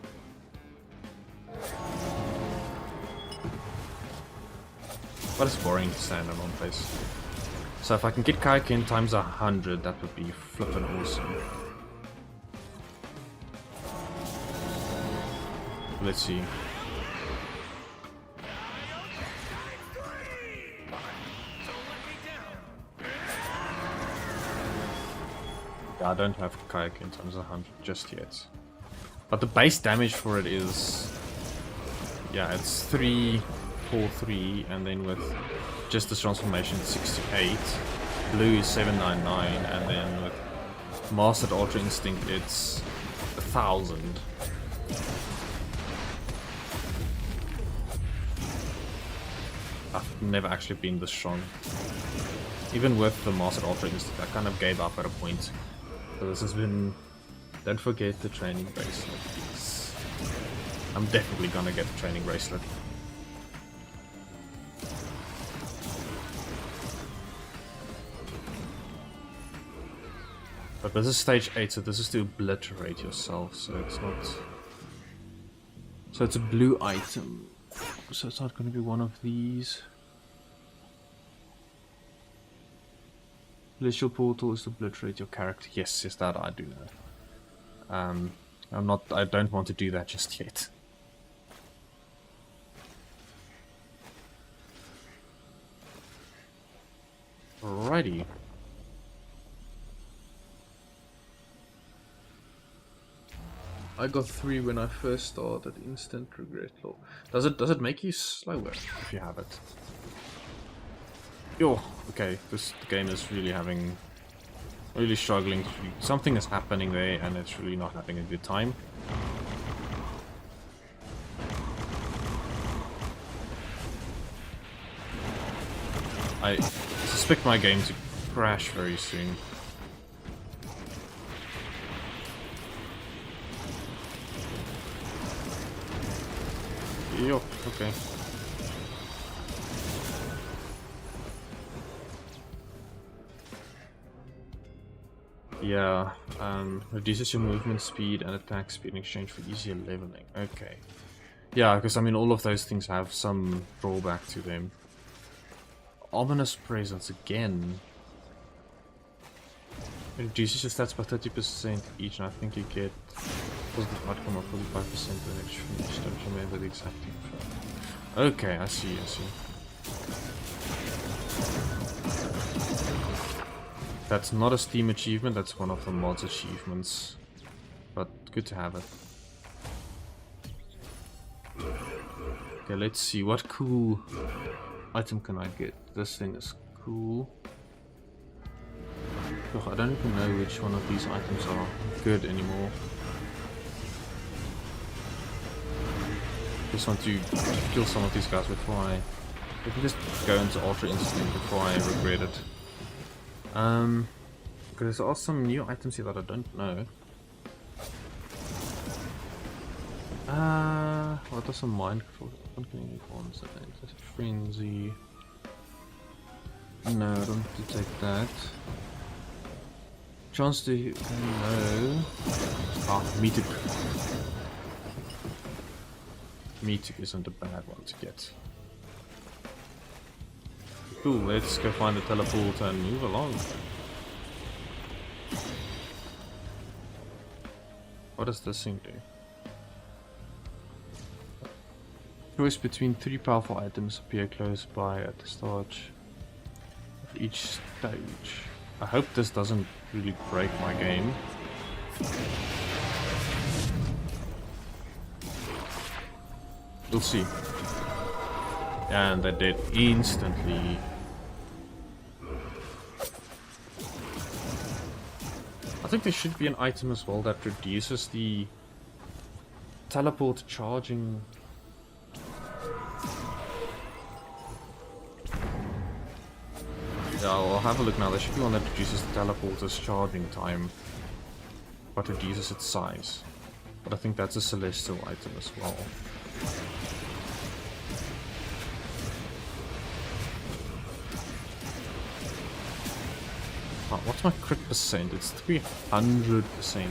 But it's boring to stand in one place. So if I can get Kaioken times 100, that would be flippin' awesome. Let's see. Yeah, I don't have Kaioken times 100 just yet. But the base damage for it is... yeah, it's 3, 4, 3, and then with just this transformation it's 68. Blue is 799, and then with Mastered Ultra Instinct it's 1000. I've never actually been this strong. Even with the Mastered Ultra Instinct, I kind of gave up at a point. So this has been... don't forget the training bracelet. I'm definitely gonna get the training bracelet. But this is stage 8, so this is to obliterate yourself, so it's not... so it's a blue item. So it's not gonna be one of these. Celestial portal is to obliterate your character. Yes, that I do know. I don't want to do that just yet. Alrighty. I got 3 when I first started. Instant regret law. Does it make you slower if you have it? Yo, okay, this game is really struggling. Something is happening there and it's really not having a good time. I suspect my game to crash very soon. Yo, okay. Yeah, reduces your movement speed and attack speed in exchange for easier leveling. Okay. Yeah, because I mean all of those things have some drawback to them. Ominous presence again. It reduces your stats by 30% each, and I think you get positive outcome of 45% the next finish. Don't remember the exact info. Okay, I see. That's not a Steam achievement, that's one of the mods achievements. But good to have it. Okay, let's see, what cool item can I get? This thing is cool. Ugh, I don't even know which one of these items are good anymore. Just want to kill some of these guys before I can just go into Ultra Instinct before I regret it. Because there are some new items here that I don't know. What are some mind control? Ones that enter frenzy. No, I don't detect that. Chance to no. Ah, Meetuk. Meetuk isn't a bad one to get. Cool, let's go find the teleporter and move along. What does this thing do? Choice between 3 powerful items appear close by at the start of each stage. I hope this doesn't really break my game. We'll see. And they're dead instantly. I think there should be an item as well that reduces the teleport charging. Yeah, I'll have a look now. There should be one that reduces the teleporter's charging time, but reduces its size. But I think that's a celestial item as well. Oh, what's my crit percent? It's 300%.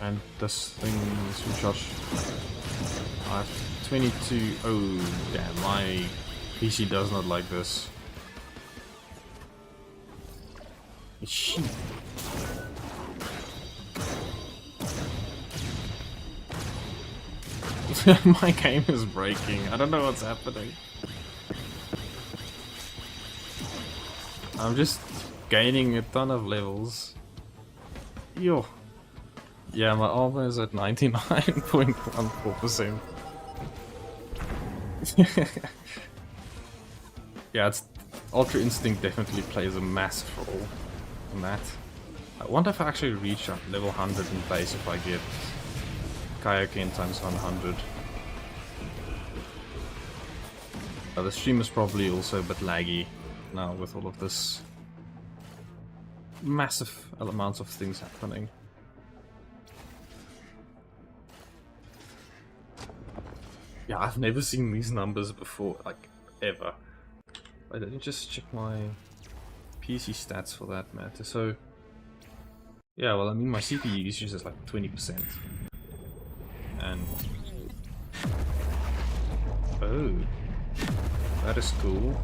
And this thing is recharge. I have 22. Oh, damn, my PC does not like this. Shit. My game is breaking. I don't know what's happening. I'm just gaining a ton of levels. Yo. Yeah, my armor is at 99.14%. Yeah, Ultra Instinct definitely plays a massive role in that. I wonder if I actually reach level 100 in base if I get Kaioken times 100. The stream is probably also a bit laggy now with all of this massive amounts of things happening. Yeah, I've never seen these numbers before, like, ever. I didn't just check my PC stats for that matter, so... Yeah, well, I mean, my CPU usage is like 20%. And... Oh... That is cool.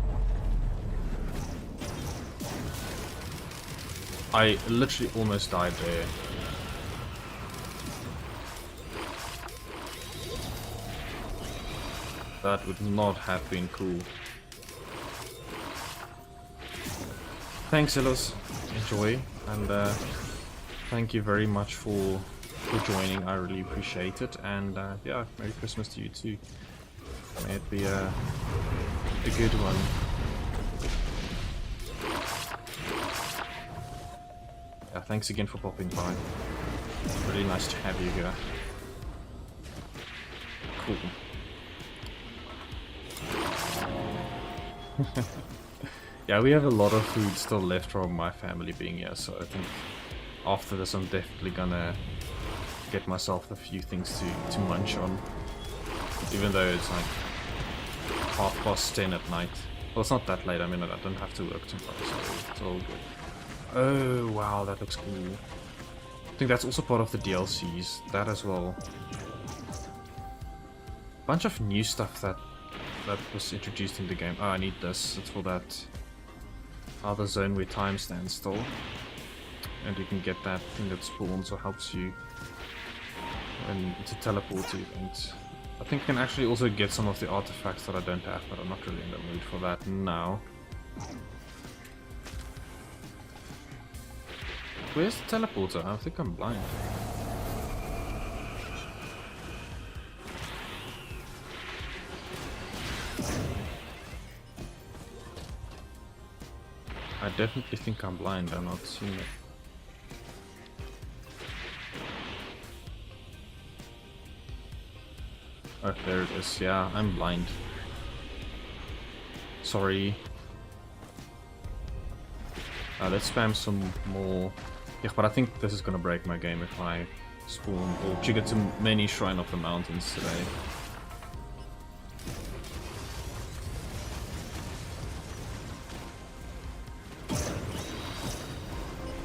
I literally almost died there. That would not have been cool. Thanks, Illos. Enjoy, and thank you very much for joining. I really appreciate it, and yeah, Merry Christmas to you too. May it be a good one. Yeah, thanks again for popping by. Really nice to have you here. Cool. Yeah, we have a lot of food still left from my family being here, so I think after this I'm definitely gonna get myself a few things to munch on. Even though it's like 10:30 at night. Well, it's not that late, I mean, I don't have to work tomorrow, so it's all good. Oh, wow, that looks cool. I think that's also part of the DLCs, that as well. Bunch of new stuff that was introduced in the game. Oh, I need this. It's for that other zone where time stands still. And you can get that thing that spawns or helps you when it's a teleport event. I think you can actually also get some of the artifacts that I don't have, but I'm not really in the mood for that now. Where's the teleporter? I think I'm blind. I definitely think I'm blind, I'm not seeing it. Oh, there it is. Yeah, I'm blind. Sorry. Let's spam some more. Yeah, but I think this is gonna break my game if I spawn or trigger too many Shrine of the Mountains today.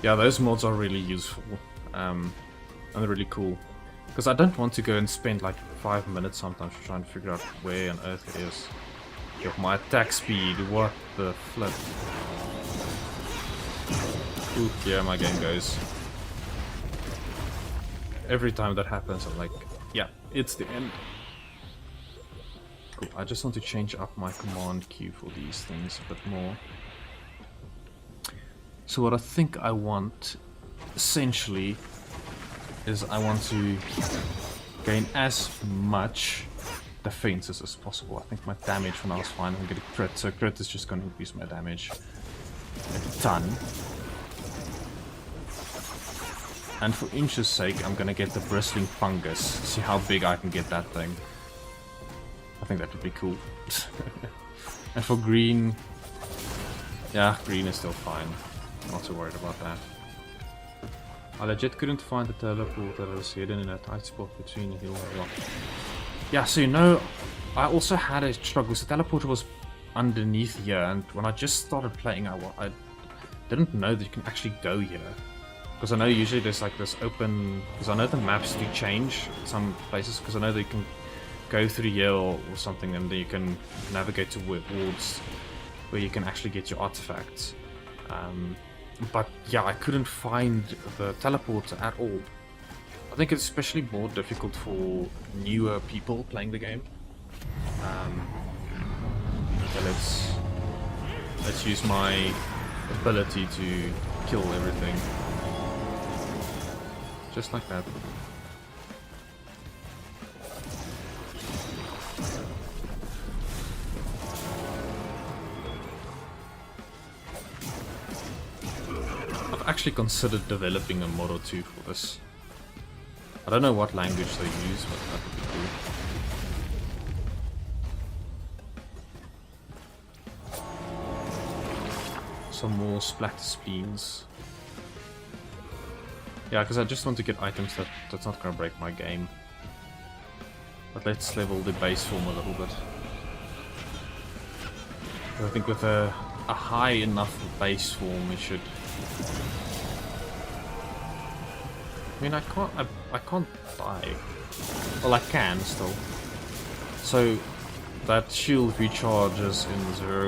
Yeah, those mods are really useful and really cool. Because I don't want to go and spend like 5 minutes sometimes trying to figure out where on earth it is. Yo, my attack speed, what the flip. Ooh, yeah, my game goes. Every time that happens, I'm like, yeah, it's the end. Cool, I just want to change up my command queue for these things a bit more. So what I think I want, essentially, is I want to gain as much defenses as possible. I think my damage when I was fine, I'm getting crit, so crit is just going to increase my damage a ton. And for inch's sake, I'm gonna get the bristling fungus. See how big I can get that thing. I think that would be cool. And for green, yeah, green is still fine. Not too worried about that. I legit couldn't find the teleporter that was hidden in a tight spot between the hill and rock. Yeah, so you know, I also had a struggle. So the teleporter was underneath here, and when I just started playing, I didn't know that you can actually go here. Because I know usually there's like this open... Because I know the maps do change some places, because I know they can go through here or something, and then you can navigate towards where you can actually get your artifacts. But yeah, I couldn't find the teleporter at all. I think it's especially more difficult for newer people playing the game. Okay, let's use my ability to kill everything. Just like that. I've actually considered developing a mod or two for this. I don't know what language they use, but that would be cool. Some more splatter spleens. Yeah, because I just want to get items that's not going to break my game. But let's level the base form a little bit. I think with a high enough base form, we should... I mean, I can't die. Well, I can still. So that shield recharges in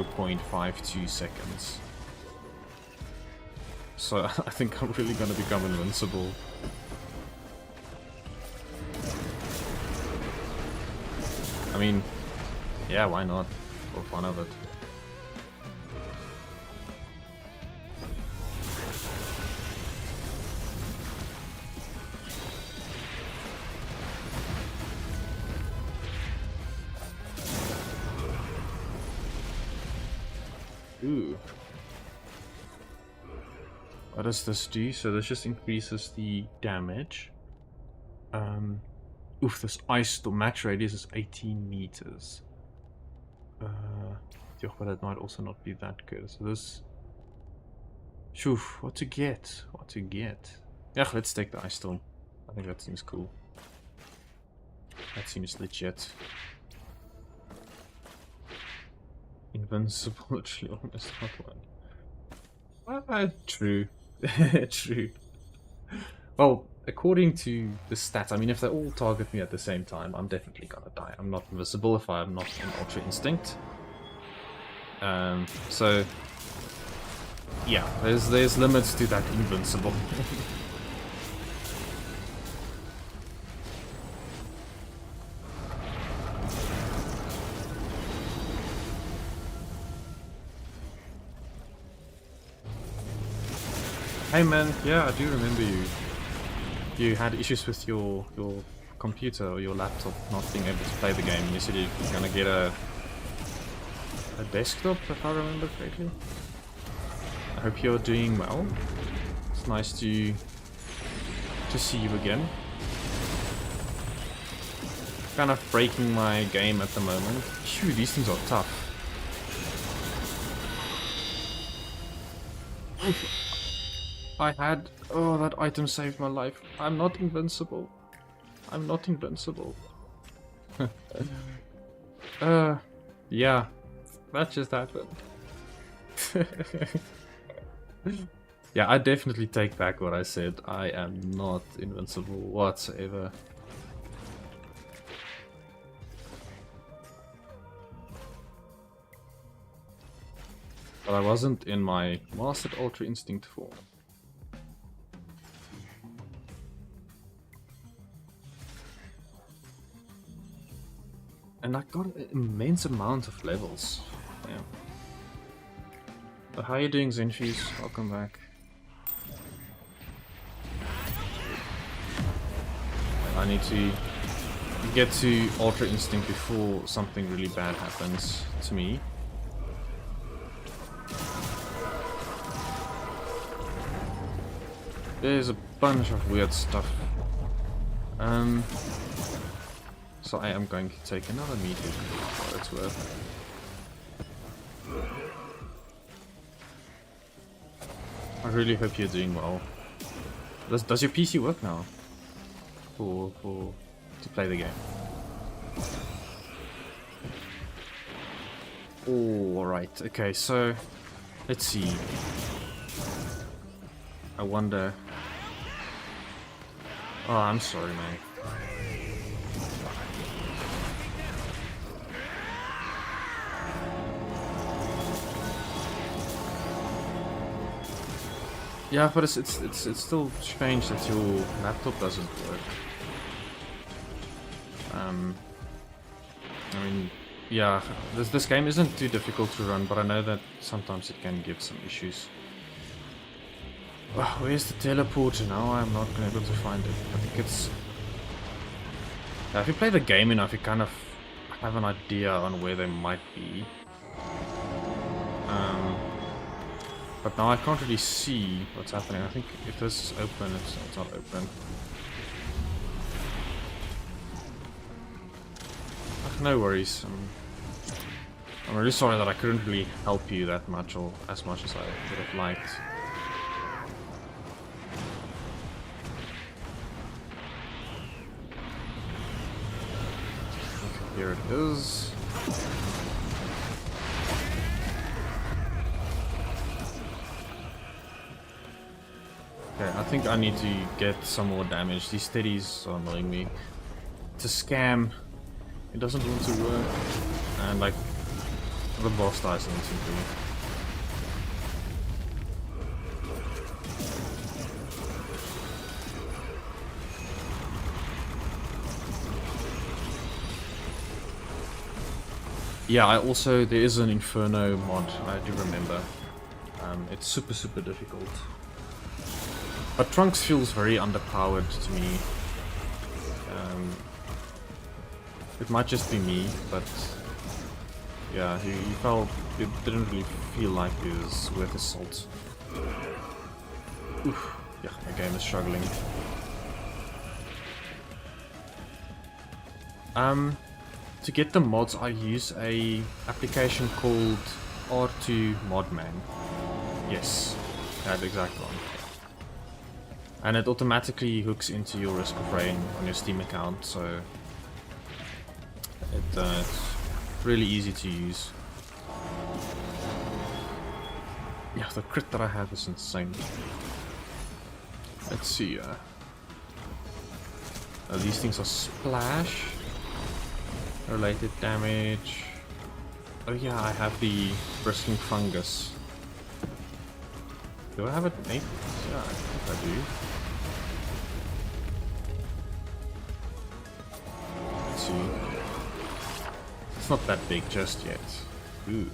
0.52 seconds. So I think I'm really gonna become invincible. I mean, yeah, why not? For fun of it. Ooh. What does this do? So this just increases the damage. Oof, this ice storm max radius is 18 meters. Yeah, but it might also not be that good. So this... Shoof, what to get? What to get? Yeah, let's take the ice storm. I think that seems cool. That seems legit. Invincible, literally almost not one. True. True. Well, according to the stats, I mean, if they all target me at the same time, I'm definitely gonna die. I'm not invisible if I'm not on Ultra Instinct. So... yeah, there's limits to that invincible. Hey man, yeah, I do remember you. You had issues with your computer or your laptop not being able to play the game. You said you're gonna get a desktop, if I remember correctly. I hope you're doing well. It's nice to see you again. Kind of breaking my game at the moment. Phew, these things are tough. I had... oh, that item saved my life. I'm not invincible. I'm not invincible. Yeah. That just happened. Yeah, I definitely take back what I said. I am not invincible whatsoever. But I wasn't in my mastered Ultra Instinct form. And I got an immense amount of levels. Yeah. But how are you doing, Zenfuse? Welcome back. I need to get to Ultra Instinct before something really bad happens to me. There's a bunch of weird stuff. So I am going to take another meteor for what it's worth. I really hope you're doing well. Does your PC work now? To play the game? Alright, okay, so let's see. I wonder Oh, I'm sorry, man. Yeah, but it's still strange that your laptop doesn't work. I mean, yeah, this game isn't too difficult to run, but I know that sometimes it can give some issues. Oh, where's the teleporter now? I'm not gonna be able to find it. I think it's... Yeah, if you play the game enough, you kind of have an idea on where they might be. But now I can't really see what's happening. I think if this is open, it's not open. No worries. I'm really sorry that I couldn't really help you that much, or as much as I would have liked. Okay, here it is. Okay, I think I need to get some more damage. These steadies are annoying me. It's a scam. It doesn't want to work. And like, the boss dies instantly. Yeah, there is an Inferno mod, I do remember. It's super difficult. But Trunks feels very underpowered to me. It might just be me, but yeah, it didn't really feel like it was worth his salt. Oof, yeah, my game is struggling. To get the mods, I use a application called R2 Modman. Yes, that exact one. And it automatically hooks into your Risk of Rain on your Steam account, so it's really easy to use. Yeah, the crit that I have is insane. Let's see. These things are splash related damage. Oh yeah, I have the Bristling Fungus. Do I have it? Yeah, I think I do. Let's see. It's not that big just yet. Ooh.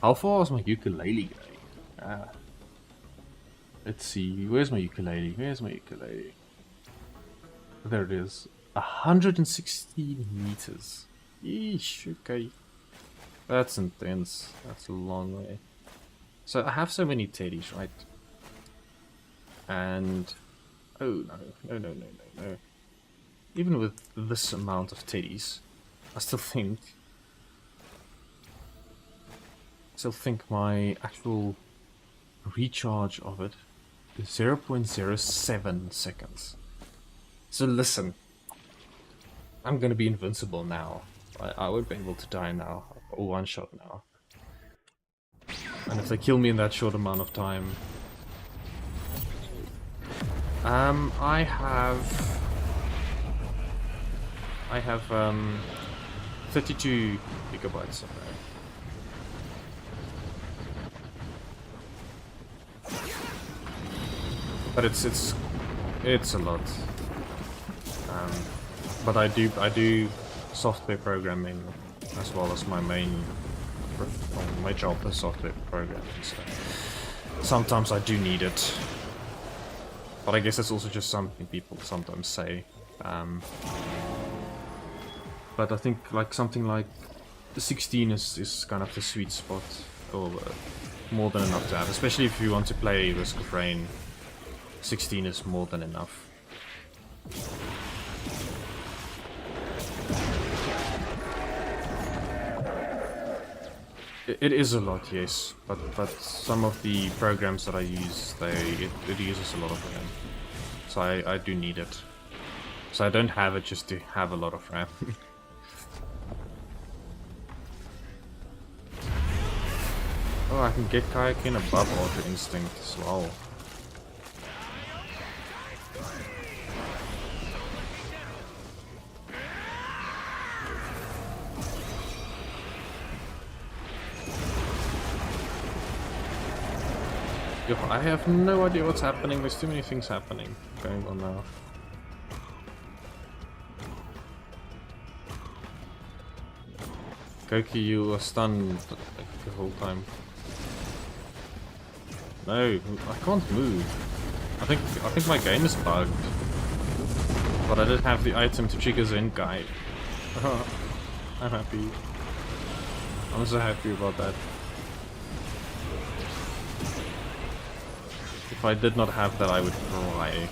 How far is my ukulele going? Let's see. Where's my ukulele? There it is. 116 meters. Yeesh, okay. That's intense. That's a long way. So I have so many teddies, right? And... oh no. Even with this amount of teddies, I still think my actual recharge of it is 0.07 seconds. So listen, I'm gonna be invincible now. I won't be able to die now, or one shot now. And if they kill me in that short amount of time... I have 32 gigabytes of that. But it's a lot. But I do software programming as well as my job is software programming. So sometimes I do need it. But I guess it's also just something people sometimes say. But I think something like 16 is kind of the sweet spot, or more than enough to have. Especially if you want to play Risk of Rain, 16 is more than enough. It is a lot, yes, but some of the programs that I use, it uses a lot of RAM, so I do need it. So I don't have it just to have a lot of RAM. Oh, I can get Kaioken above Ultra Instinct as well. I have no idea what's happening. There's too many things happening going on now. Goku, you were stunned like, the whole time. No, I can't move. I think my game is bugged. But I did have the item to trigger Zenkai. I'm happy. I'm so happy about that. If I did not have that, I would cry.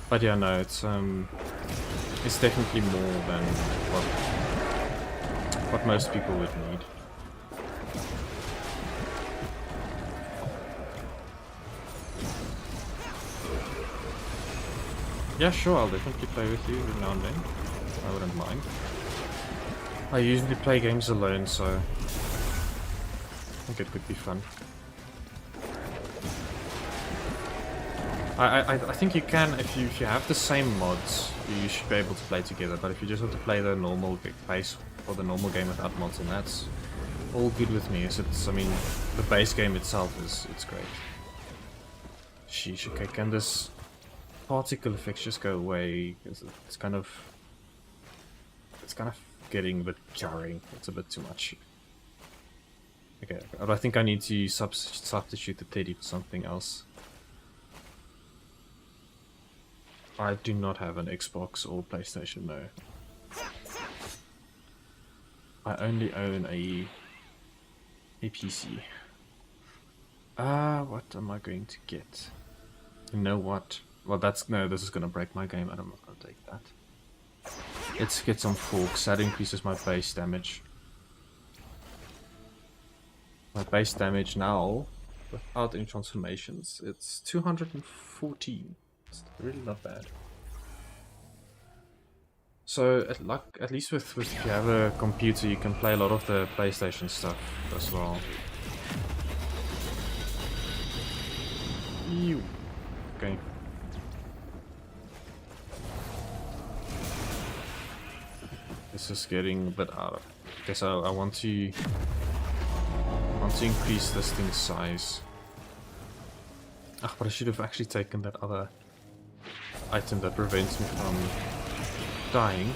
But yeah, no, it's definitely more than what most people would need. Yeah, sure, I'll definitely play with you every now and then. I wouldn't mind. I usually play games alone, so I think it could be fun. I think you can, if you have the same mods, you should be able to play together, but if you just want to play the normal pace or the normal game without mods, then that's all good with me. I mean, the base game itself it's great. Sheesh, okay, can this particle effects just go away? It's kind of getting a bit jarring. It's a bit too much. Okay, but I think I need to substitute the teddy for something else. I do not have an Xbox or PlayStation, no. I only own a PC. What am I going to get? You know what? Well, no, this is gonna break my game, and I'm not gonna take that. Let's get some forks. That increases my base damage. My base damage now, without any transformations, it's 214. It's really not bad. So, at least with if you have a computer, you can play a lot of the PlayStation stuff as well. Ew. Okay. This is getting a bit out of. Okay, so I want to increase this thing's size. Ah, but I should have actually taken that other item that prevents me from dying.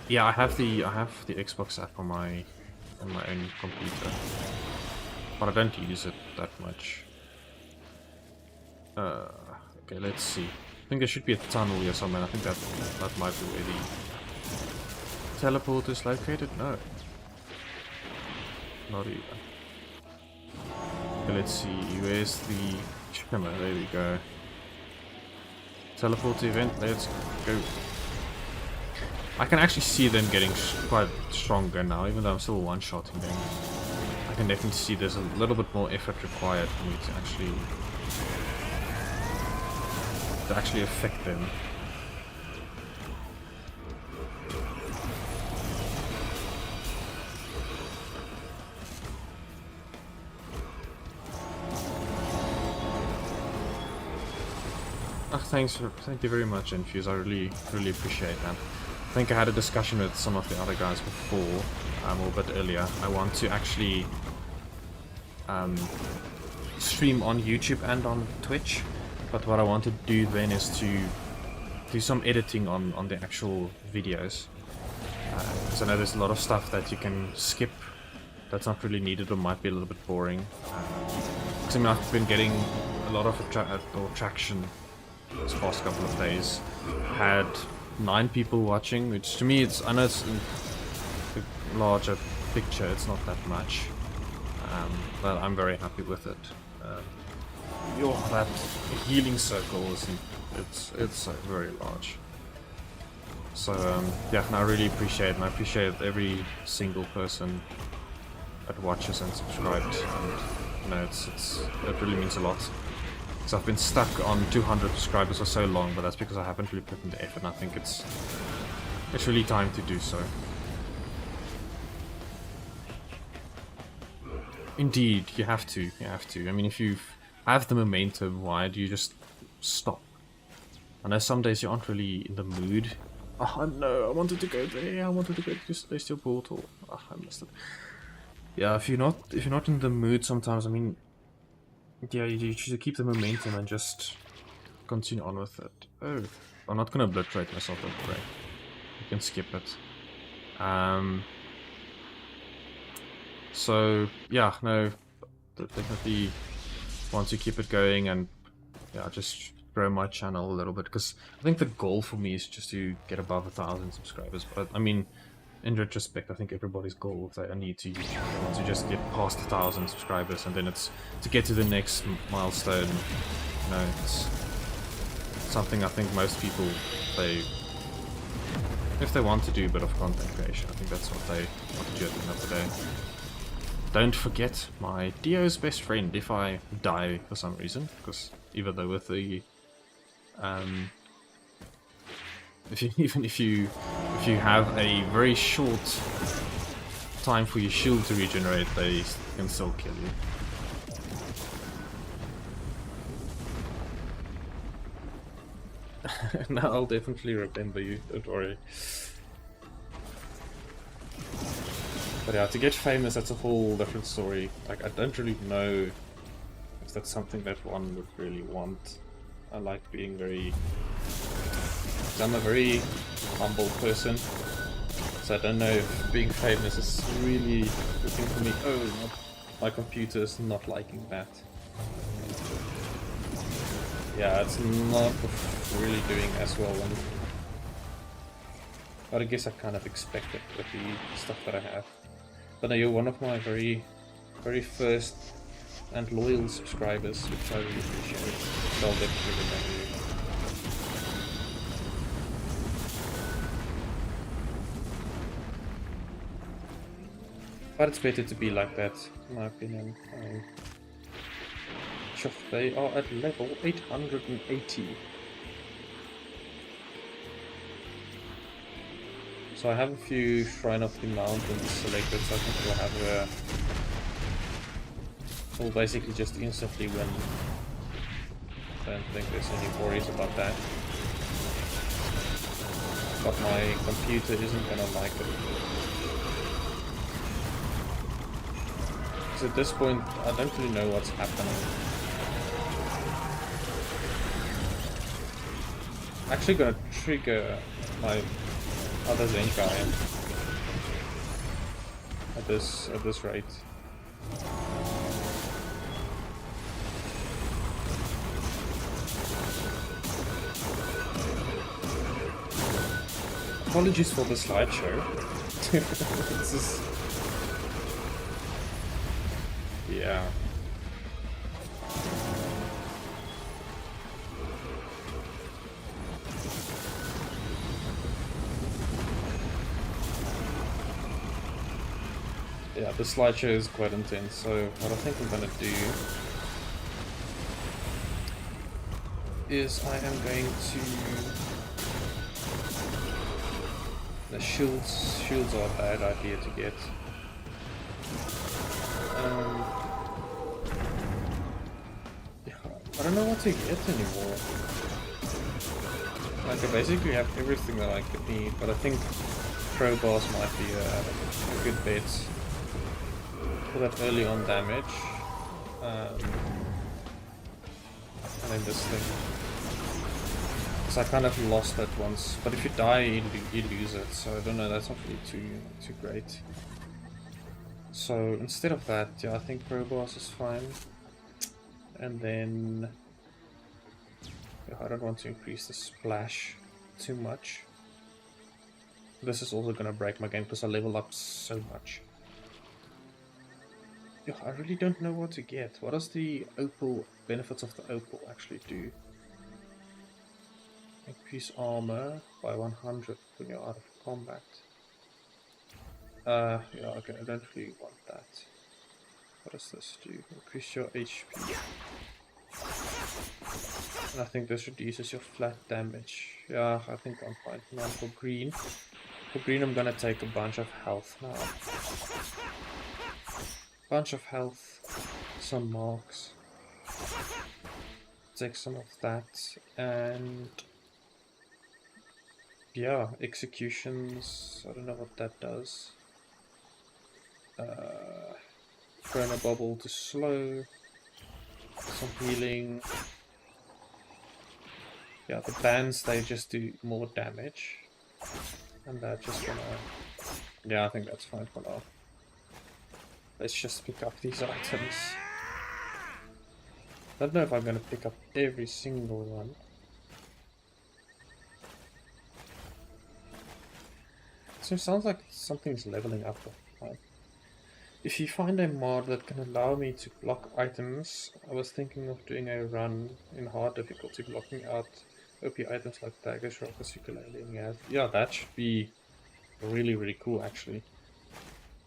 Yeah, I have the Xbox app on my own computer, but I don't use it that much. Okay, let's see. I think there should be a tunnel here somewhere. I think that might be where the teleport is located. No, not even. Okay, let's see. Where's the shimmer? There we go. Teleport event. Let's go. I can actually see them getting quite stronger now, even though I'm still one-shotting them. I can definitely see there's a little bit more effort required for me to actually affect them. Thank you very much, Infuse. I really appreciate that. I think I had a discussion with some of the other guys before, or a bit earlier. I want to actually stream on YouTube and on Twitch, but what I want to do then is to do some editing on the actual videos. Because I know there's a lot of stuff that you can skip that's not really needed or might be a little bit boring. Because I mean, I've been getting a lot of traction this past couple of days. Had 9 people watching, which to me, I know it's in the larger picture, it's not that much, but I'm very happy with it. That healing circle it's very large. So yeah, and I really appreciate it, and I appreciate every single person that watches and subscribes. And you know, it really means a lot. So I've been stuck on 200 subscribers for so long, but that's because I haven't really put in the effort, and I think it's really time to do so. Indeed, you have to. I mean, if you have the momentum, why do you just stop? I know some days you aren't really in the mood Oh no, I wanted to go there. I wanted to go to Celestial Portal. Oh, I missed it. Yeah, if you're not in the mood sometimes, I mean, yeah, you should keep the momentum and just continue on with it. Oh, I'm not gonna obliterate myself, don't worry. You can skip it. So yeah, no, definitely want to keep it going and yeah, just grow my channel a little bit because I think the goal for me is just to get above 1,000 subscribers. But I mean, in retrospect, I think everybody's goal is I need to want to just get past 1,000 subscribers, and then it's to get to the next milestone. You know, it's something I think most people, if they want to do a bit of content creation, I think that's what they want to do at the end of the day. Don't forget my Dio's best friend if I die for some reason, because even though with the even if you have a very short time for your shield to regenerate, they can still kill you. Now I'll definitely remember you, don't worry. But yeah, to get famous, that's a whole different story. Like, I don't really know if that's something that one would really want. I like being very... I'm a very humble person, so I don't know if being famous is really the thing for me. Oh, my computer's not liking that. Yeah, it's not really doing as well. But I guess I kind of expect it with the stuff that I have. But no, you're one of my very first and loyal subscribers, which I really appreciate. So I'll definitely remember you. But it's better to be like that, in my opinion. They are at level 880. So I have a few Shrine of the Mountains selected, so I think we'll have we'll basically just instantly win. I don't think there's any worries about that. But my computer isn't gonna like it. So at this point, I don't really know what's happening. I'm actually gonna trigger my other Zenkai at this rate. Apologies for the slideshow. This is... yeah. Yeah, the slideshow is quite intense, so what I think I'm gonna do is I am going to... the shields are a bad idea to get. Yeah, I don't know what to get anymore. Like, I basically have everything that I could need, but I think crowbars might be a good bet for that early on damage. And then this thing. Because I kind of lost that once, but if you die, you lose it, so I don't know, that's not really too great. So instead of that, yeah, I think crowbars is fine. And then... yeah, I don't want to increase the splash too much. This is also gonna break my game because I level up so much. Yeah, I really don't know what to get. What does the opal, benefits of the opal actually do? Increase armor by 100 when you're out of combat. Yeah, okay, I don't really want that. What does this do? Increase your HP. And I think this reduces your flat damage. Yeah, I think I'm fine. Now for green. For green I'm gonna take a bunch of health now. Bunch of health, some marks. Take some of that, and Yeah, executions. I don't know what that does. Chrono bubble to slow. Some healing. Yeah, the bands, they just do more damage. And that just gonna... Yeah, I think that's fine for now. Let's just pick up these items. I don't know if I'm gonna pick up every single one. So it sounds like something's leveling up. If you find a mod that can allow me to block items, I was thinking of doing a run in hard difficulty, blocking out OP items like daggers, rockets, ukulele, and yeah, that should be really, really cool actually.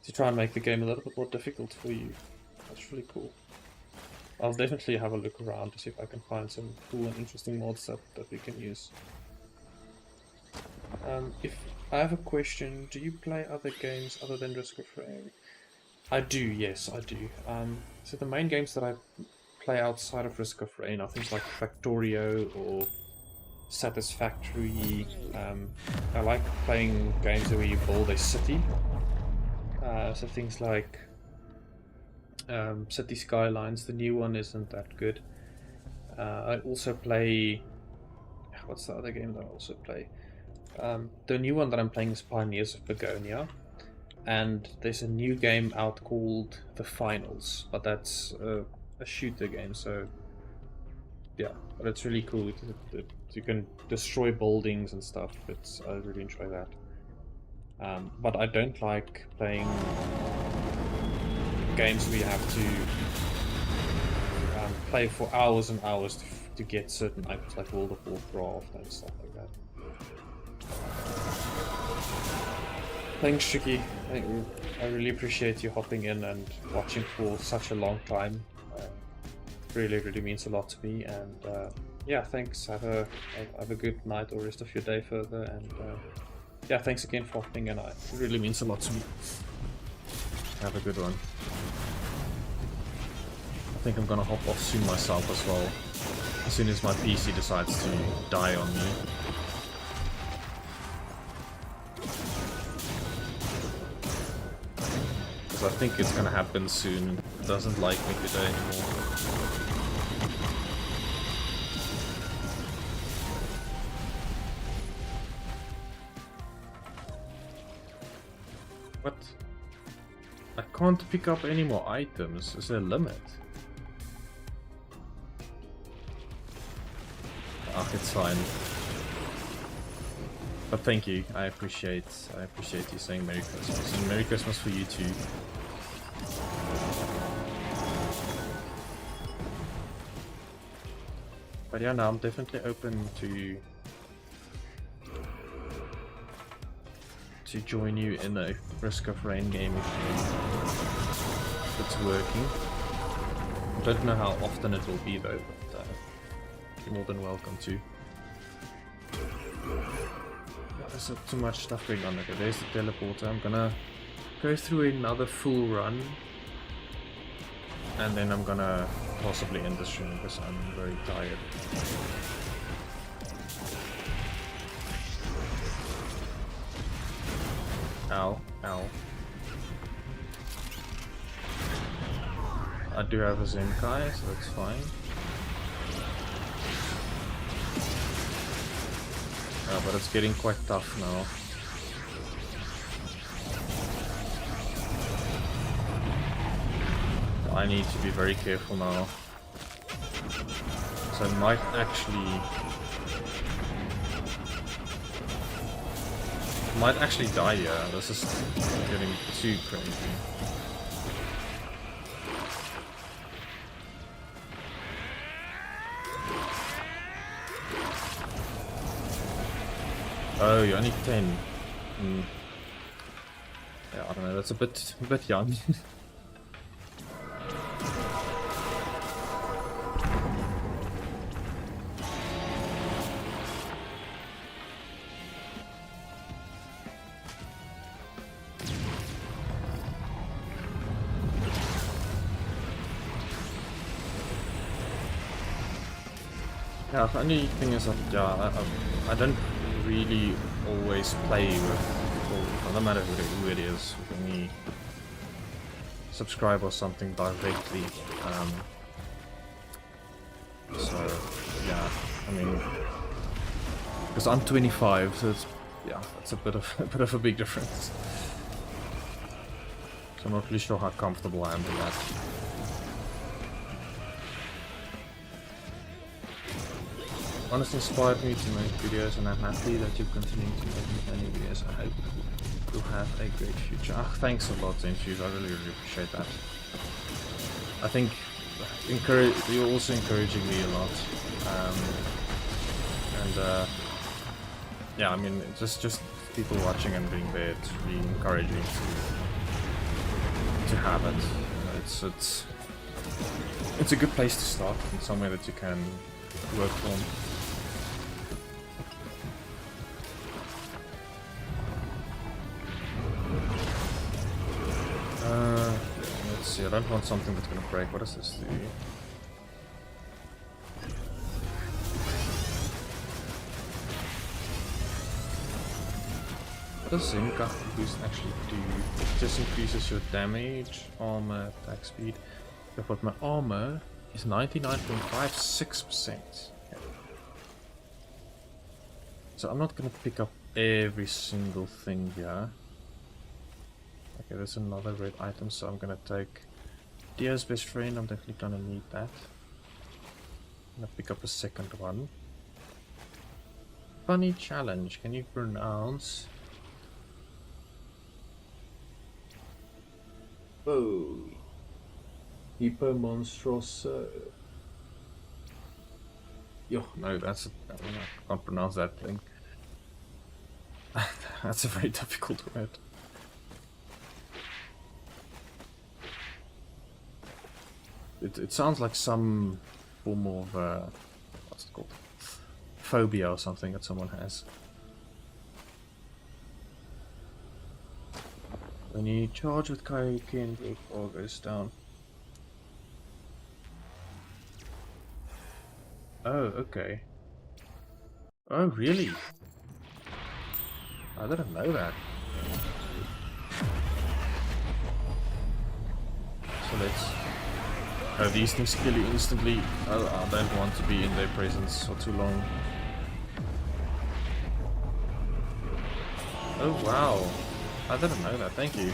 To try and make the game a little bit more difficult for you. That's really cool. I'll definitely have a look around to see if I can find some cool and interesting mods that we can use. If I have a question, do you play other games other than Risk of Rain? I do, yes, I do. So the main games that I play outside of Risk of Rain are things like Factorio or Satisfactory. I like playing games where you build a city. So things like City Skylines. The new one isn't that good. I also play... What's the other game that I also play? The new one that I'm playing is Pioneers of Begonia. And there's a new game out called The Finals, but that's a shooter game, so yeah, but it's really cool. You can destroy buildings and stuff. I really enjoy that. But I don't like playing games where you have to play for hours and hours to get certain items, like World of Warcraft and stuff like that. Thanks, Tricky. I really appreciate you hopping in and watching for such a long time. Really, really means a lot to me. And yeah, thanks. Have a good night or rest of your day further. And yeah, thanks again for hopping in. It really means a lot to me. Have a good one. I think I'm gonna hop off soon myself as well. As soon as my PC decides to die on me. I think it's gonna happen soon. It doesn't like me today anymore. What? I can't pick up any more items. Is there a limit? Ah, it's fine. But thank you. I appreciate you saying Merry Christmas, and Merry Christmas for you too. But yeah, no, I'm definitely open to join you in a Risk of Rain game if it's working. I don't know how often it will be though, but you're more than welcome to. There's too much stuff going on. Okay, there's the teleporter. I'm gonna go through another full run, and then I'm gonna possibly end the stream because I'm very tired. Ow, ow. I do have a Zenkai, so that's fine. But it's getting quite tough now. I need to be very careful now. So I might actually die here. This is getting too crazy. Oh, you're only 10. Yeah, I don't know, that's a bit young. Yeah, the only thing is that, yeah, I don't really always play with, or no matter who it is, with any subscribe or something directly. So yeah, I mean, because I'm 25, so it's a bit of a big difference. So I'm not really sure how comfortable I am with that. Honestly inspired me to make videos, and I'm happy that you're continuing to make many videos. I hope you'll have a great future. Ah, thanks a lot, Zenfuse. I really appreciate that. I think you're also encouraging me a lot. Yeah, I mean, just people watching and being there, it's really encouraging to have it. You know, it's a good place to start, and somewhere that you can work from. Let's see, I don't want something that's gonna break. What does this do? What does Zenka boost actually do? It just increases your damage, armor, attack speed. But my armor is 99.56%. Okay. So I'm not gonna pick up every single thing here. Okay, there's another red item, so I'm gonna take Dia's best friend. I'm definitely gonna need that. I'm gonna pick up a second one. Funny challenge. Can you pronounce? Oh, Hippo Monstroso. Yo, no, I can't pronounce that thing. That's a very difficult word. It sounds like some form of what's it called? Phobia or something that someone has. When you charge with Kaioken, the power goes down. Oh, okay. Oh, really? I didn't know that. So let's... Oh, these things kill you instantly. I don't want to be in their presence for too long. Oh, wow. I didn't know that, thank you.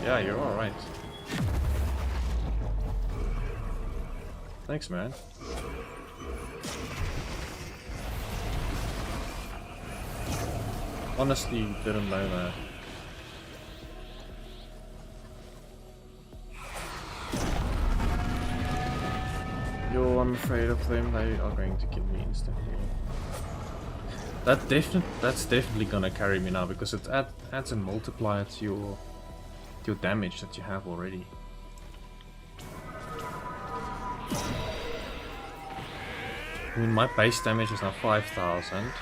Yeah, you're alright. Thanks, man. Honestly, didn't know that. Yo, I'm afraid of them. They are going to kill me instantly. That's definitely gonna carry me now, because it adds a multiplier to your damage that you have already. I mean, my base damage is now 5,000.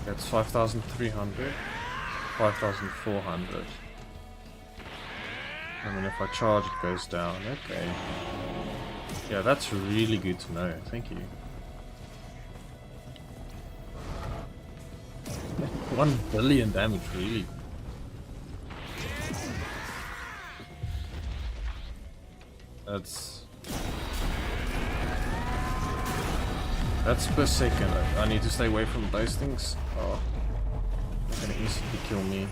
That's 5,300, 5,400. I mean, if I charge, it goes down. Okay. Yeah, that's really good to know. Thank you. 1 billion damage, really. That's per second. I need to stay away from those things. Oh, they're gonna instantly kill me.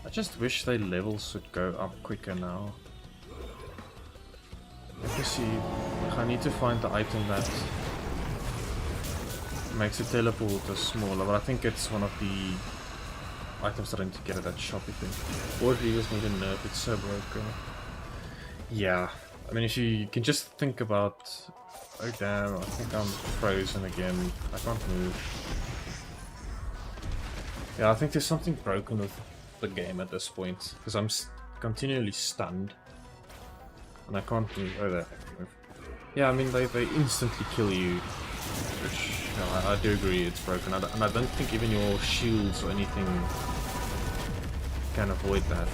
I just wish their levels would go up quicker now. Let me see. I need to find the item that makes the teleporter smaller, but I think it's one of the items that I need to get at that shop, I think. Or if you just need a nerf, it's so broken. Yeah, I mean, if you can just think about... Oh damn, I think I'm frozen again. I can't move. Yeah, I think there's something broken with the game at this point, because I'm continually stunned. And I can't move. Oh, there I can move. Yeah, I mean, they instantly kill you which, no, I do agree it's broken. And I don't think even your shields or anything can avoid that.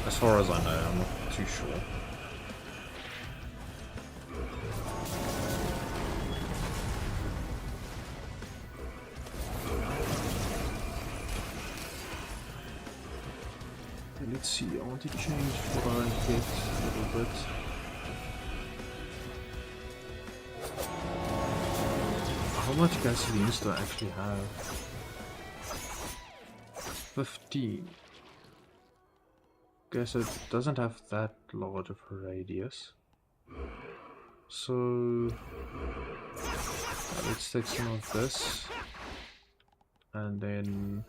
As far as I know, I'm not too sure. Let's see, I want to change what I get a little bit. How much gasoline do I actually have? 15. Okay, so it doesn't have that large of a radius. So let's take some of this. And then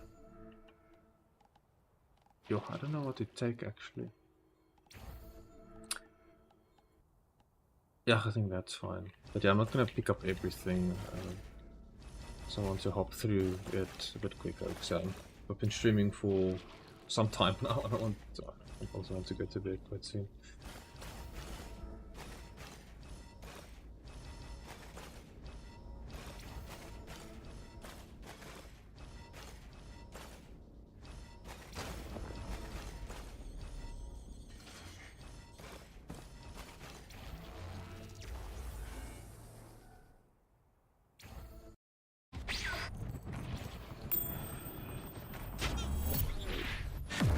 yo, I don't know what to take actually. Yeah, I think that's fine. But yeah, I'm not gonna pick up everything. So I want to hop through it a bit quicker because I've been streaming for some time now. I also want to go to bed quite soon.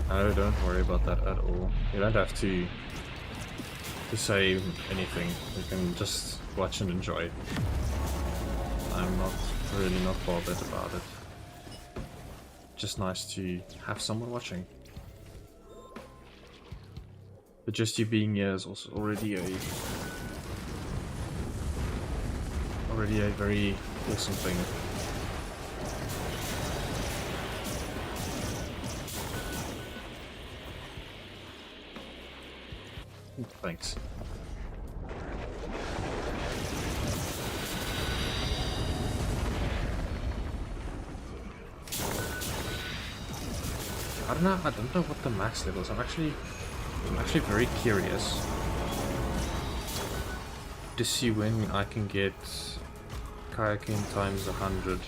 No, don't worry about that at all. You don't have to say anything. You can just watch and enjoy. I'm not really not bothered about it. Just nice to have someone watching. But just you being here is also already a very awesome thing. Thanks. I don't know what the max level is. I'm actually very curious to see when I can get Kaioken times 100.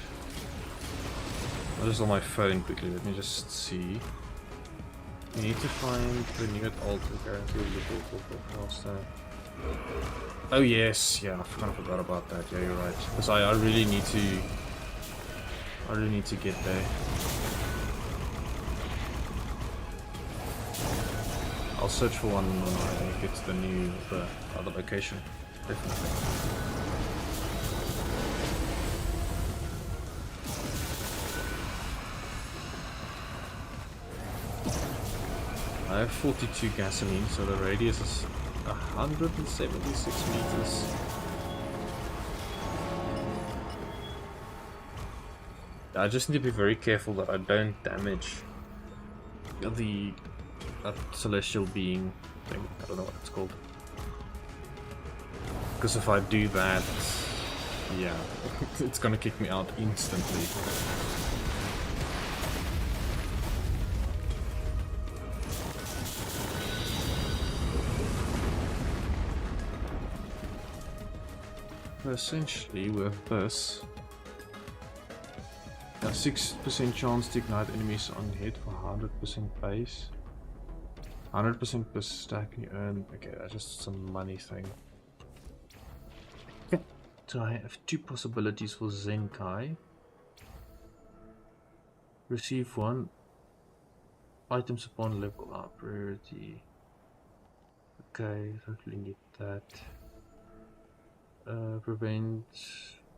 Just on my phone quickly, let me just see. You need to find the new altar guarantee faster. Oh yes, yeah, I kind of forgot about that. Yeah, you're right. Because I really need to get there. I'll search for one when I get to the other location. Definitely. I have 42 gasoline, so the radius is 176 meters. I just need to be very careful that I don't damage that celestial being thing. I don't know what it's called. Because if I do that, yeah, it's gonna kick me out instantly. Essentially, with this, a 6% chance to ignite enemies on hit for 100% base, 100% per stack you earn. Okay, that's just some money thing. Yeah. So I have two possibilities for Zenkai. Receive one items upon level up priority. Okay, totally need that. Prevent,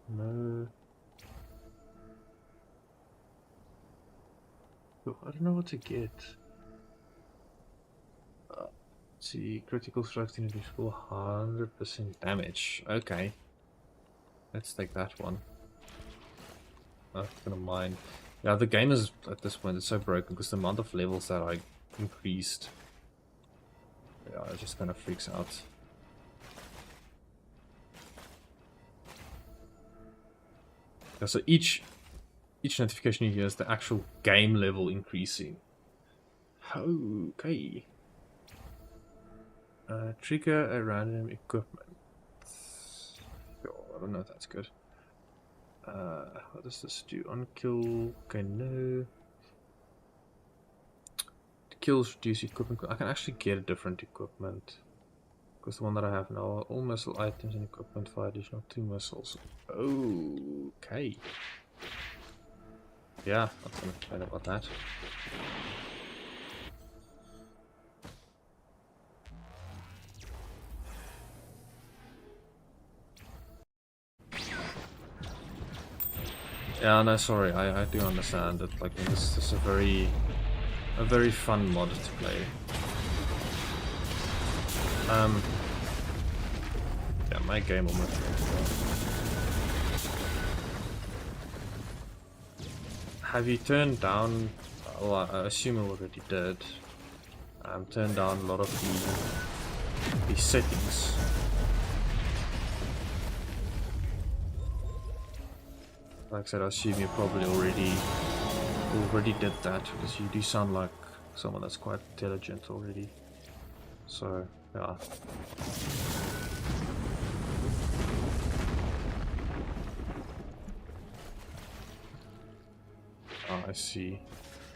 no. Oh, I don't know what to get. Let's see, critical strikes in for 100% damage. Okay, let's take that one. Not gonna mind. Yeah, the game is at this point it's so broken because the amount of levels that I increased. Yeah, it just kind of freaks out. Yeah, so each notification you hear is the actual game level increasing. Okay. Trigger a random equipment. Oh, I don't know if that's good. What does this do? On kill. Okay, no. Kills reduce equipment. I can actually get a different equipment. Because the one that I have now, all missile items and equipment fire additional 2 missiles. Okay. Yeah, I'm gonna complain about that. Yeah, no, sorry, I do understand that. Like, this is a very fun mod to play. Yeah, my game almost went well. Have you turned down? Well, I assume I already did. Turned down a lot of the settings. Like I said, I assume you probably already did that, because you do sound like someone that's quite intelligent already. So, yeah. Oh, I see.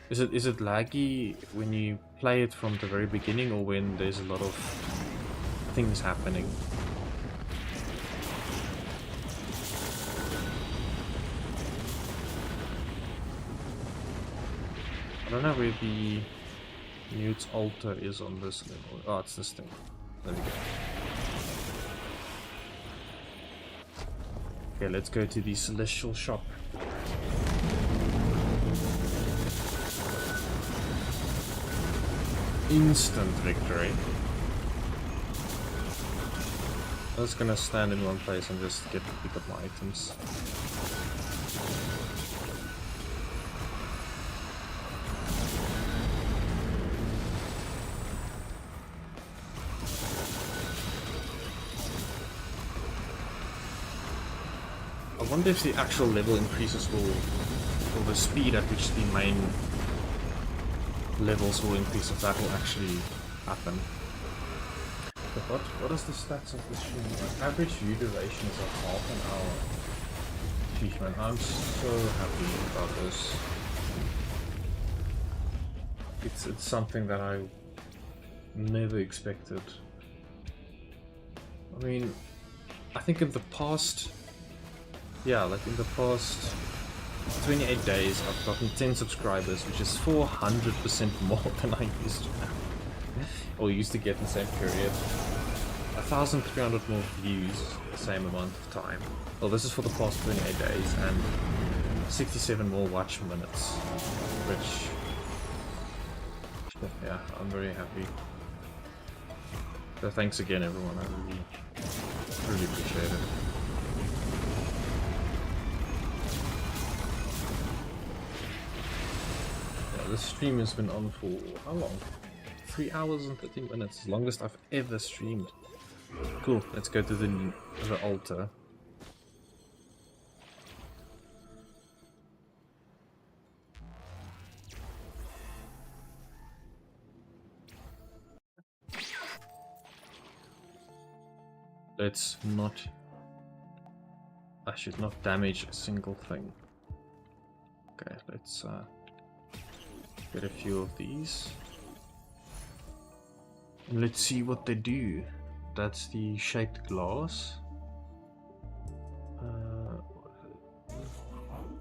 Is it laggy when you play it from the very beginning, or when there's a lot of things happening? I don't know where the mute altar is on this level. Oh, it's this thing. There we go. Okay, let's go to the celestial shop. Instant victory. I'm just gonna stand in one place and just pick up my items. I wonder if the actual level increases or the speed at which the main levels will increase, if that will actually happen. But what is the stats of this stream? Like, average view duration is like half an hour. Jeez man, I'm so happy about this. It's something that I never expected. I mean, I think in the past, yeah, like in the past 28 days, I've gotten 10 subscribers, which is 400% more than I used to have. Or used to get in the same period. 1,300 more views, the same amount of time. Well, this is for the past 28 days, and 67 more watch minutes, which, yeah, I'm very happy. So thanks again, everyone. I really appreciate it. This stream has been on for how long? 3 hours and 13 minutes. Longest I've ever streamed. Cool. Let's go to the altar. Let's not. I should not damage a single thing. Okay, let's get a few of these. And let's see what they do. That's the shaped glass.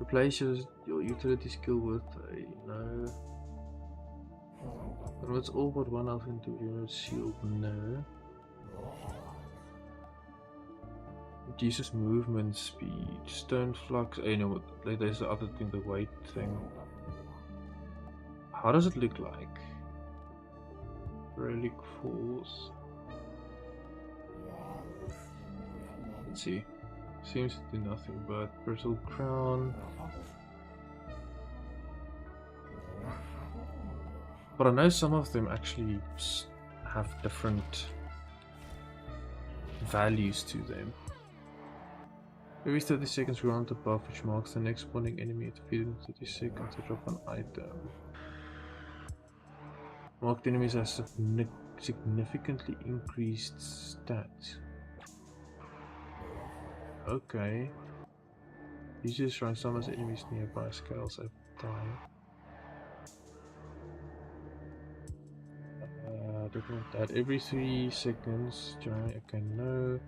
Replace your utility skill with a no. But it's all but one elf into your shield, no. It uses movement speed. Stone flux. Oh, you know what? There's the other thing, the weight thing. How does it look like? Relic force. Let's see. Seems to do nothing but brittle crown. But I know some of them actually have different values to them. Every 30 seconds round a buff which marks the next spawning enemy defeated in 30 seconds to drop an item. Marked enemies have significantly increased stats. Okay. Users run summons enemies nearby scales over time. Don't want that. Every 3 seconds. Okay, no.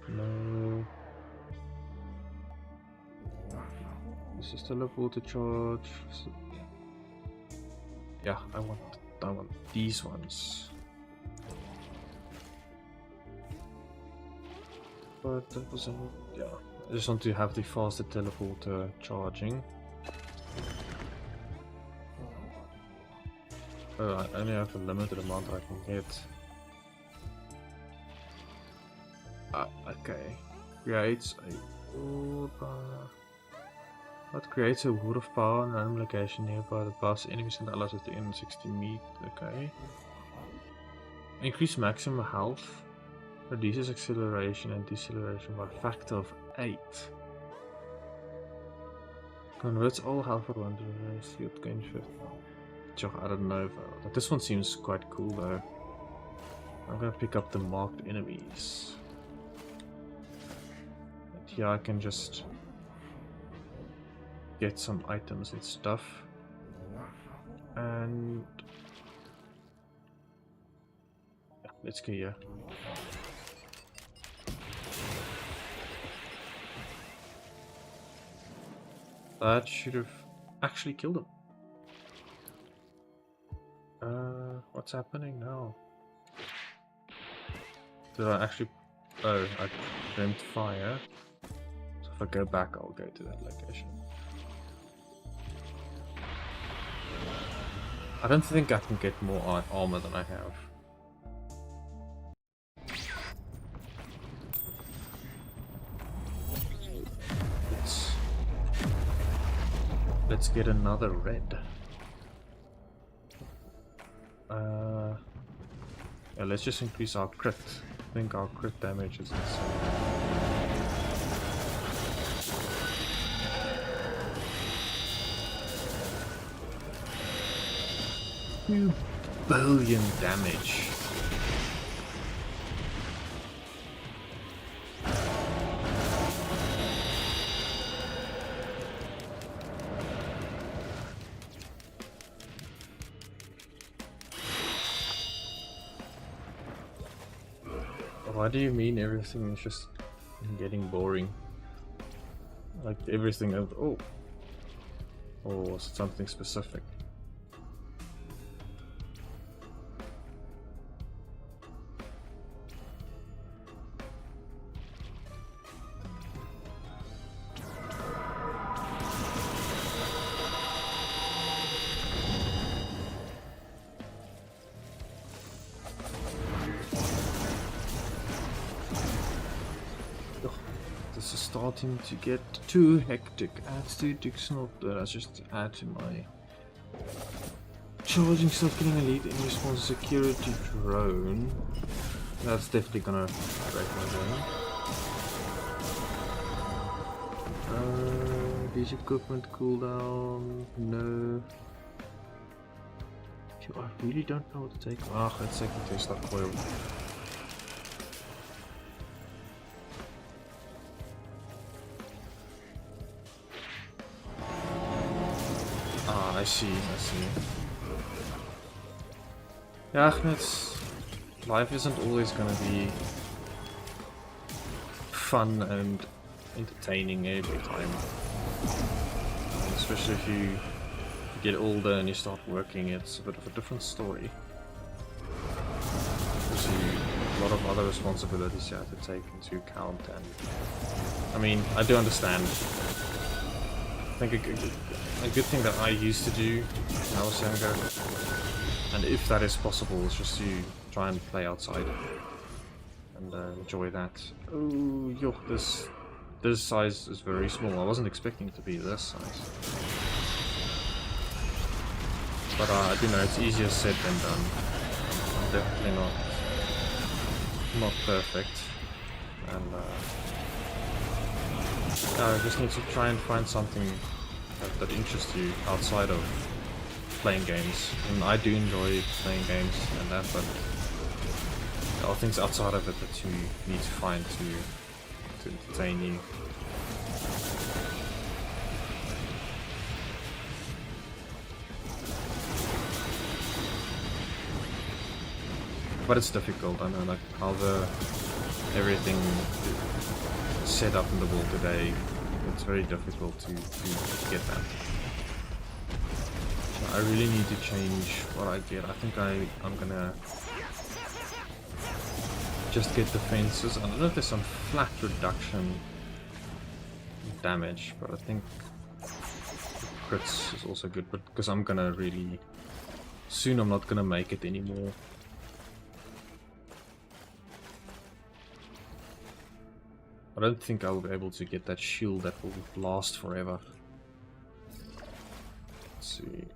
No. This is still a water charge. Yeah, I want these ones. But that wasn't. Yeah, I just want to have the faster teleporter charging. Oh, I only have a limited amount I can get. Okay. Creates a wall of power. What creates a wall of power in a random location nearby the boss, enemies and allies within 60 meters. Okay. Increase maximum health. Reduces acceleration and deceleration by a factor of 8. Converts all health for 1 to shield gain 50. I don't know. This one seems quite cool though. I'm gonna pick up the marked enemies. And here I can just get some items and stuff. And yeah, let's go here. That should have actually killed him. What's happening now? Did I actually... Oh, I dreamt fire. So if I go back, I'll go to that location. I don't think I can get more armor than I have. Let's get another red. Yeah, let's just increase our crit. I think our crit damage is insane. 2 billion damage. What do you mean everything is just getting boring? Like everything of oh, was it something specific? This is starting to get too hectic. Adds to Dixon. Let's just add to my charging stuff. Killing elite in response to security drone. That's definitely gonna break my game. These equipment cooldown. No. I really don't know what to take. Ah, let's take the Tesla coil. I see. Yeah, life isn't always gonna be fun and entertaining every time. Especially if you get older and you start working, it's a bit of a different story. There's a lot of other responsibilities you have to take into account, and I mean, I do understand. I think a good thing that I used to do when I was younger, and if that is possible, is just to try and play outside and enjoy that. Oh, yo, this size is very small. I wasn't expecting it to be this size. But I do know it's easier said than done. I'm definitely not perfect, and I just need to try and find something that interests you outside of playing games, and I do enjoy playing games and that, but there are things outside of it that you need to find to entertain you. But it's difficult. I know, like how everything is set up in the world today. It's very difficult to get that. So I really need to change what I get. I think I'm gonna just get defenses. I don't know if there's some flat reduction damage, but I think crits is also good. But because I'm gonna really soon, I'm not gonna make it anymore. I don't think I'll be able to get that shield that will last forever. Let's see.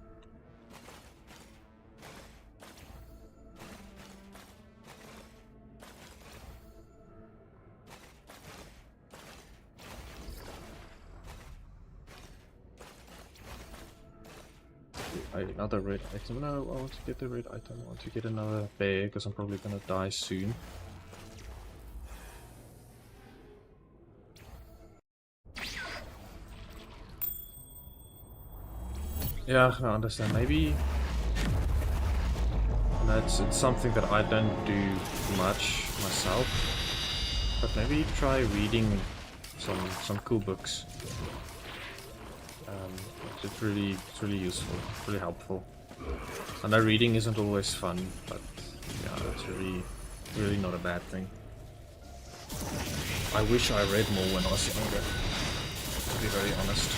Another red item. No, I want to get the red item. I want to get another bear because I'm probably gonna die soon. Yeah, I understand. Maybe it's something that I don't do much myself, but maybe try reading some cool books. It's really useful, really helpful. I know reading isn't always fun, but yeah, it's really not a bad thing. I wish I read more when I was younger, to be very honest.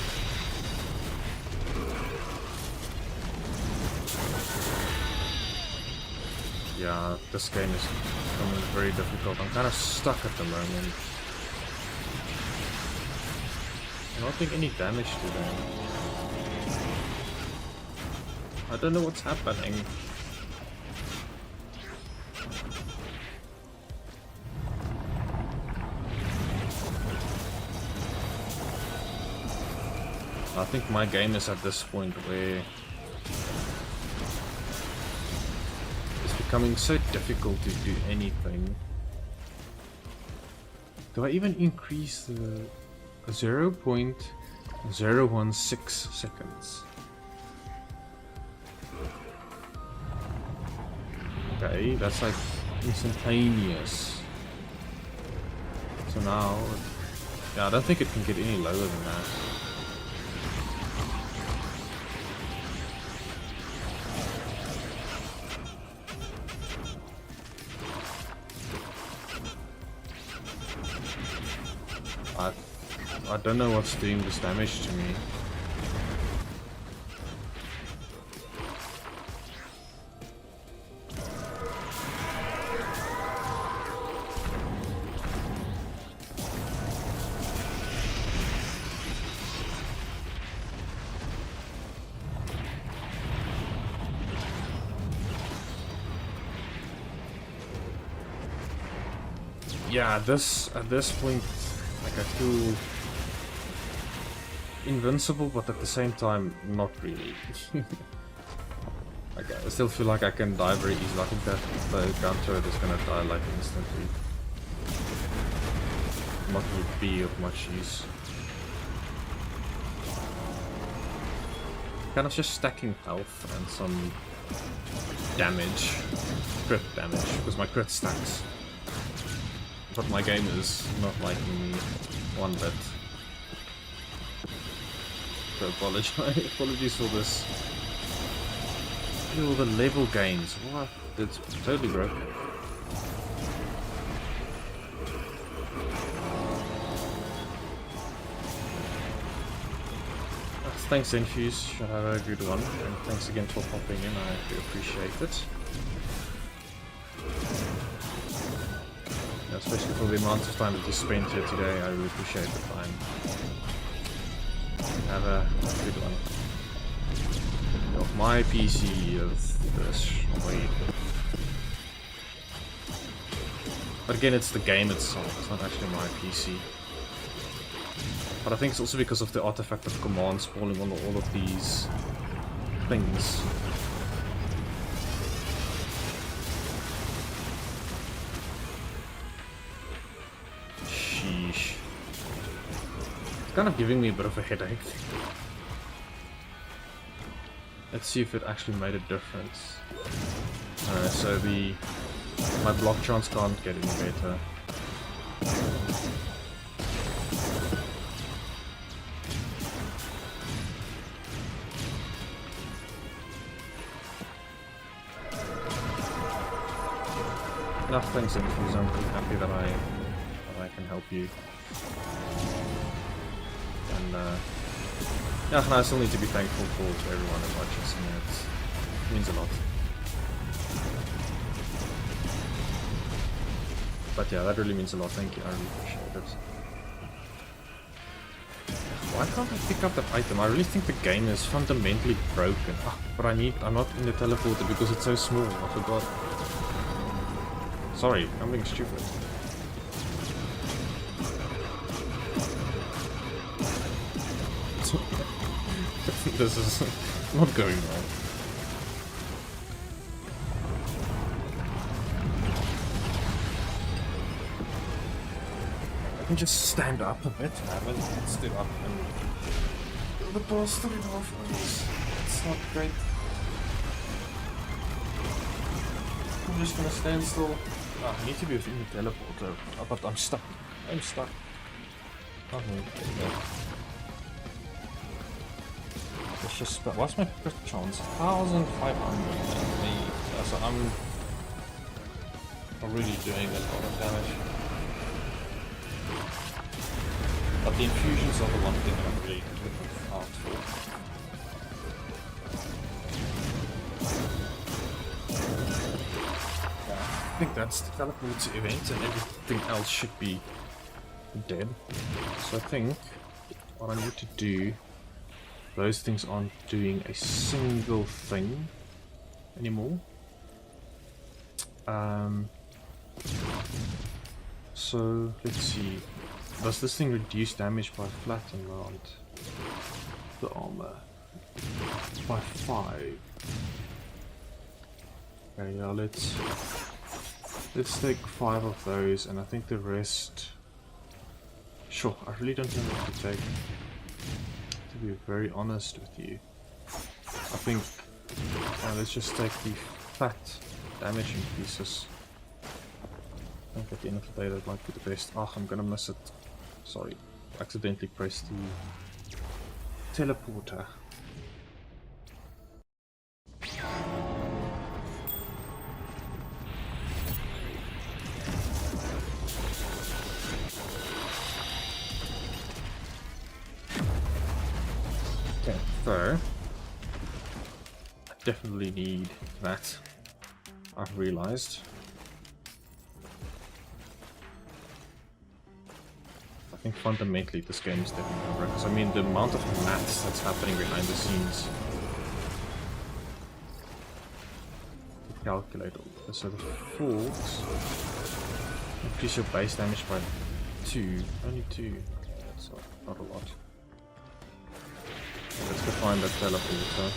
Yeah, this game is becoming very difficult. I'm kind of stuck at the moment. I'm not doing any damage to them. I don't know what's happening. I think my game is at this point where it's becoming so difficult to do anything. Do I even increase the 0.016 seconds? Okay, that's like instantaneous. So now, yeah, I don't think it can get any lower than that. I don't know what's doing this damage to me. Yeah, at this point, like I feel invincible, but at the same time, not really. Like, I still feel like I can die very easily. I think that the gun turret is gonna die like instantly. Not would be of much use. Kind of just stacking health and some damage, crit damage, because my crit stacks. But my game is not liking me one bit. So apologies for this. Look at all the level gains. What? It's totally broken. Thanks, Infuse. Should have a good one. And thanks again for popping in. I do appreciate it. Especially for the amount of time that you spent here today, I really appreciate the time. Have a good one. Of my PC of this way. But again, it's the game itself, it's not actually my PC. But I think it's also because of the artifact of command spawning on all of these things. Sheesh. It's kind of giving me a bit of a headache. Let's see if it actually made a difference. So my block chance can't get any better. Enough things in because I'm really happy that I can help you. And yeah, I still need to be thankful to everyone who watches. It means a lot. But yeah, that really means a lot. Thank you. I really appreciate it. Why can't I pick up that item? I really think the game is fundamentally broken. But I'm not in the teleporter because it's so small. I forgot. Sorry, I'm being stupid. This is not going well. I can just stand up a bit. I haven't stood up in the past 3.5 hours. It's not great. I'm just gonna stand still. I need to be within the teleporter, but I'm stuck. I'm stuck. Oh, it's just, what's my crit chance? 1,500. So I'm already doing a lot of damage. But the infusions are the one thing I'm really looking out for. I think that's the teleport event and everything else should be dead. So I think what I need to do, those things aren't doing a single thing anymore. So let's see. Does this thing reduce damage by flat around the armor? By 5. Okay, yeah, let's take 5 of those, and I think the rest. Sure, I really don't know what to take. To be very honest with you, I think let's just take the fat damaging pieces. I think at the end of the day that might be the best. I'm gonna miss it. Sorry, accidentally pressed the teleporter. Okay, so I definitely need that. I've realized. I think fundamentally this game is definitely over, because I mean the amount of maths that's happening behind the scenes to calculate all this. So the forks increase your base damage by 2, only 2. That's not a lot. Let's go find that teleporter.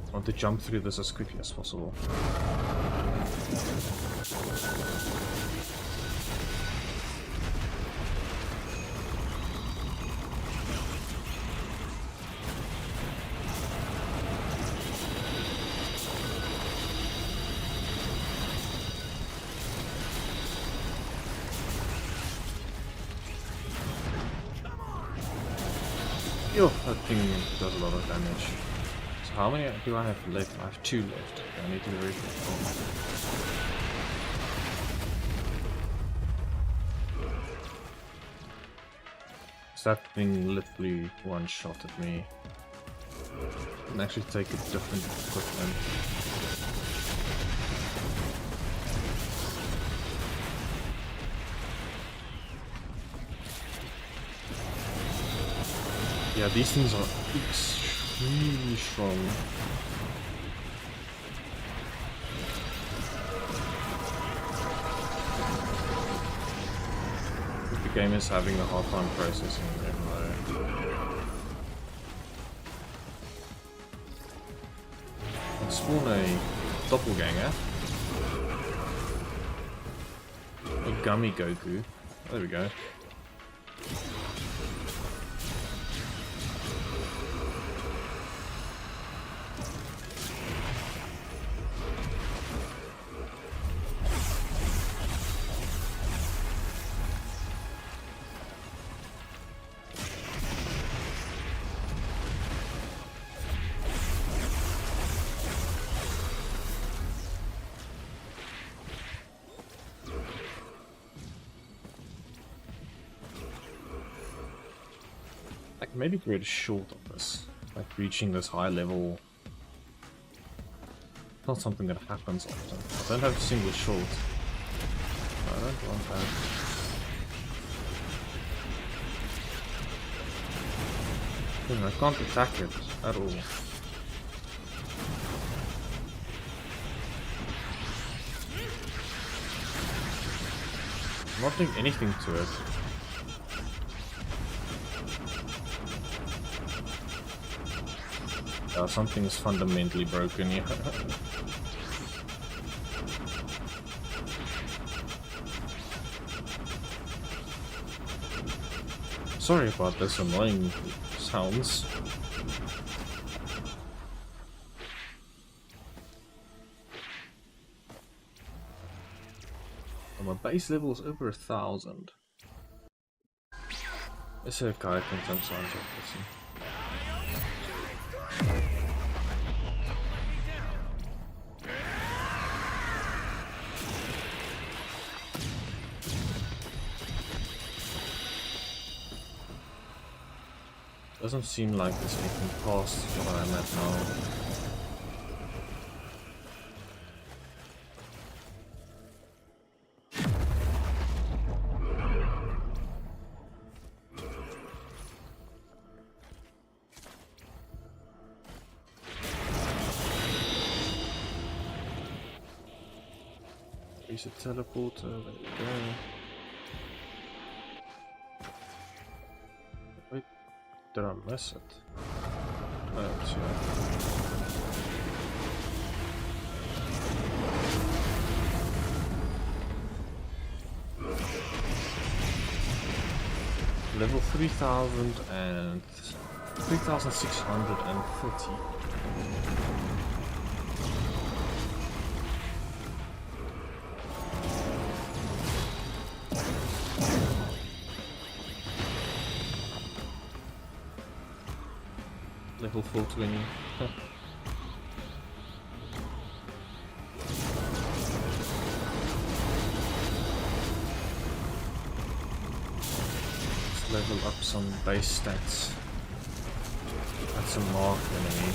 I want to jump through this as quickly as possible. Yo, that thing does a lot of damage. So how many do I have left? I have 2 left. I need to be very careful. That thing literally one shot at me. I can actually take a different equipment. Yeah, these things are extremely strong. The game is having a hard time processing them though. spawn a doppelganger. A gummy Goku. There we go. I can maybe create a short of this, like reaching this high level. Not something that happens often. I don't have a single short. I don't want that. I can't attack it at all. I'm not doing anything to it. Something is fundamentally broken here. Sorry about this annoying sounds. And my base level is over 1,000. It's a Kaioken sounds interesting. Doesn't seem like it's getting past what I'm at now. Use a teleporter, there we go. Wait. Did I miss it? Oh, it's here. Level 3,000 and 3,630. Level 420. Let's level up some base stats. That's a mark enemy.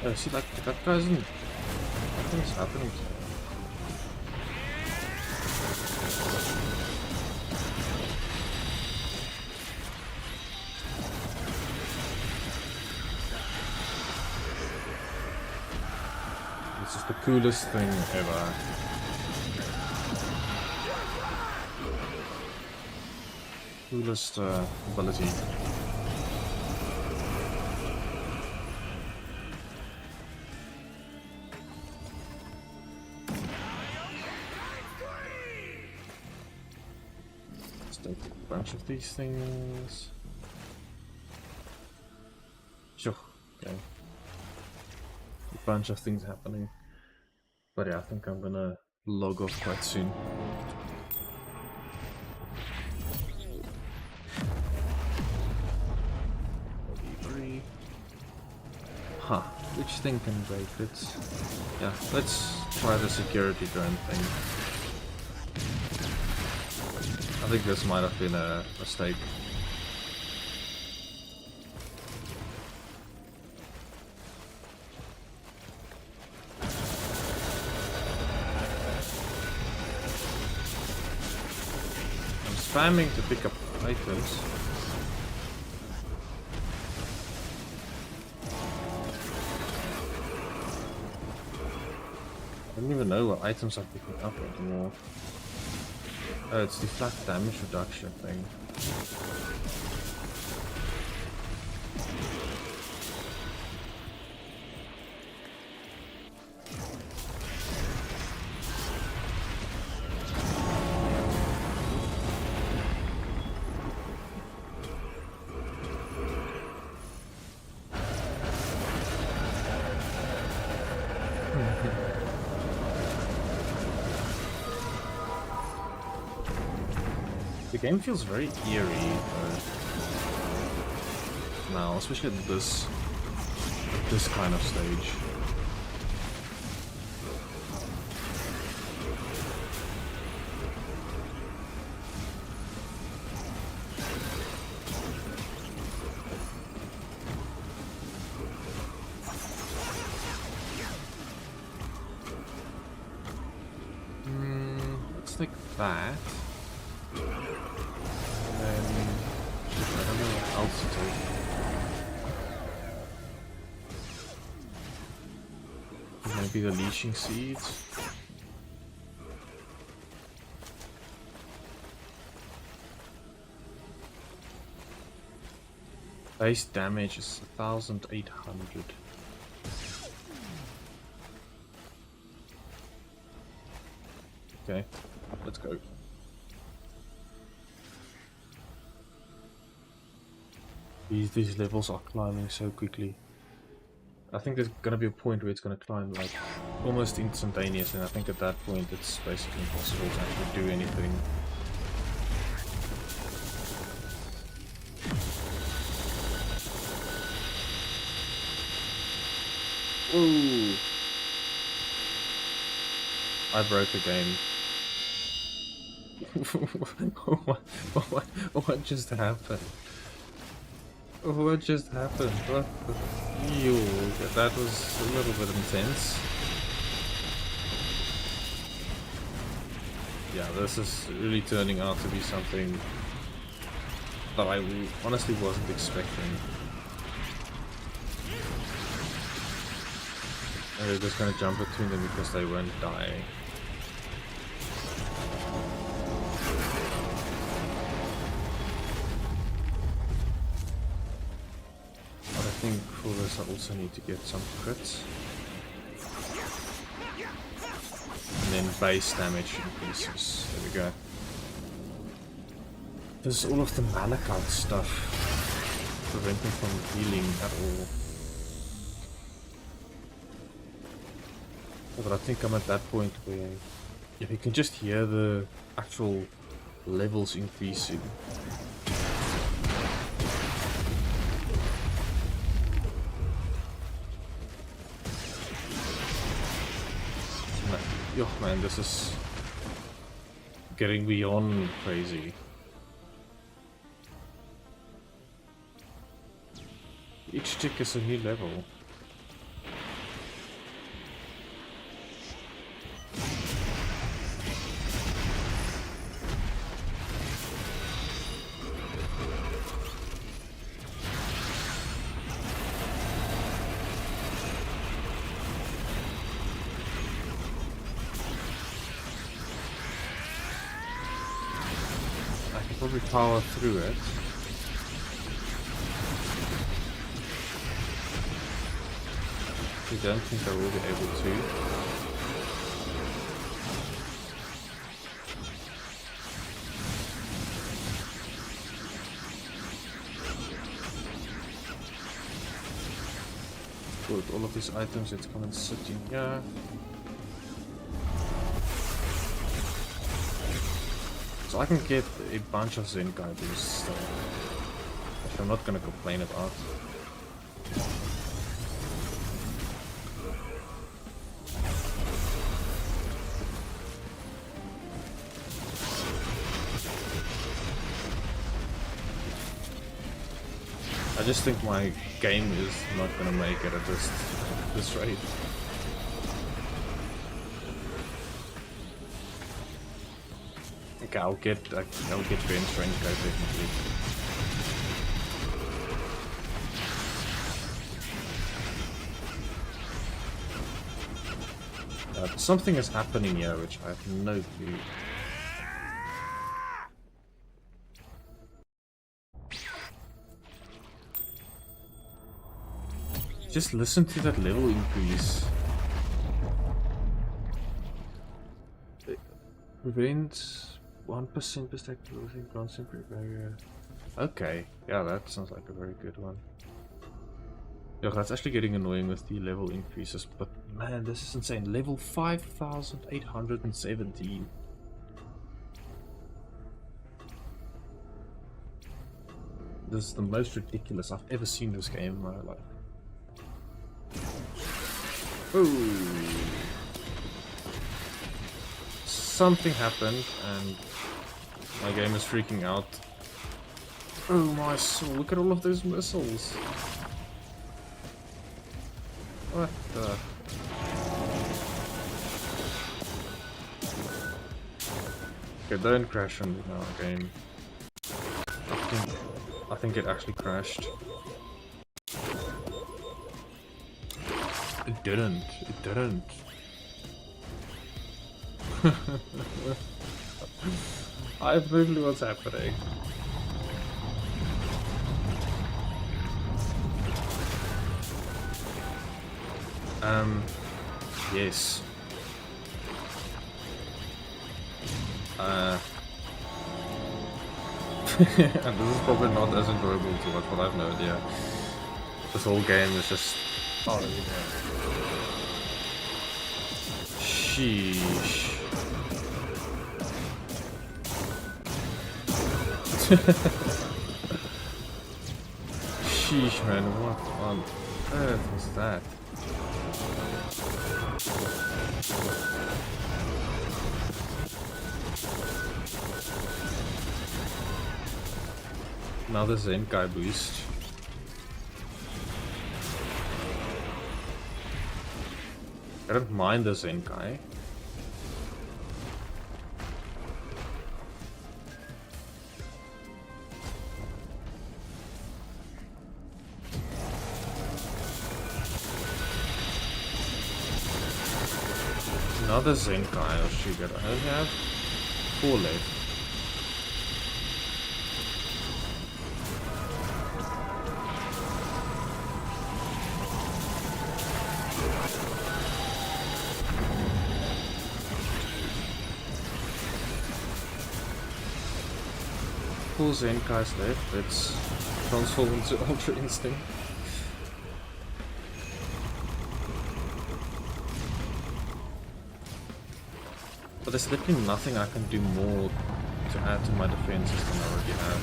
Oh, see, like that guy's in. What's happening to him? This is the coolest thing ever. Coolest ability. Take a bunch of these things. Sure, okay. A bunch of things happening. But yeah, I think I'm gonna log off quite soon. Huh, which thing can break it? Yeah, let's try the security drone thing. I think this might have been a mistake. I'm spamming to pick up items. I don't even know what items I'm picking up anymore. Oh, it's the flat damage reduction thing. The game feels very eerie now, especially at this kind of stage. Let's take that. Maybe the leashing seeds. Base damage is 1,800. Okay, let's go. These levels are climbing so quickly. I think there's gonna be a point where it's gonna climb like almost instantaneous, and I think at that point it's basically impossible to actually do anything. Ooh! I broke the game. What just happened? What just happened? What the... Ew, that was a little bit intense. Yeah, this is really turning out to be something that I honestly wasn't expecting. And they're just gonna jump between them because they won't die. I think for this I also need to get some crits. And then base damage increases. There we go. There's all of the Malachite stuff preventing from healing at all. But I think I'm at that point where if you can just hear the actual levels increasing. Oh man, this is getting beyond crazy. Each tick is a new level. Probably power through it. I don't think I will be able to. Good, all of these items, let's come and sit in here. So I can get a bunch of Zenkai boosts, which I'm not gonna complain about. I just think my game is not gonna make it at this rate. Okay, I'll get Ben strength go definitely. that. Something is happening here which I have no clue. Just listen to that level increase. Prevent 1% mistake losing constant barrier. Okay, yeah, that sounds like a very good one. Yeah, that's actually getting annoying with the level increases, but man, this is insane. Level 5,817. This is the most ridiculous I've ever seen this game in my life. Ooh. Something happened and my game is freaking out. Oh my soul, look at all of those missiles. What the? Okay, don't crash on me now, game. I think it actually crashed. It didn't. It didn't. I have no clue what's happening. Yes. And this is probably not as enjoyable to watch, but I have no idea. This whole game is just... Oh, yeah. Sheesh. Sheesh, man, what on earth was that? Another Zenkai boost. I don't mind the Zenkai. Another Zenkai or Sugar. I only have 4 left. Four Zenkais left. Let's transform into Ultra Instinct. But there's literally nothing I can do more to add to my defenses than I already have.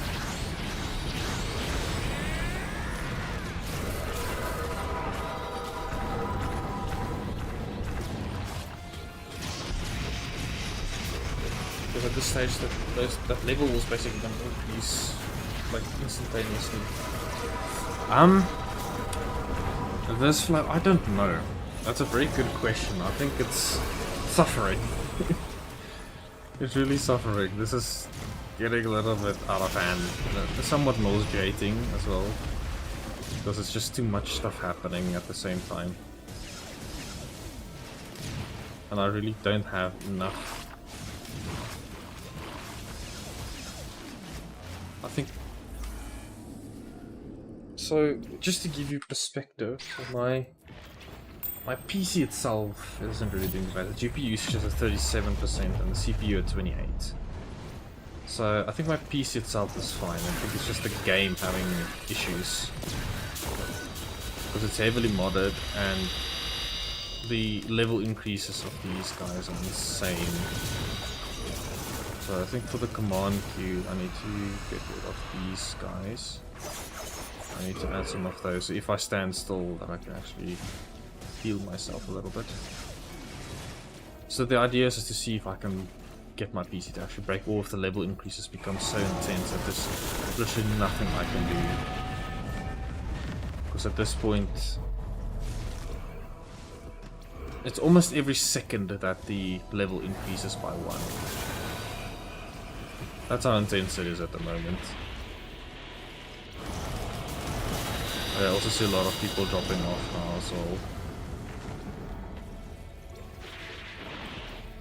Because at this stage that level was basically going to increase like instantaneously. This flow, I don't know. That's a very good question. I think it's suffering. It's really suffering. This is getting a little bit out of hand. It's somewhat nauseating as well. Because it's just too much stuff happening at the same time. And I really don't have enough. I think... So, just to give you perspective, my PC itself isn't really doing bad. The GPU usage is at 37% and the CPU at 28%. So I think my PC itself is fine. I think it's just the game having issues. Because it's heavily modded and the level increases of these guys are insane. So I think for the command queue I need to get rid of these guys. I need to add some of those. So if I stand still, then I can actually heal myself a little bit. So the idea is to see if I can get my PC to actually break, or if the level increases become so intense that there's literally nothing I can do. Because at this point, it's almost every second that the level increases by 1. That's how intense it is at the moment. I also see a lot of people dropping off now as well.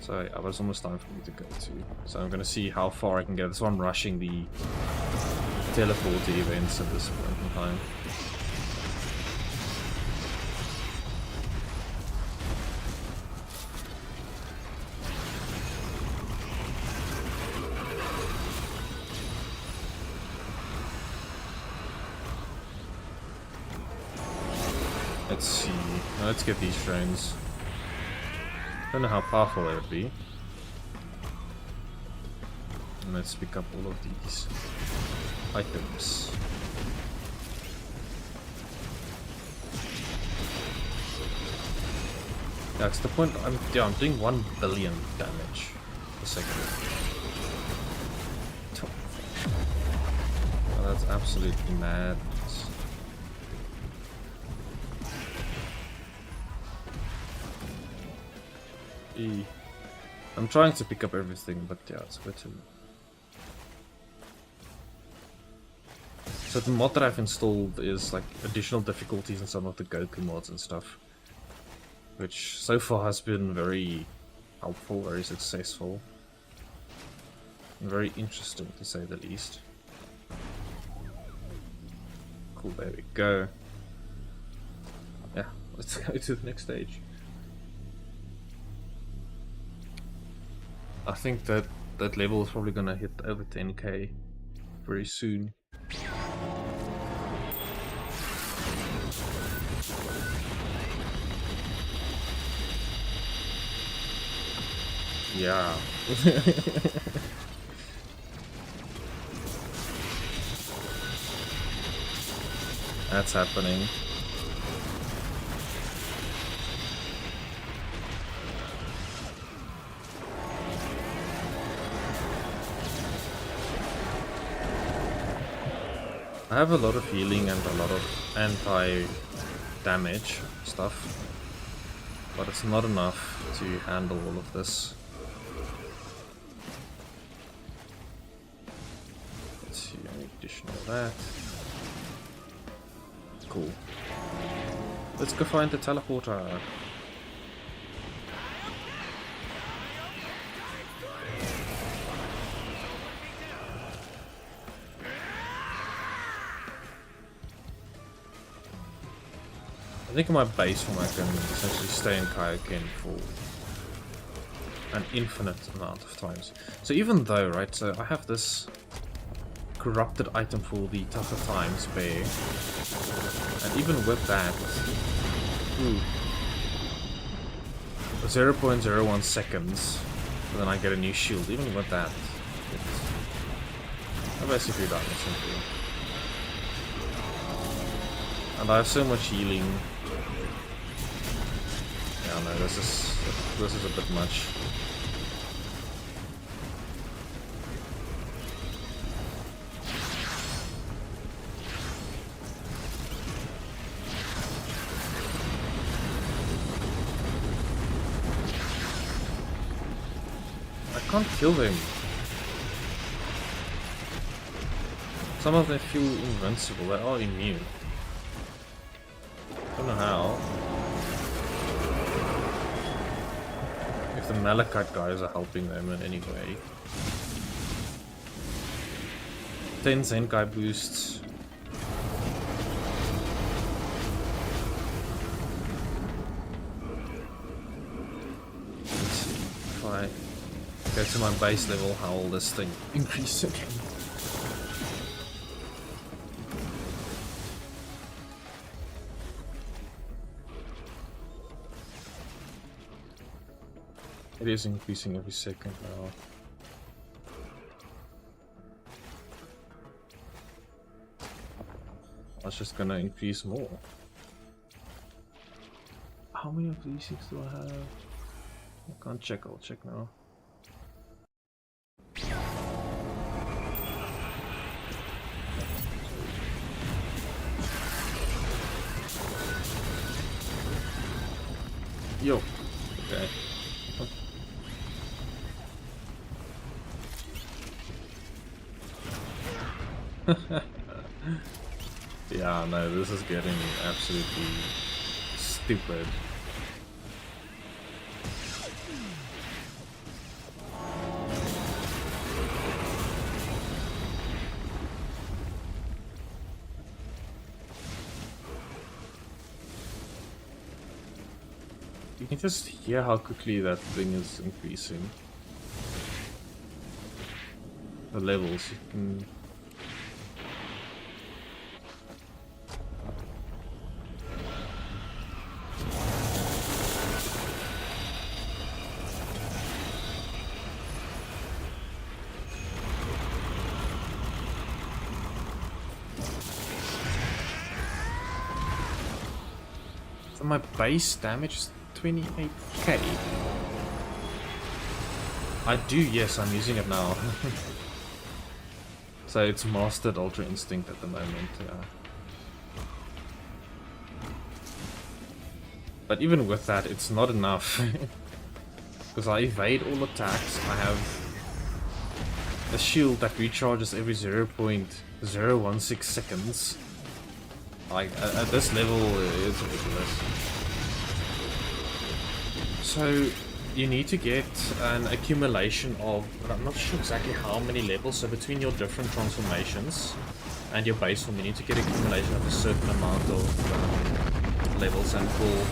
So yeah, but it's almost time for me to go to. So I'm gonna see how far I can get. So I'm rushing the teleport events at this point in time. Let's see. Now let's get these trains. Don't know how powerful they would be. And let's pick up all of these items. That's the point. I'm doing 1 billion damage a second. Oh, that's absolutely mad. I'm trying to pick up everything, but yeah, it's a bit too. So the mod that I've installed is like additional difficulties in some of the Goku mods and stuff, which so far has been very helpful, very successful, and very interesting to say the least. Cool, there we go. Yeah, let's go to the next stage. I think that level is probably gonna hit over 10k very soon. Yeah. That's happening. I have a lot of healing and a lot of anti-damage stuff, but it's not enough to handle all of this. Let's see, any additional of that. Cool. Let's go find the teleporter. I think in my base form I can essentially stay in Kioken for an infinite amount of times. So even though, right, so I have this corrupted item for the tougher times bear, and even with that, 0.01 seconds, and then I get a new shield. Even with that, I basically done it simply. And I have so much healing. Yeah, no, this is a bit much. I can't kill them. Some of them feel invincible. They are immune. I don't know how. If the Malachite guys are helping them in any way. 10 Zenkai boosts. Let's see if I go to my base level, how will this thing increase again? It is increasing every second now. I was just gonna increase more. How many of these things do I have? I can't check, I'll check now. Yo, okay. Yeah, no, this is getting absolutely stupid. You can just hear how quickly that thing is increasing. The levels, you can... So my base damage is 28k. I do, yes, I'm using it now. So it's mastered Ultra Instinct at the moment, yeah. But even with that, it's not enough. Because I evade all attacks, I have a shield that recharges every 0.016 seconds. Like, at this level, it's ridiculous. So, you need to get an accumulation of, but I'm not sure exactly how many levels, so between your different transformations and your base form, you need to get accumulation of a certain amount of levels, and it will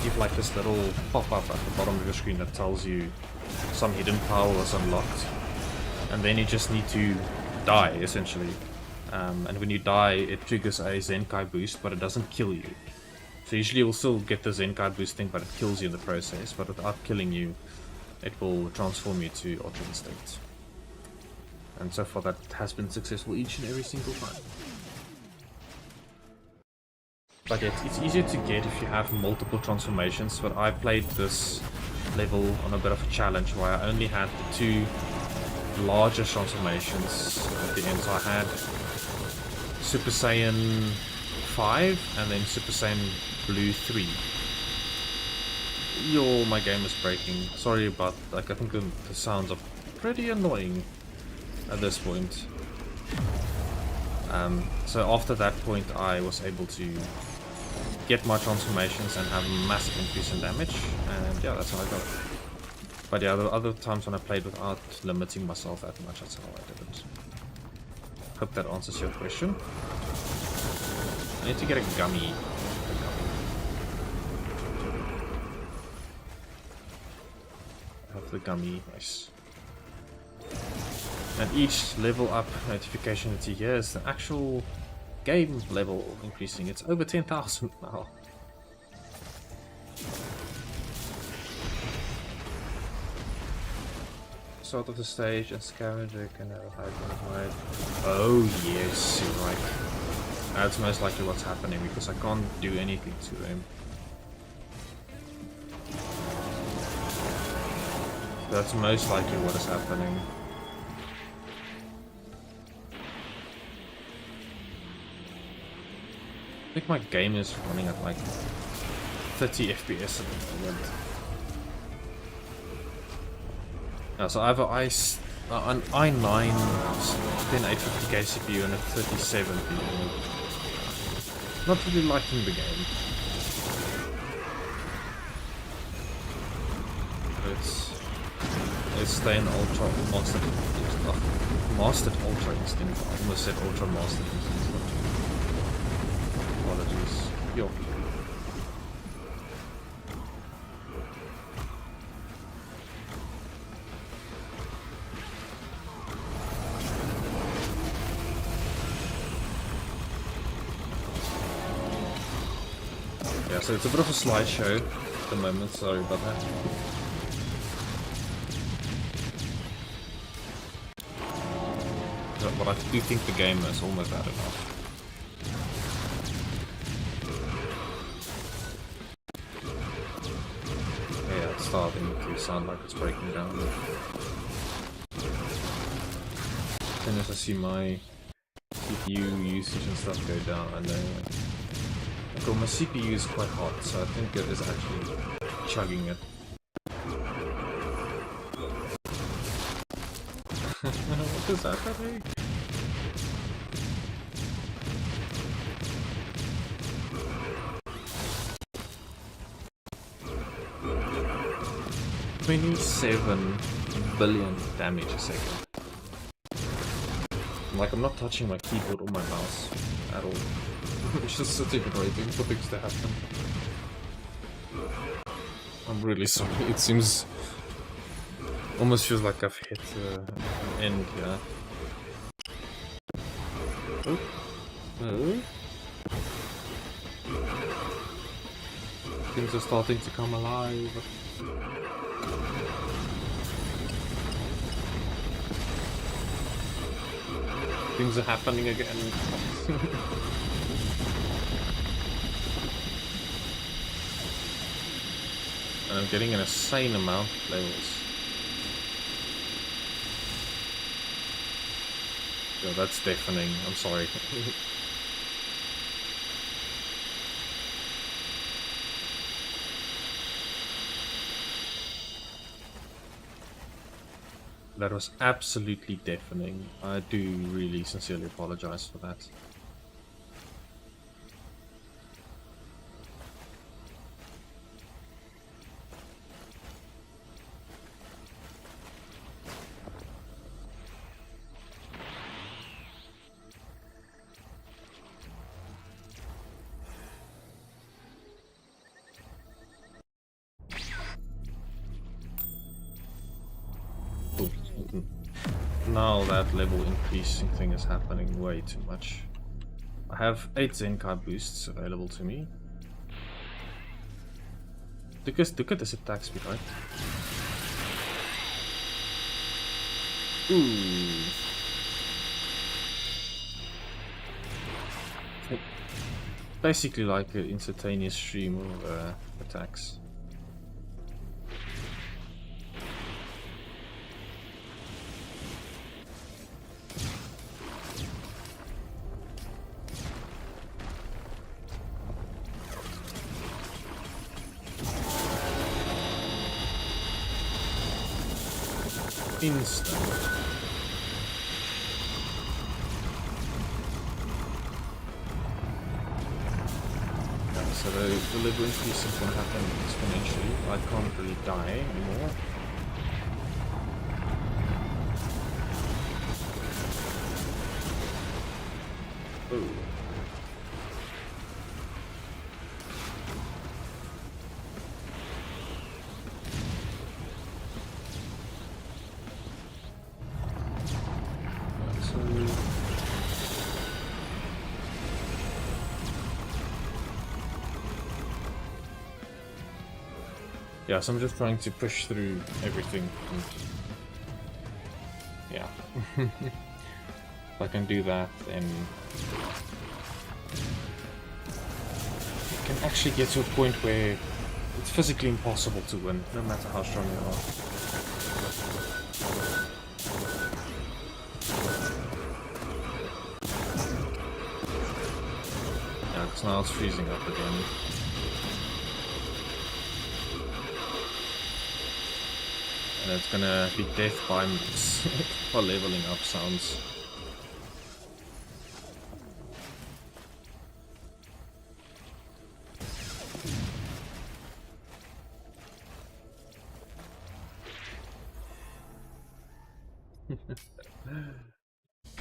give like this little pop-up at the bottom of your screen that tells you some hidden power was unlocked. And then you just need to die, essentially. And when you die, it triggers a Zenkai boost, but it doesn't kill you. So usually you'll still get the Zenkai boosting, but it kills you in the process. But without killing you, it will transform you to Ultra Instinct. And so far that has been successful each and every single time. But it's easier to get if you have multiple transformations, but I played this level on a bit of a challenge where I only had the two larger transformations at the end. So I had Super Saiyan 5 and then Super Saiyan Blue 3. Yo, my game is breaking. Sorry about, like, I think the sounds are pretty annoying at this point. So after that point I was able to get my transformations and have a massive increase in damage, and yeah, that's how I got it. But yeah, the other times when I played without limiting myself that much, that's how I did it. Hope that answers your question. I need to get a gummy. I have the gummy, nice. And each level up notification that you hear is the actual game level increasing. It's over 10,000 now. Start of the stage and scavenger can have a hide. Oh yes, you're right. That's most likely what's happening because I can't do anything to him. That's most likely what is happening. I think my game is running at like 30 FPS at the moment. Yeah, so I have an i9 10850K CPU and a 3070. Not really liking the game. Let's stay in Ultra Mastered Ultra Instinct. I almost said Ultra Mastered Instinct. Apologies. Yo. Yeah, so it's a bit of a slideshow at the moment, sorry about that. But I do think the game is almost bad enough. Yeah, it's starting to sound like it's breaking down. Then as I see my CPU usage and stuff go down, I know. Well, my CPU is quite hot, so I think it is actually chugging it. What is happening? $27 billion damage a second. Like, I'm not touching my keyboard or my mouse at all. It's just sitting and waiting for things to happen. I'm really sorry. It seems... almost feels like I've hit an end here. Oh. Oh. Things are starting to come alive. Things are happening again. And I'm getting an insane amount of levels. Yo, that's deafening. I'm sorry. That was absolutely deafening. I do really sincerely apologize for that. Now that level increasing thing is happening way too much. I have 8 Zenkai boosts available to me. Look at this attack speed, right? Ooh. Basically like an instantaneous stream of attacks. Instant. Yeah, so the level increase is going to happen exponentially. I can't really die anymore. Ooh. Yeah, so I'm just trying to push through everything. And yeah. If I can do that, then it can actually get to a point where it's physically impossible to win, no matter how strong you are. Yeah, because now it's freezing up again. And it's gonna be death by minutes for leveling up sounds.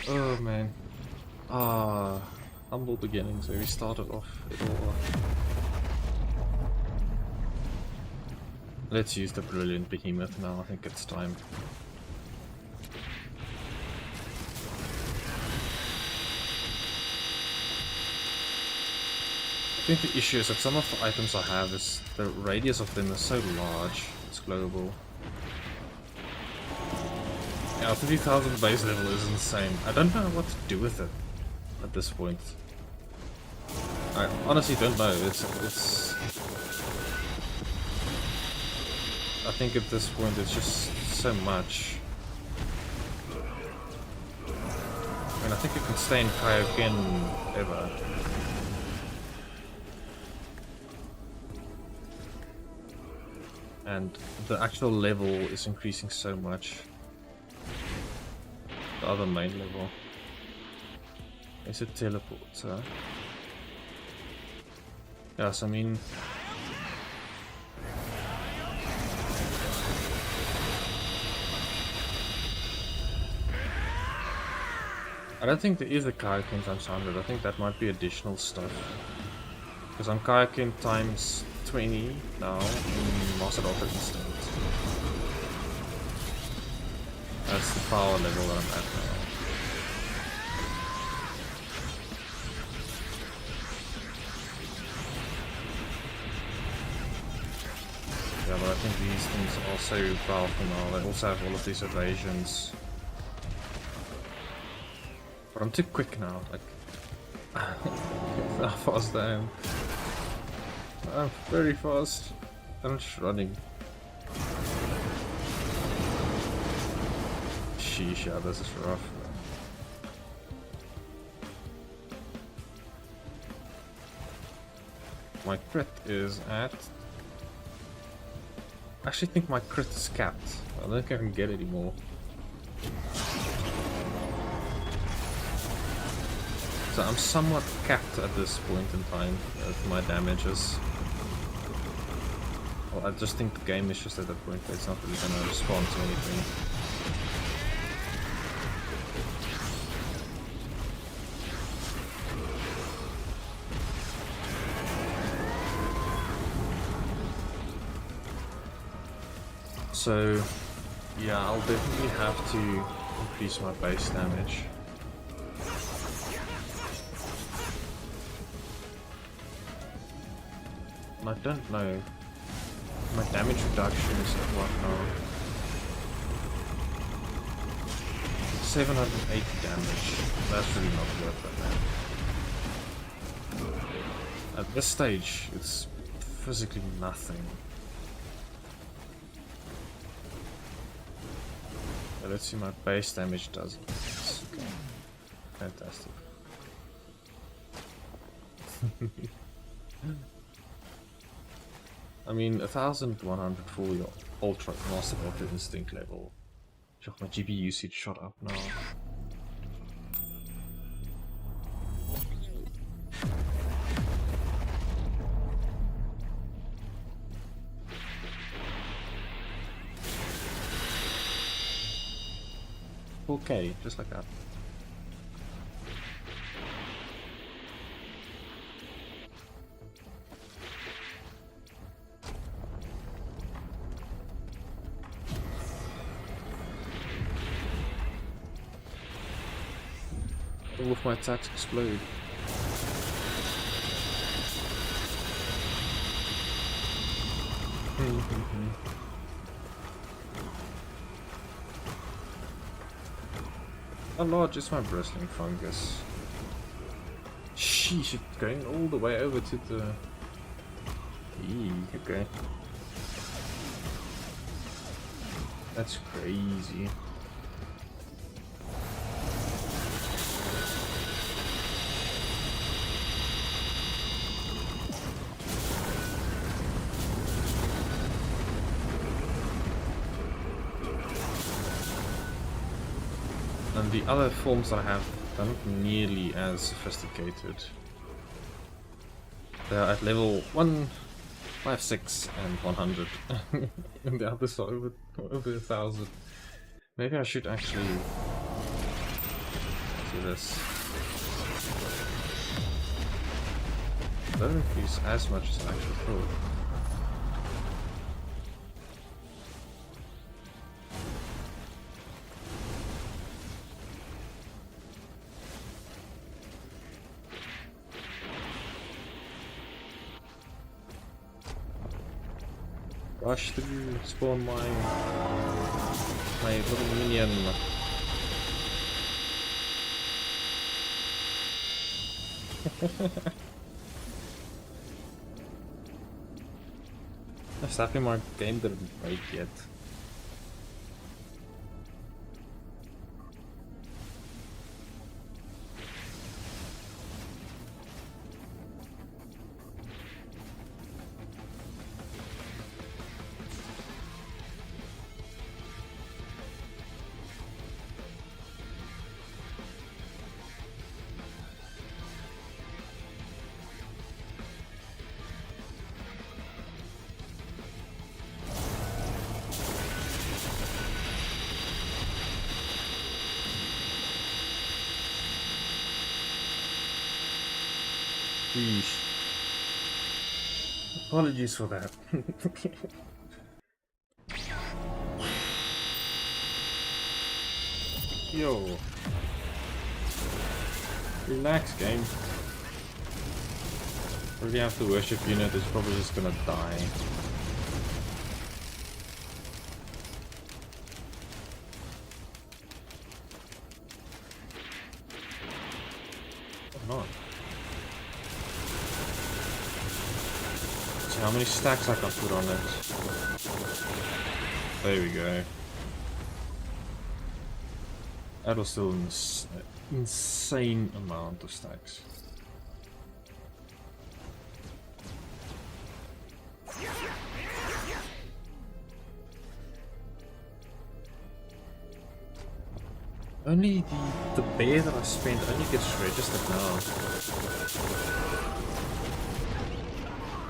Oh man. Humble beginnings where we started off it all. Let's use the brilliant behemoth now, I think it's time. I think the issue is that some of the items I have is the radius of them is so large, it's global. Yeah, 30,000 base level is insane. I don't know what to do with it at this point. I honestly don't know, it's I think at this point it's just so much. I mean, I think it can stay in Kaioken ever. And the actual level is increasing so much. The other main level. Is it teleporter? Yes, I mean... I don't think there is a Kaioken times 100, I think that might be additional stuff. Because I'm Kaioken times 20 now in Master Ultra Instinct. That's the power level that I'm at now. Yeah, but I think these things are so powerful now. They also have all of these evasions. But I'm too quick now, like... how fast I am. I'm very fast. I'm just running. Sheesh, yeah, this is rough. My crit is at... I actually think my crit is capped. I don't think I can get any more. So I'm somewhat capped at this point in time with my damages. Well, I just think the game is just at that point where it's not really gonna respond to anything. So, yeah, I'll definitely have to increase my base damage. I don't know. My damage reduction is at what now? 780 damage. That's really not worth it, man. At this stage, it's physically nothing. So let's see, my base damage does. Okay. Fantastic. I mean, 1100 for your Ultra Master Ultra Instinct level. Sure, my GPU usage shot up now. Okay, just like that. All of my attacks explode. How large is my bristling fungus? Sheesh, it's going all the way over to the... Eee, okay. That's crazy. And the other forms that I have are not nearly as sophisticated. They're at level 1, 5, 6 and 100. And the others are over 1000. Maybe I should actually do this. I don't increase as much as I actually thought. Rush through, spawn my little minion. I'm happy my game didn't break yet. Sheesh. Apologies for that. Yo. Relax, game. Really have the worship unit, it's probably just gonna die. Or not. See how many stacks I can put on it. There we go. That was still an insane amount of stacks. Only the bear that I spent only gets registered now.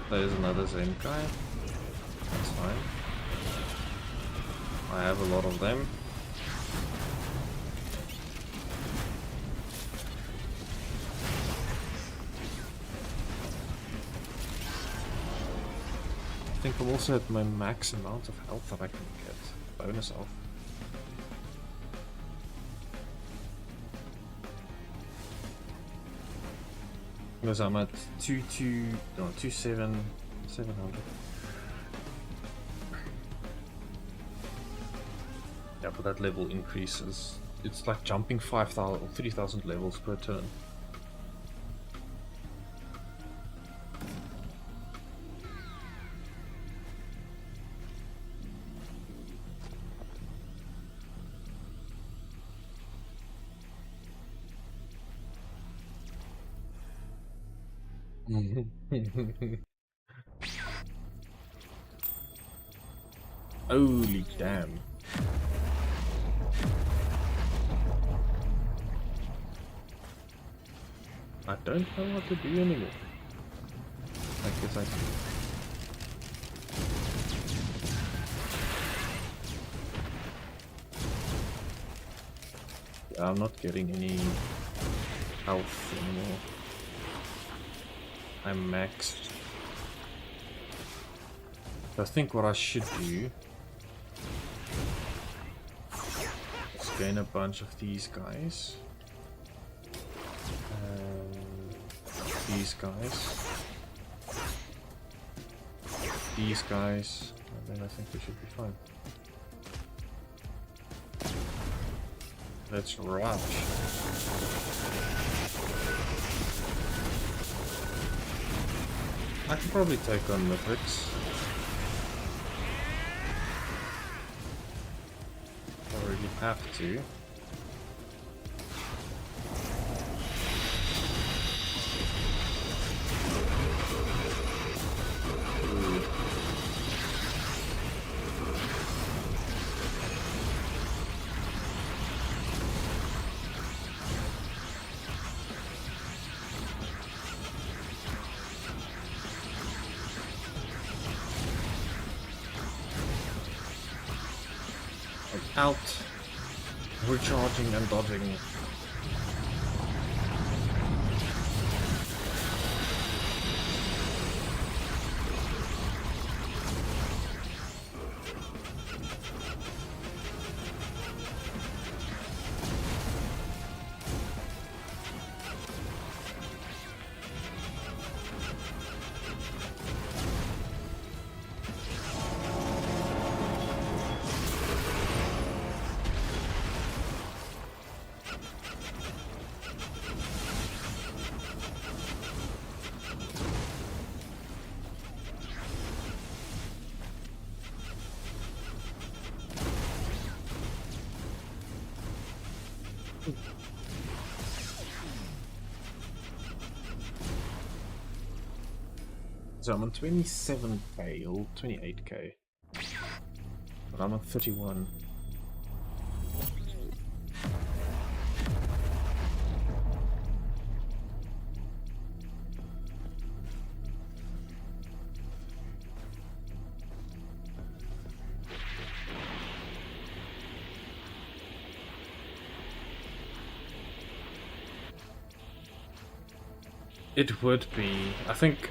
There's another Zen guy. That's fine. I have a lot of them. I think I'm also at my max amount of health that I can get. Bonus health. Because I'm at 700. Yeah, but that level increases. It's like jumping 5,000 or 3,000 levels per turn. Holy damn. I don't know what to do anymore. I guess I do. Yeah, I'm not getting any health anymore. I'm maxed. I think what I should do is gain a bunch of these guys. These guys, and then I think we should be fine. Let's rush. I can probably take on Mythics. I really have to. Out, recharging and dodging. So I'm on 27k or 28k, but I'm on 31. It would be, I think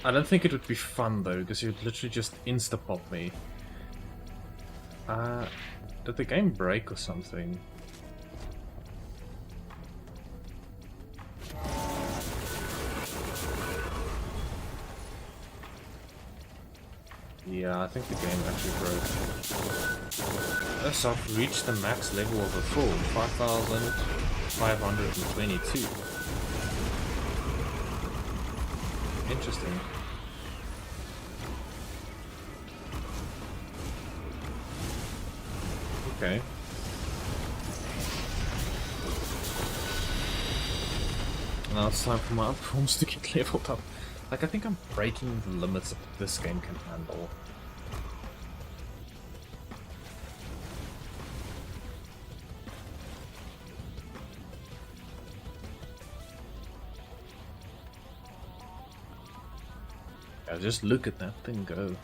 I don't think it would be fun though, because you'd literally just insta-pop me. Did the game break or something? Yeah, I think the game actually broke. Thus I've reached the max level of the full 5,522. Interesting. Okay. Now it's time for my other forms to get leveled up. Like, I think I'm breaking the limits that this game can handle. Yeah, just look at that thing go.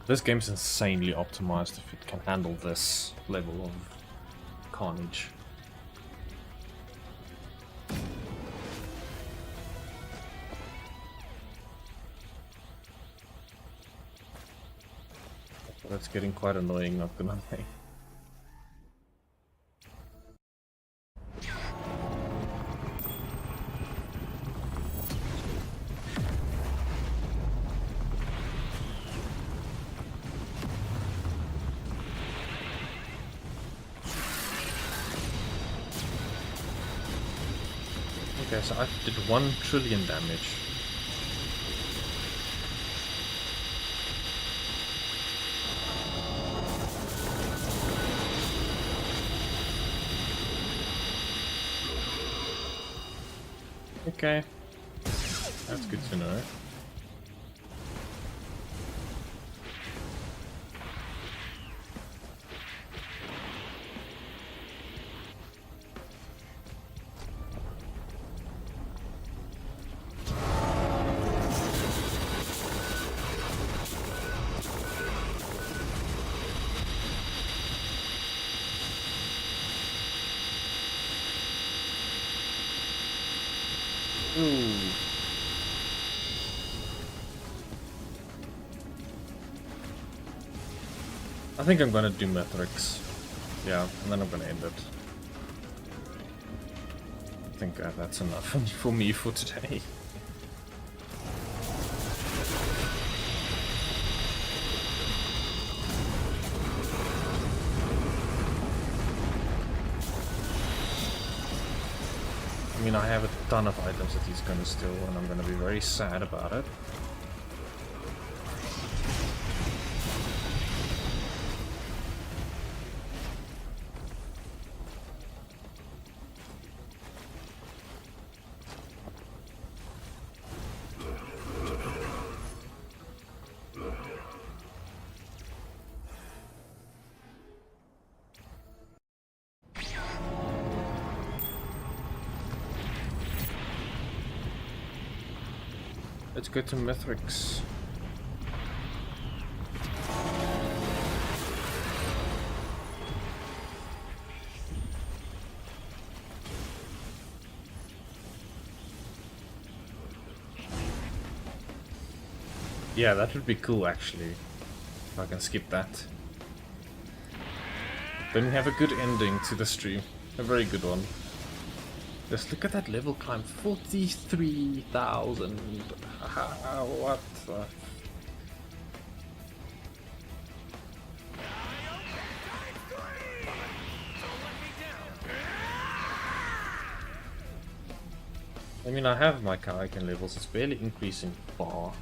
This game's insanely optimized if it can handle this level of carnage. That's getting quite annoying, not gonna lie. Okay, so I did 1 trillion damage. Okay, that's good to know. Ooh. I think I'm gonna do Matrix. Yeah, and then I'm gonna end it. I think that's enough for me for today. I mean, I have a ton of items that he's gonna steal, and I'm gonna be very sad about it. Let's go to Matrix. Yeah, that would be cool actually. If I can skip that. Then we have a good ending to the stream. A very good one. Just look at that level climb, 43,000. What the... I mean, I have my Kaioken levels, it's barely increasing far.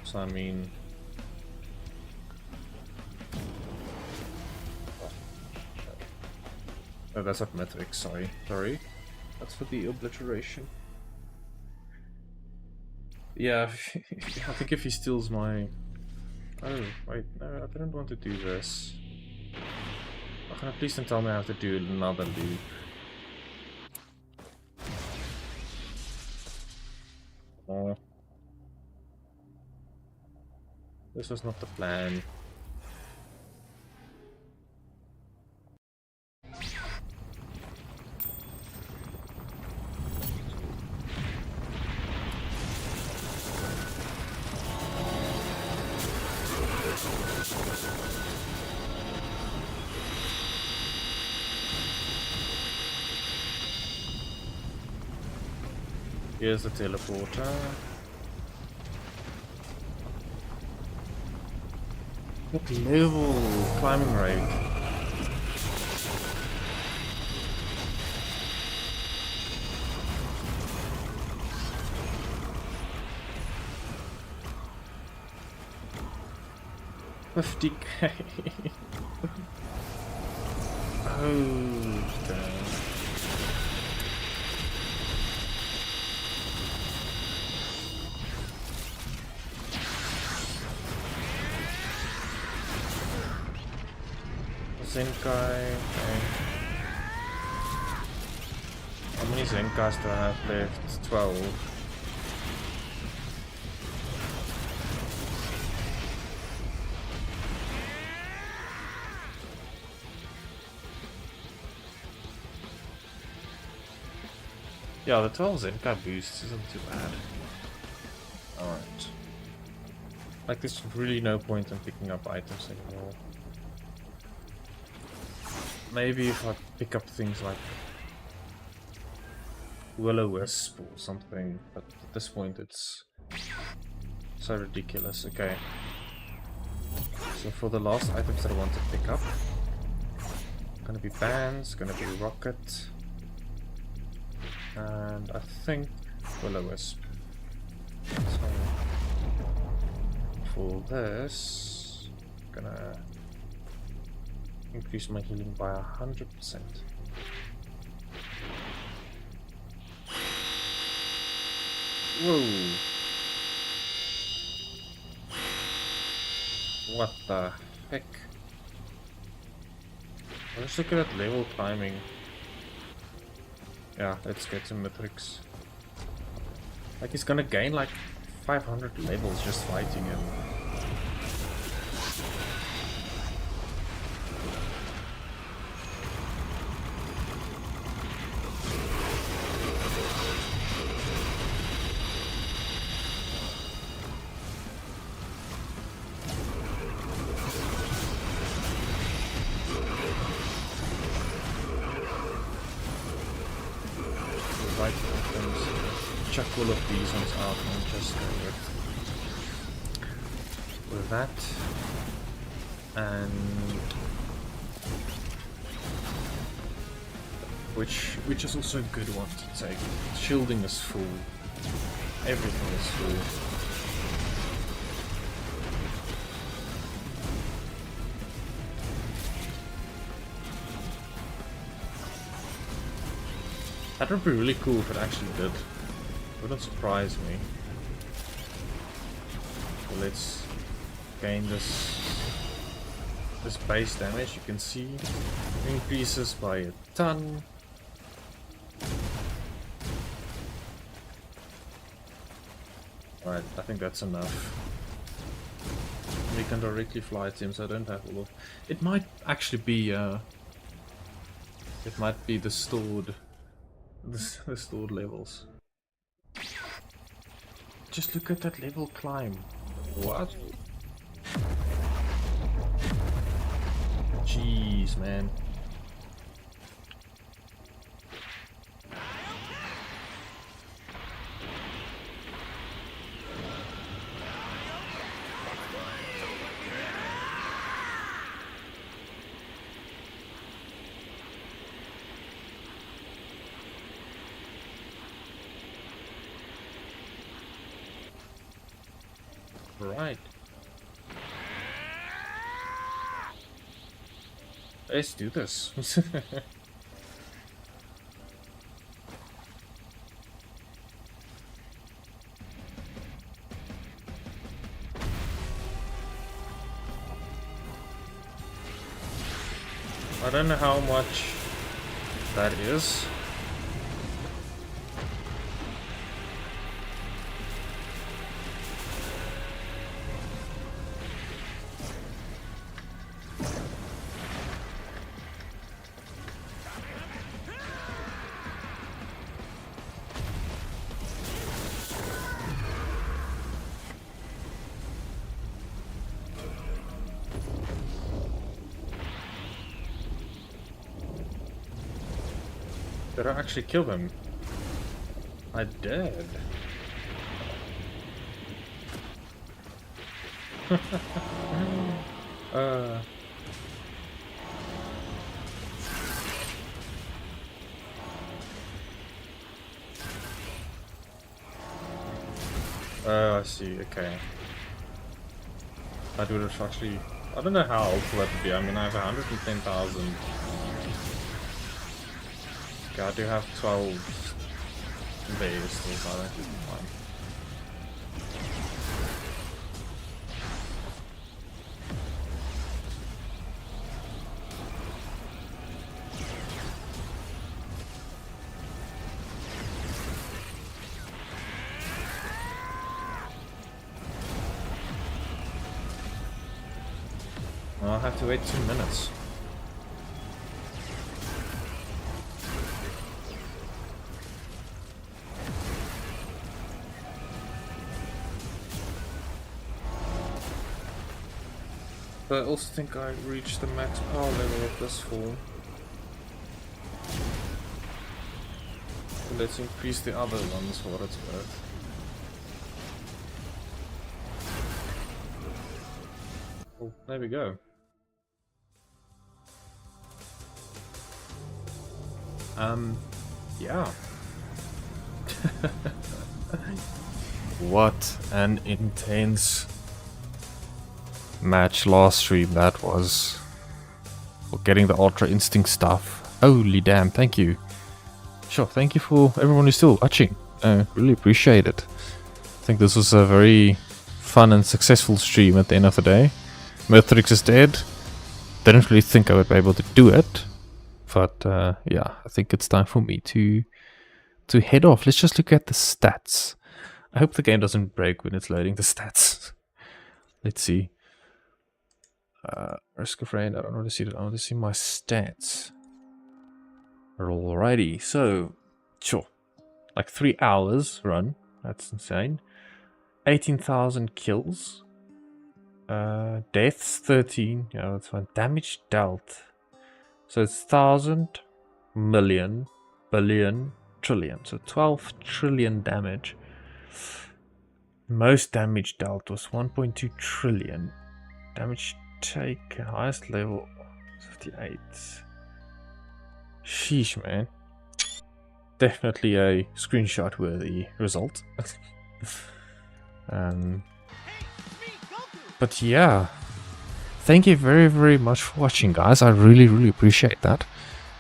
So I mean... Oh, that's not Matrix, sorry. That's for the obliteration. Yeah, I think if he steals my... Oh, wait, no, I didn't want to do this. Oh, can I please don't tell me I have to do another loop? Oh. This was not the plan. Here's the teleporter. What level climbing rate? $50K. Oh, damn. Zenkai. Okay. How many Zenkais do I have left? 12. Yeah, the 12 Zenkai boosts isn't too bad. Alright. Like, there's really no point in picking up items anymore. Maybe if I pick up things like Will-O-Wisp or something, but at this point it's so ridiculous. Okay. So for the last items that I want to pick up, gonna be bands, gonna be rocket, and I think Will-O-Wisp. So for this, gonna increase my healing by 100%. Whoa! What the heck? Let's look at that level climbing. Yeah, let's get some metrics. Like, he's gonna gain like 500 levels just fighting him. Chuck all of these ones out and just go with that, and which is also a good one to take. Shielding is full, everything is full. That would be really cool if it actually did. Wouldn't surprise me. So let's gain this base damage. You can see increases by a ton. Alright, I think that's enough. We can directly fly to him, so I don't have all of. It might actually be it might be the stored levels. Just look at that level climb. What? Jeez, man. Right. Let's do this. I don't know how much that is. Did I actually kill him? I did. Oh, I see, okay. I would have actually... I don't know how old that would be. I mean, I have 110,000. Okay, I do have 12 days still, so that should be fine. I'll have to wait 2 minutes. But I also think I reached the max power level of this form. So let's increase the other ones for what it's worth. Oh, there we go. Yeah. What an intense match last stream that was. For getting the Ultra Instinct stuff. Holy damn, thank you. Sure, thank you for everyone who's still watching. Really appreciate it. I think this was a very fun and successful stream at the end of the day. Mythrix is dead. Didn't really think I would be able to do it. But yeah, I think it's time for me to head off. Let's just look at the stats. I hope the game doesn't break when it's loading the stats. Let's see. Risk of rain, I don't want to see that. I want to see my stats. Alrighty, so sure. Like 3 hours run. That's insane. 18,000 kills. Deaths 13. Yeah, that's fine. Damage dealt. So it's 1,000 million, billion, trillion. So 12 trillion damage. Most damage dealt was 1.2 trillion. Damage taken, highest level 58. Sheesh, man. Definitely a screenshot worthy result. But yeah. Thank you very, very much for watching, guys. I really, really appreciate that.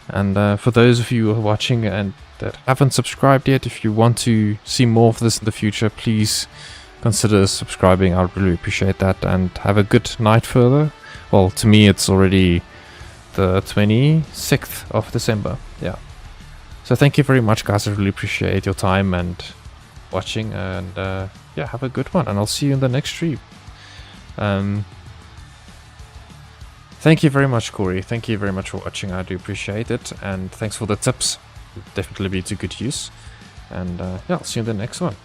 And for those of you who are watching and that haven't subscribed yet, if you want to see more of this in the future, please consider subscribing. I really appreciate that. And have a good night further. Well, to me, it's already the 26th of December. Yeah. So thank you very much, guys. I really appreciate your time and watching. And yeah, have a good one. And I'll see you in the next stream. Thank you very much, Corey. Thank you very much for watching. I do appreciate it. And thanks for the tips. Definitely be to good use. And yeah, I'll see you in the next one.